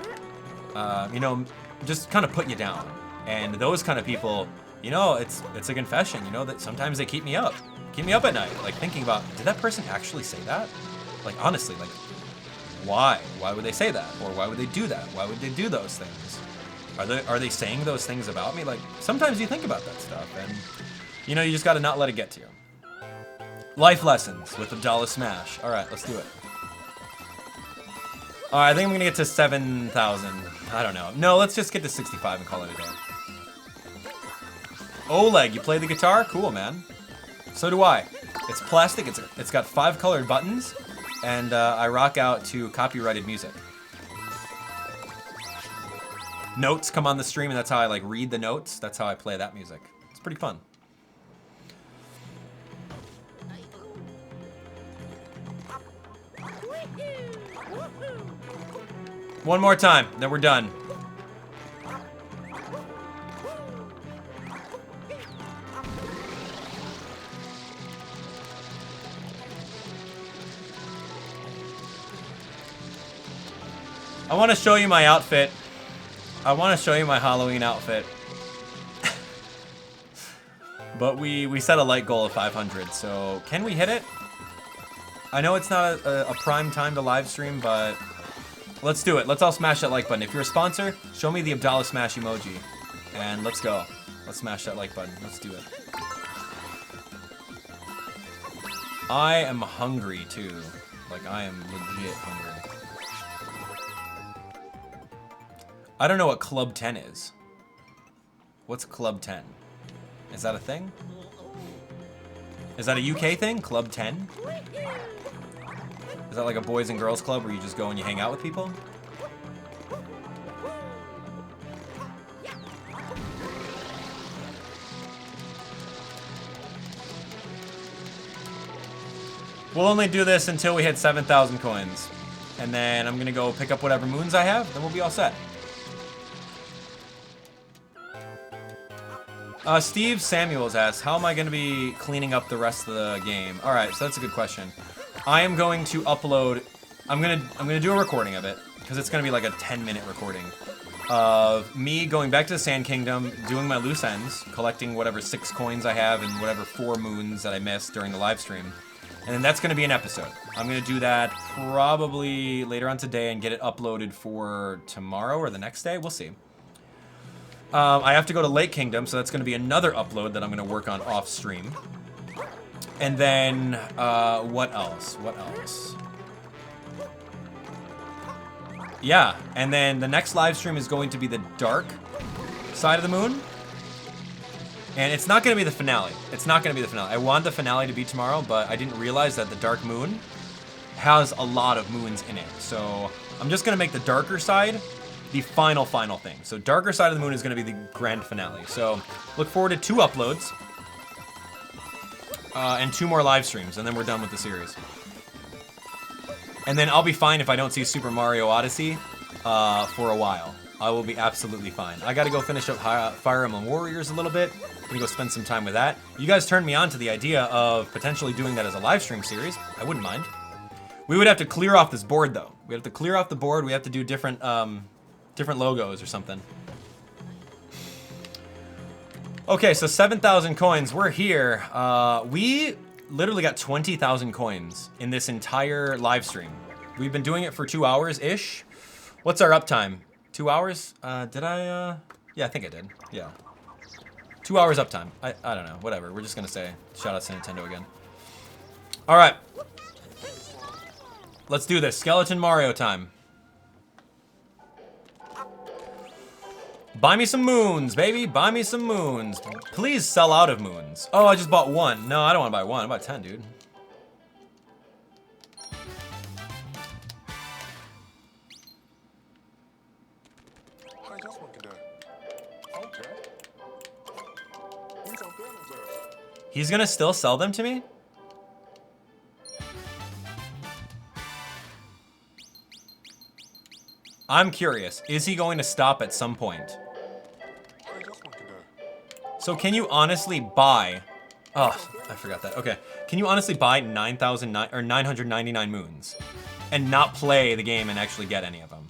you know, just kind of put you down. And those kind of people, you know, it's a confession, you know, that sometimes they keep me up at night, like thinking about, did that person actually say that? Like, honestly, like, why? Why would they say that? Or why would they do that? Why would they do those things? Are they saying those things about me? Like, sometimes you think about that stuff, and, you know, you just gotta not let it get to you. Life lessons with Abdallah Smash. All right, let's do it. All right, I think I'm gonna get to 7,000. I don't know. No, let's just get to 65 and call it a day. Oleg, you play the guitar? Cool, man. So do I. It's plastic. It's got 5 colored buttons, and I rock out to copyrighted music. Notes come on the stream, and that's how I like read the notes. That's how I play that music. It's pretty fun. One more time, then we're done. I want to show you my outfit. I want to show you my Halloween outfit. But we set a like goal of 500, so can we hit it? I know it's not a prime time to live stream, but let's do it. Let's all smash that like button. If you're a sponsor, show me the Abdallah Smash emoji. And let's go. Let's smash that like button. Let's do it. I am hungry, too. Like, I am legit hungry. I don't know what Club 10 is. What's Club 10? Is that a thing? Is that a UK thing? Club 10? Is that like a boys and girls club where you just go and you hang out with people? We'll only do this until we hit 7,000 coins. And then I'm gonna go pick up whatever moons I have, then we'll be all set. Steve Samuels asks, how am I gonna be cleaning up the rest of the game? All right, so that's a good question. I am going to upload, I'm gonna do a recording of it, because it's gonna be like a 10-minute recording of me going back to the Sand Kingdom, doing my loose ends, collecting whatever 6 coins I have and whatever 4 moons that I missed during the live stream. And then that's going to be an episode. I'm going to do that probably later on today and get it uploaded for tomorrow or the next day. We'll see. I have to go to Lake Kingdom, so that's going to be another upload that I'm going to work on off stream. And then, what else? What else? Yeah, and then the next live stream is going to be the dark side of the moon. And it's not going to be the finale. It's not going to be the finale. I want the finale to be tomorrow, but I didn't realize that the dark moon has a lot of moons in it. So I'm just going to make the darker side the final thing. So darker side of the moon is going to be the grand finale. So look forward to 2 uploads and 2 more live streams, and then we're done with the series. And then I'll be fine if I don't see Super Mario Odyssey for a while. I will be absolutely fine. I gotta go finish up Fire Emblem Warriors a little bit. I'm gonna go spend some time with that. You guys turned me on to the idea of potentially doing that as a live stream series. I wouldn't mind. We would have to clear off this board though. We have to clear off the board. We have to do different different logos or something. Okay, so 7,000 coins. We're here. We literally got 20,000 coins in this entire live stream. We've been doing it for 2 hours-ish. What's our uptime? 2 hours? Did I, yeah, I think I did. Yeah. 2 hours uptime. I don't know. Whatever. We're just gonna say shout out to Nintendo again. All right. Let's do this. Skeleton Mario time. Buy me some moons, baby. Buy me some moons. Please sell out of moons. Oh, I just bought 1. No, I don't want to buy 1. I bought 10, dude. He's gonna still sell them to me? I'm curious. Is he going to stop at some point? So can you honestly buy... Oh, I forgot that. Okay. Can you honestly buy 999 moons and not play the game and actually get any of them?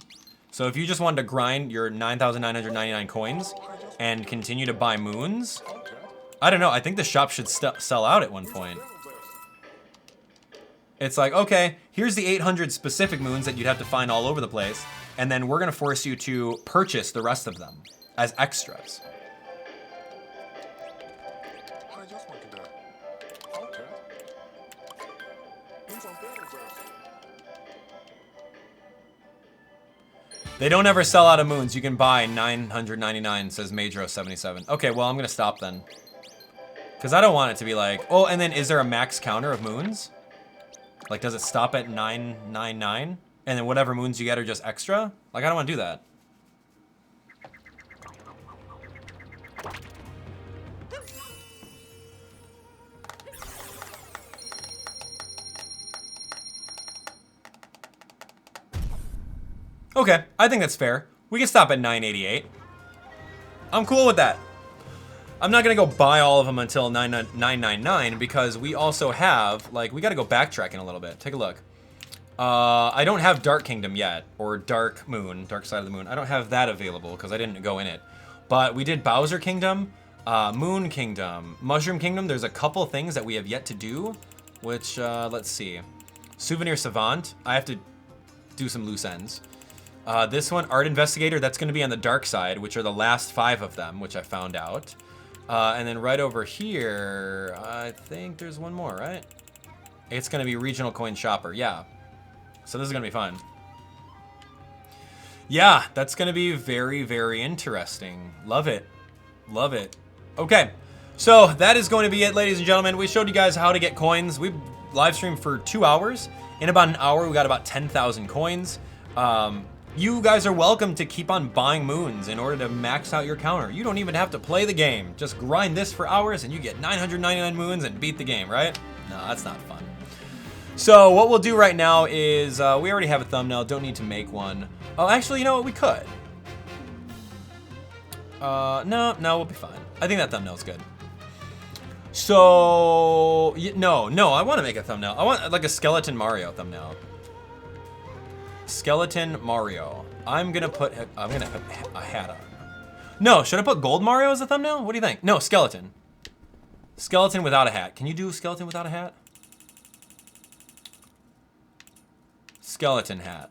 So if you just wanted to grind your 9,999 coins and continue to buy moons... I don't know. I think the shop should sell out at one point. It's like, okay, here's the 800 specific moons that you'd have to find all over the place, and then we're going to force you to purchase the rest of them as extras. They don't ever sell out of moons. You can buy 999, says Majro77. Okay, well, I'm going to stop then. Because I don't want it to be like, oh, and then is there a max counter of moons? Like, does it stop at 999? And then whatever moons you get are just extra? Like, I don't want to do that. Okay, I think that's fair. We can stop at 988. I'm cool with that. I'm not gonna go buy all of them until 999 because we also have, like, we gotta go backtracking a little bit. Take a look. I don't have Dark Kingdom yet, or Dark Moon, Dark Side of the Moon. I don't have that available because I didn't go in it. But we did Bowser Kingdom, Moon Kingdom, Mushroom Kingdom. There's a couple things that we have yet to do, which, let's see. Souvenir Savant, I have to do some loose ends. This one, Art Investigator, that's gonna be on the dark side, which are the last 5 of them, which I found out. And then right over here, I think there's one more, right? It's gonna be Regional Coin Shopper, yeah. So this is gonna be fun. Yeah, that's gonna be very, very interesting. Love it. Love it. Okay, so that is going to be it, ladies and gentlemen. We showed you guys how to get coins. We live streamed for 2 hours. In about an hour, we got about 10,000 coins. You guys are welcome to keep on buying moons in order to max out your counter. You don't even have to play the game. Just grind this for hours and you get 999 moons and beat the game, right? No, that's not fun. So what we'll do right now is, we already have a thumbnail, don't need to make one. Oh, actually, you know what, we could. No, we'll be fine. I think that thumbnail's good. So, no, I want to make a thumbnail. I want like a skeleton Mario thumbnail. Skeleton Mario. I'm gonna put a hat on. No, should I put gold Mario as a thumbnail? What do you think? No, skeleton. Skeleton without a hat. Can you do skeleton without a hat? Skeleton hat.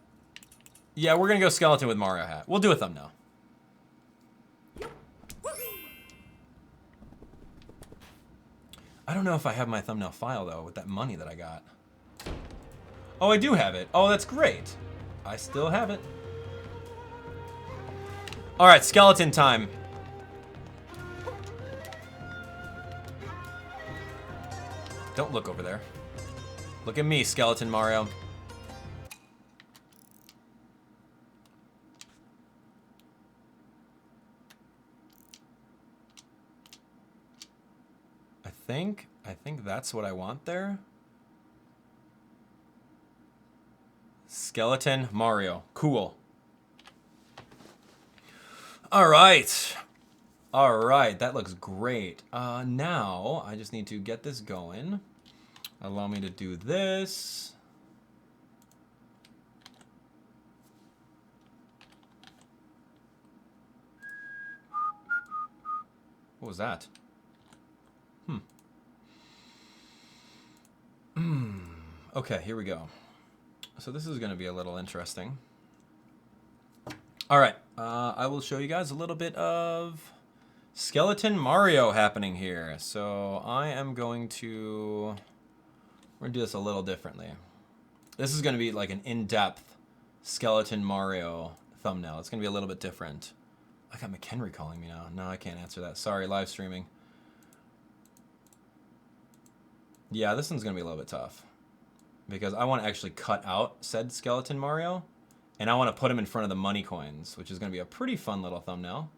Yeah, we're gonna go skeleton with Mario hat. We'll do a thumbnail. I don't know if I have my thumbnail file though with that money that I got. Oh, I do have it. Oh, that's great. I still have it. All right, skeleton time. Don't look over there. Look at me, skeleton Mario. I think that's what I want there. Skeleton Mario. Cool. All right. All right, that looks great. Now, I just need to get this going. Allow me to do this. What was that? Okay, here we go. So this is going to be a little interesting. All right, I will show you guys a little bit of Skeleton Mario happening here. So I am going to, we're going to do this a little differently. This is going to be like an in-depth Skeleton Mario thumbnail. It's going to be a little bit different. I got McHenry calling me now. No, I can't answer that. Sorry, live streaming. Yeah, this one's going to be a little bit tough. Because I want to actually cut out said Skeleton Mario. And I want to put him in front of the money coins, which is going to be a pretty fun little thumbnail.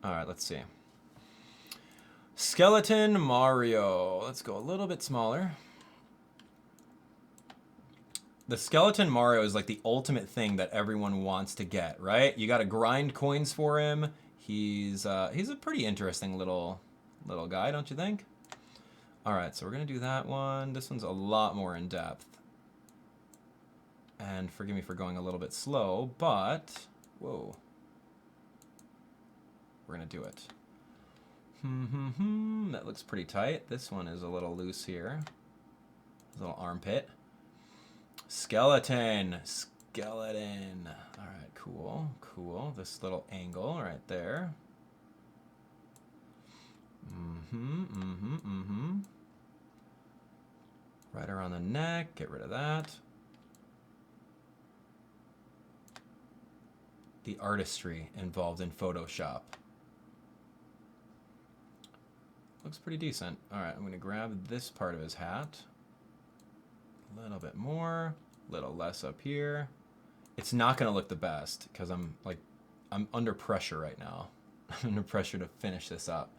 Alright, let's see. Skeleton Mario. Let's go a little bit smaller. The Skeleton Mario is like the ultimate thing that everyone wants to get, right? You got to grind coins for him. He's a pretty interesting little guy, don't you think? All right, so we're gonna do that one. This one's a lot more in depth. And forgive me for going a little bit slow, but whoa, we're gonna do it. That looks pretty tight. This one is a little loose here. A little armpit. Skeleton. All right, cool. This little angle right there. Right around the neck. Get rid of that. The artistry involved in Photoshop. Looks pretty decent. All right, I'm going to grab this part of his hat. A little bit more, a little less up here. It's not going to look the best because I'm under pressure right now. I'm under pressure to finish this up.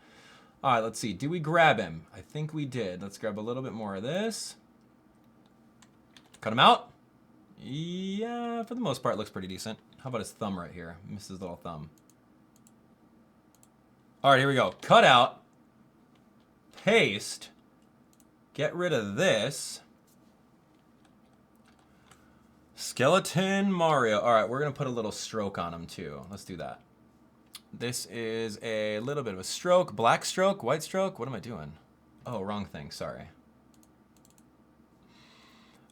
All right, let's see. Do we grab him? I think we did. Let's grab a little bit more of this. Cut him out. Yeah, for the most part, it looks pretty decent. How about his thumb right here? Missed his little thumb. All right, here we go. Cut out. Paste. Get rid of this. Skeleton Mario. All right, we're going to put a little stroke on him too. Let's do that. This is a little bit of a stroke. Black stroke, white stroke. What am I doing? Oh, wrong thing. Sorry.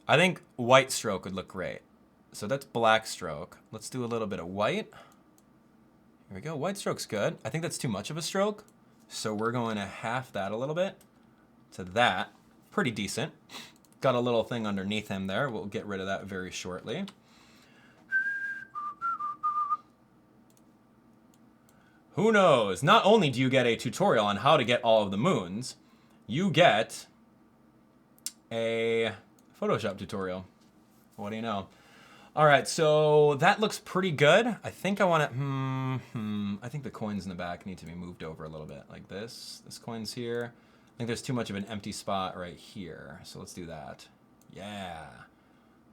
I think white stroke would look great. So that's black stroke. Let's do a little bit of white. Here we go. White stroke's good. I think that's too much of a stroke. So we're going to half that a little bit to that. Pretty decent. Got a little thing underneath him there. We'll get rid of that very shortly. Who knows? Not only do you get a tutorial on how to get all of the moons, you get a Photoshop tutorial. What do you know? All right, so that looks pretty good. I think I want to, I think the coins in the back need to be moved over a little bit, like this. This coin's here. I think there's too much of an empty spot right here, so let's do that. Yeah.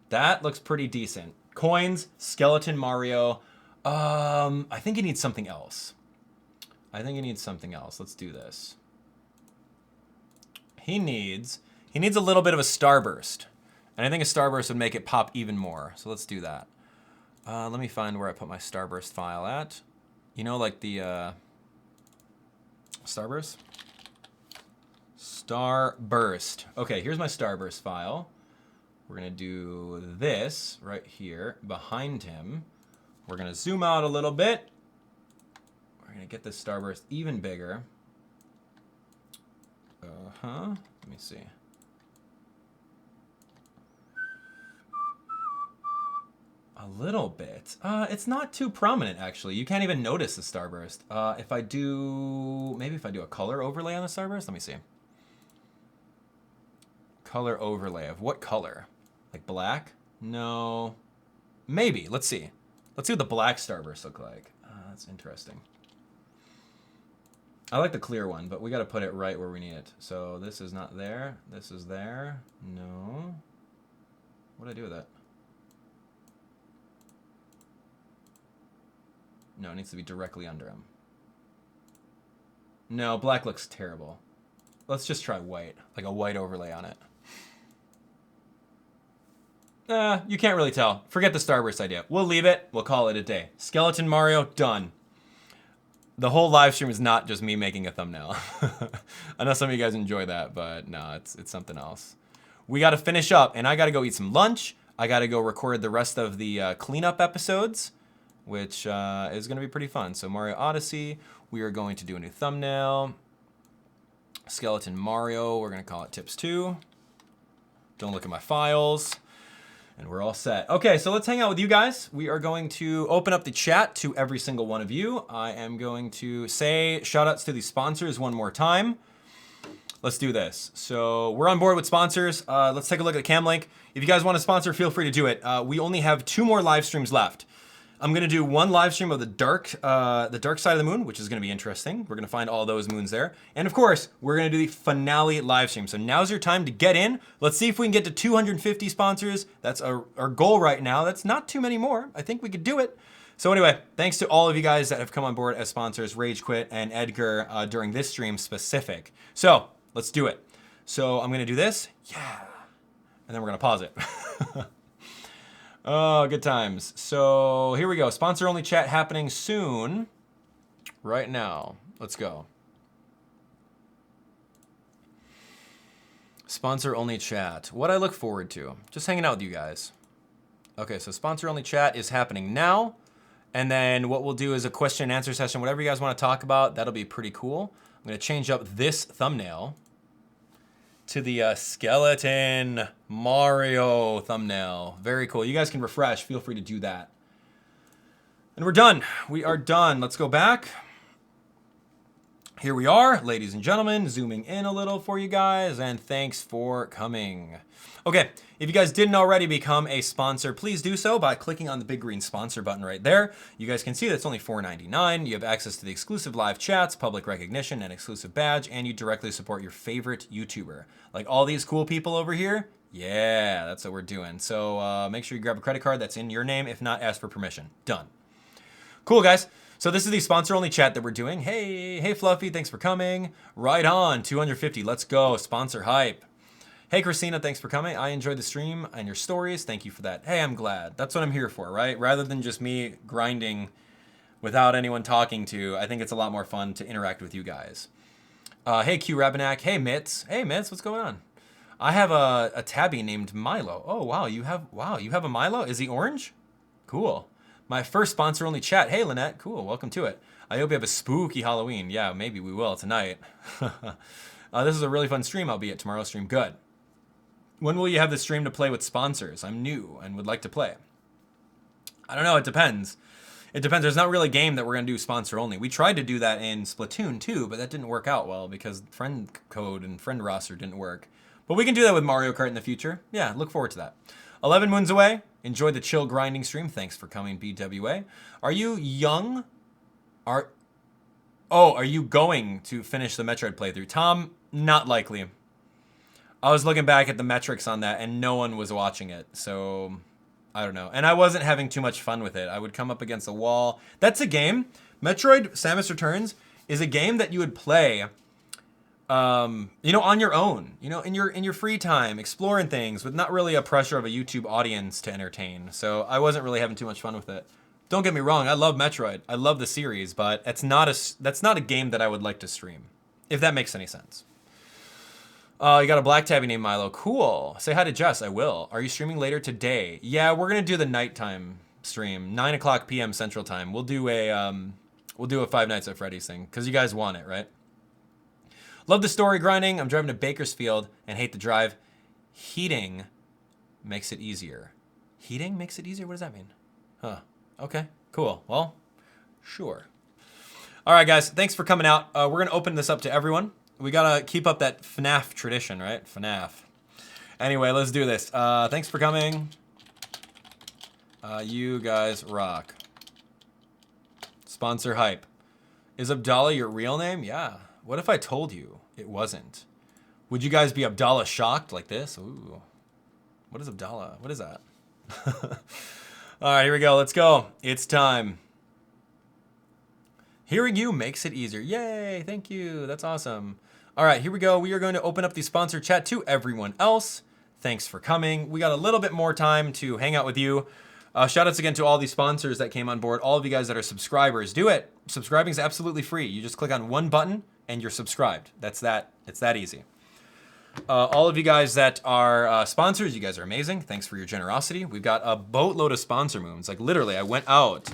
That looks pretty decent. Coins, skeleton Mario. I think he needs something else. I think he needs something else. Let's do this. He needs a little bit of a starburst. And I think a starburst would make it pop even more. So let's do that. Let me find where I put my starburst file at. You know, like the starburst? Starburst. Okay, here's my starburst file. We're gonna do this right here behind him. We're gonna zoom out a little bit. We're gonna get this starburst even bigger. Let me see. A little bit. It's not too prominent, actually. You can't even notice the starburst. If I do a color overlay on the starburst, let me see. Color overlay of what color? Like black? No. Maybe. Let's see. Let's see what the black starburst look like. That's interesting. I like the clear one, but we got to put it right where we need it. So this is not there. This is there. No. What did I do with that? No, it needs to be directly under him. No, black looks terrible. Let's just try white, like a white overlay on it. You can't really tell. Forget the starburst idea. We'll leave it. We'll call it a day. Skeleton Mario, done. The whole live stream is not just me making a thumbnail. I know some of you guys enjoy that, but no, it's something else. We got to finish up, and I got to go eat some lunch. I got to go record the rest of the cleanup episodes, which is going to be pretty fun. So Mario Odyssey, we are going to do a new thumbnail. Skeleton Mario, we're going to call it Tips 2. Don't look at my files. And we're all set. Okay, so let's hang out with you guys. We are going to open up the chat to every single one of you. I am going to say shout outs to the sponsors one more time. Let's do this. So we're on board with sponsors. Let's take a look at the cam link. If you guys want to sponsor, feel free to do it. We only have 2 more live streams left. I'm gonna do one live stream of the dark side of the moon, which is gonna be interesting. We're gonna find all those moons there. And of course, we're gonna do the finale live stream. So now's your time to get in. Let's see if we can get to 250 sponsors. That's our goal right now. That's not too many more. I think we could do it. So anyway, thanks to all of you guys that have come on board as sponsors, Rage Quit and Edgar during this stream specific. So let's do it. So I'm gonna do this, yeah. And then we're gonna pause it. Oh, good times. So here we go. Sponsor only chat happening soon. Right now. Let's go. Sponsor only chat. What I look forward to. Just hanging out with you guys. Okay, so sponsor only chat is happening now. And then what we'll do is a question and answer session. Whatever you guys want to talk about, that'll be pretty cool. I'm going to change up this thumbnail to the skeleton Mario thumbnail. Very cool. You guys can refresh. Feel free to do that. And we're done. We are done. Let's go back. Here we are, ladies and gentlemen, zooming in a little for you guys, and thanks for coming. Okay, if you guys didn't already become a sponsor, please do so by clicking on the big green sponsor button right there. You guys can see that's only $4.99. You have access to the exclusive live chats, public recognition, and exclusive badge, and you directly support your favorite YouTuber. Like all these cool people over here, yeah, that's what we're doing. So make sure you grab a credit card that's in your name. If not, ask for permission. Done. Cool, guys. So this is the sponsor-only chat that we're doing. Hey, Fluffy, thanks for coming. Right on, 250, let's go, sponsor hype. Hey, Christina, thanks for coming. I enjoyed the stream and your stories. Thank you for that. Hey, I'm glad. That's what I'm here for, right? Rather than just me grinding without anyone talking to, I think it's a lot more fun to interact with you guys. Hey, Q Rabanak. Hey, Mitz. Hey, Mitz, what's going on? I have a tabby named Milo. Oh, wow, you have a Milo? Is he orange? Cool. My first sponsor-only chat. Hey, Lynette. Cool. Welcome to it. I hope you have a spooky Halloween. Yeah, maybe we will tonight. This is a really fun stream. I'll be at tomorrow's stream. Good. When will you have the stream to play with sponsors? I'm new and would like to play. I don't know. It depends. It depends. There's not really a game that we're going to do sponsor only. We tried to do that in Splatoon 2, but that didn't work out well because friend code and friend roster didn't work. But we can do that with Mario Kart in the future. Yeah, look forward to that. 11 moons away. Enjoy the chill grinding stream. Thanks for coming, BWA. Are you young? Are you going to finish the Metroid playthrough? Tom, not likely. I was looking back at the metrics on that and no one was watching it. So, I don't know. And I wasn't having too much fun with it. I would come up against a wall. That's a game. Metroid Samus Returns is a game that you would play you know, on your own, you know, in your free time, exploring things with not really a pressure of a YouTube audience to entertain. So I wasn't really having too much fun with it. Don't get me wrong, I love Metroid. I love the series, but that's not a game that I would like to stream, if that makes any sense. You got a black tabby named Milo. Cool. Say hi to Jess. I will. Are you streaming later today? Yeah, we're gonna do the nighttime stream, 9 o'clock p.m. Central Time. We'll do a Five Nights at Freddy's thing because you guys want it, right? Love the story grinding. I'm driving to Bakersfield and hate the drive. Heating makes it easier. Heating makes it easier? What does that mean? Huh. Okay, cool. Well, sure. All right, guys. Thanks for coming out. We're going to open this up to everyone. We got to keep up that FNAF tradition, right? FNAF. Anyway, let's do this. Thanks for coming. You guys rock. Sponsor hype. Is Abdallah your real name? Yeah. What if I told you it wasn't? Would you guys be Abdallah shocked like this? Ooh. What is Abdallah? What is that? All right, here we go. Let's go. It's time. Hearing you makes it easier. Yay, thank you. That's awesome. All right, here we go. We are going to open up the sponsor chat to everyone else. Thanks for coming. We got a little bit more time to hang out with you. Shout outs again to all these sponsors that came on board. All of you guys that are subscribers, do it. Subscribing is absolutely free. You just click on one button and you're subscribed. It's that easy. All of you guys that are sponsors, you guys are amazing. Thanks for your generosity. We've got a boatload of sponsor moons. Like literally, I went out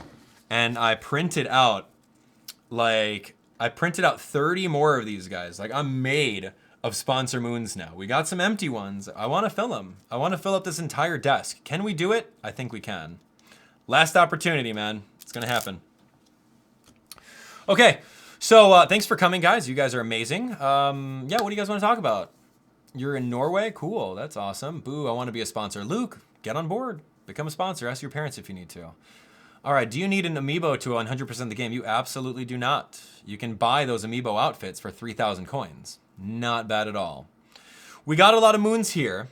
and I printed out 30 more of these guys. Like I'm made of sponsor moons now. We got some empty ones. I want to fill them. I want to fill up this entire desk. Can we do it? I think we can. Last opportunity, man. It's going to happen. Okay. So thanks for coming, guys. You guys are amazing. Yeah, what do you guys want to talk about? You're in Norway? Cool. That's awesome. Boo, I want to be a sponsor. Luke, get on board. Become a sponsor. Ask your parents if you need to. All right, do you need an amiibo to 100% the game? You absolutely do not. You can buy those amiibo outfits for 3,000 coins. Not bad at all. We got a lot of moons here,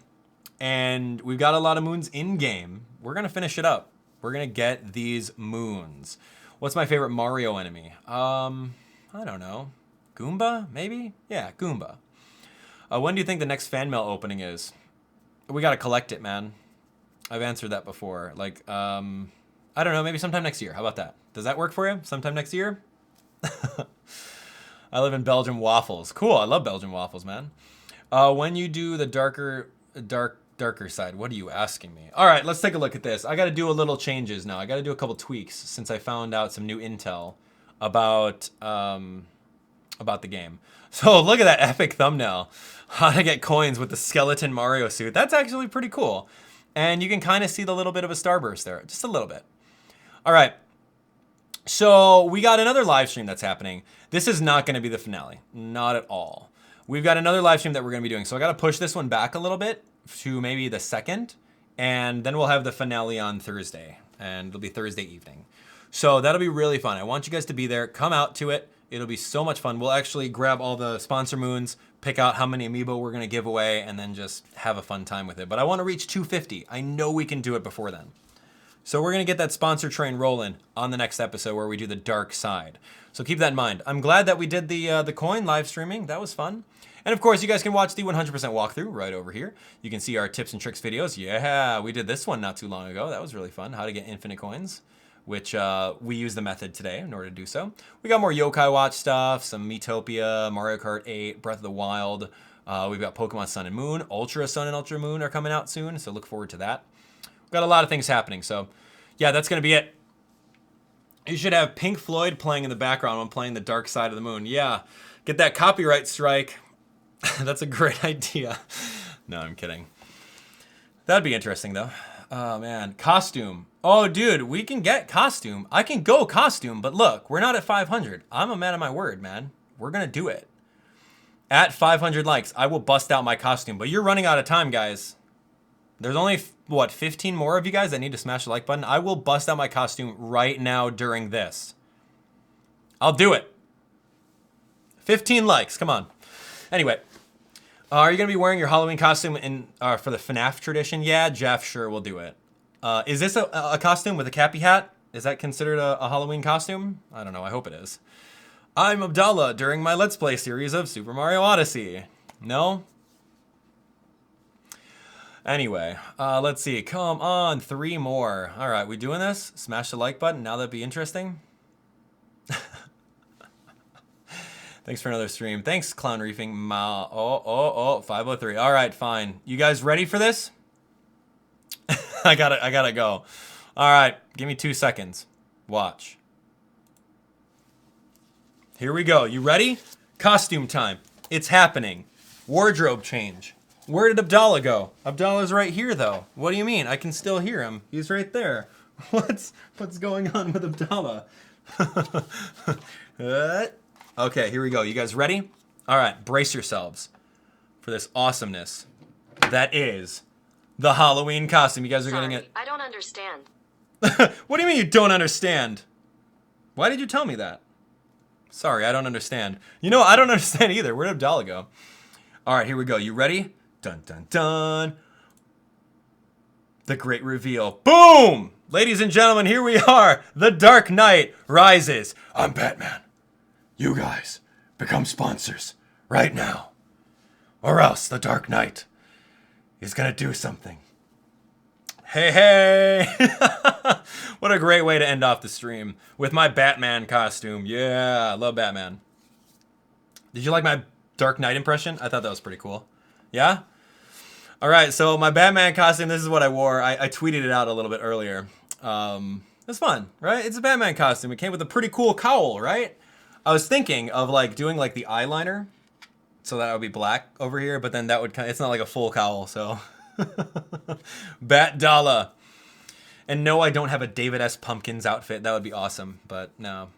and we've got a lot of moons in-game. We're going to finish it up. We're going to get these moons. What's my favorite Mario enemy? I don't know. Goomba, maybe? Yeah, Goomba. When do you think the next fan mail opening is? We got to collect it, man. I've answered that before. Like, I don't know, maybe sometime next year. How about that? Does that work for you? Sometime next year? I live in Belgium waffles. Cool, I love Belgian waffles, man. When you do the darker side, what are you asking me? All right, let's take a look at this. I got to do a little changes now. I got to do a couple tweaks since I found out some new intel about the game. So look at that epic thumbnail. How to get coins with the skeleton Mario suit. That's actually pretty cool. And you can kind of see the little bit of a starburst there. Just a little bit. All right. So we got another live stream that's happening. This is not going to be the finale. Not at all. We've got another live stream that we're going to be doing. So I got to push this one back a little bit to maybe the 2nd. And then we'll have the finale on Thursday. And it'll be Thursday evening. So that'll be really fun. I want you guys to be there. Come out to it. It'll be so much fun. We'll actually grab all the sponsor moons, pick out how many amiibo we're going to give away, and then just have a fun time with it. But I want to reach 250. I know we can do it before then. So we're going to get that sponsor train rolling on the next episode where we do the dark side. So keep that in mind. I'm glad that we did the coin live streaming. That was fun. And of course, you guys can watch the 100% walkthrough right over here. You can see our tips and tricks videos. Yeah, we did this one not too long ago. That was really fun. How to get infinite coins, which we use the method today in order to do so. We got more Yokai Watch stuff, some Miitopia, Mario Kart 8, Breath of the Wild. We've got Pokemon Sun and Moon. Ultra Sun and Ultra Moon are coming out soon, so look forward to that. We've got a lot of things happening, so yeah, that's going to be it. You should have Pink Floyd playing in the background when playing the Dark Side of the Moon. Yeah, get that copyright strike. That's a great idea. No, I'm kidding. That'd be interesting, though. Oh, man. Costume. Oh, dude, we can get costume. I can go costume, but look, we're not at 500. I'm a man of my word, man. We're going to do it. At 500 likes, I will bust out my costume. But you're running out of time, guys. There's only, what, 15 more of you guys that need to smash the like button? I will bust out my costume right now during this. I'll do it. 15 likes, come on. Anyway, are you going to be wearing your Halloween costume for the FNAF tradition? Yeah, Jeff, sure, we'll do it. Is this a costume with a cappy hat? Is that considered a Halloween costume? I don't know, I hope it is. I'm Abdallah during my Let's Play series of Super Mario Odyssey. No? Anyway, let's see. Come on, 3 more. All right, we doing this? Smash the like button. Now that'd be interesting. Thanks for another stream. Thanks, Clown Reefing. 503. All right, fine. You guys ready for this? I gotta go. All right, give me 2 seconds. Watch. Here we go. You ready? Costume time. It's happening. Wardrobe change. Where did Abdallah go? Abdallah's right here, though. What do you mean? I can still hear him. He's right there. What's going on with Abdallah? Okay, here we go. You guys ready? All right, brace yourselves for this awesomeness that is the Halloween costume. You guys are getting it. I don't understand. What do you mean you don't understand? Why did you tell me that? Sorry, I don't understand. You know, I don't understand either. Where did Abdallah go? All right, here we go. You ready? Dun, dun, dun. The great reveal. Boom! Ladies and gentlemen, here we are. The Dark Knight rises. I'm Batman. You guys become sponsors right now. Or else the Dark Knight is going to do something. Hey, hey! What a great way to end off the stream with my Batman costume. Yeah, I love Batman. Did you like my Dark Knight impression? I thought that was pretty cool. Yeah? All right, so my Batman costume, this is what I wore. I tweeted it out a little bit earlier. It's fun, right? It's a Batman costume. It came with a pretty cool cowl, right? I was thinking of like doing like the eyeliner so that would be black over here, but then that would it's not like a full cowl, so... Batdallah. And no, I don't have a David S. Pumpkins outfit. That would be awesome, but no.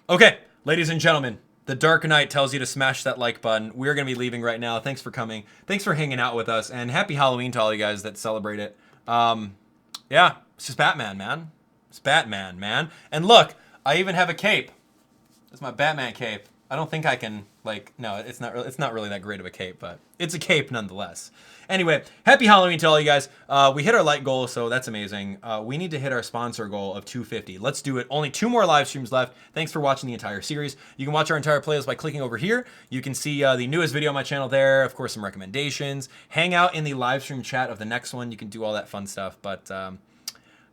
Okay, ladies and gentlemen, the Dark Knight tells you to smash that like button. We're going to be leaving right now. Thanks for coming. Thanks for hanging out with us, and happy Halloween to all you guys that celebrate it. Yeah, it's just Batman, man. It's Batman, man. And look, I even have a cape. It's my Batman cape. I don't think I can, like, no, it's not really that great of a cape, but it's a cape nonetheless. Anyway, happy Halloween to all you guys. We hit our like goal, so that's amazing. We need to hit our sponsor goal of 250. Let's do it. Only 2 more live streams left. Thanks for watching the entire series. You can watch our entire playlist by clicking over here. You can see the newest video on my channel there. Of course, some recommendations. Hang out in the live stream chat of the next one. You can do all that fun stuff. But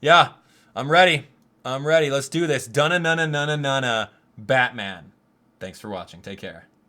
yeah, I'm ready. I'm ready. Let's do this. Dunna, nunna, nunna, nunna. Batman. Thanks for watching. Take care.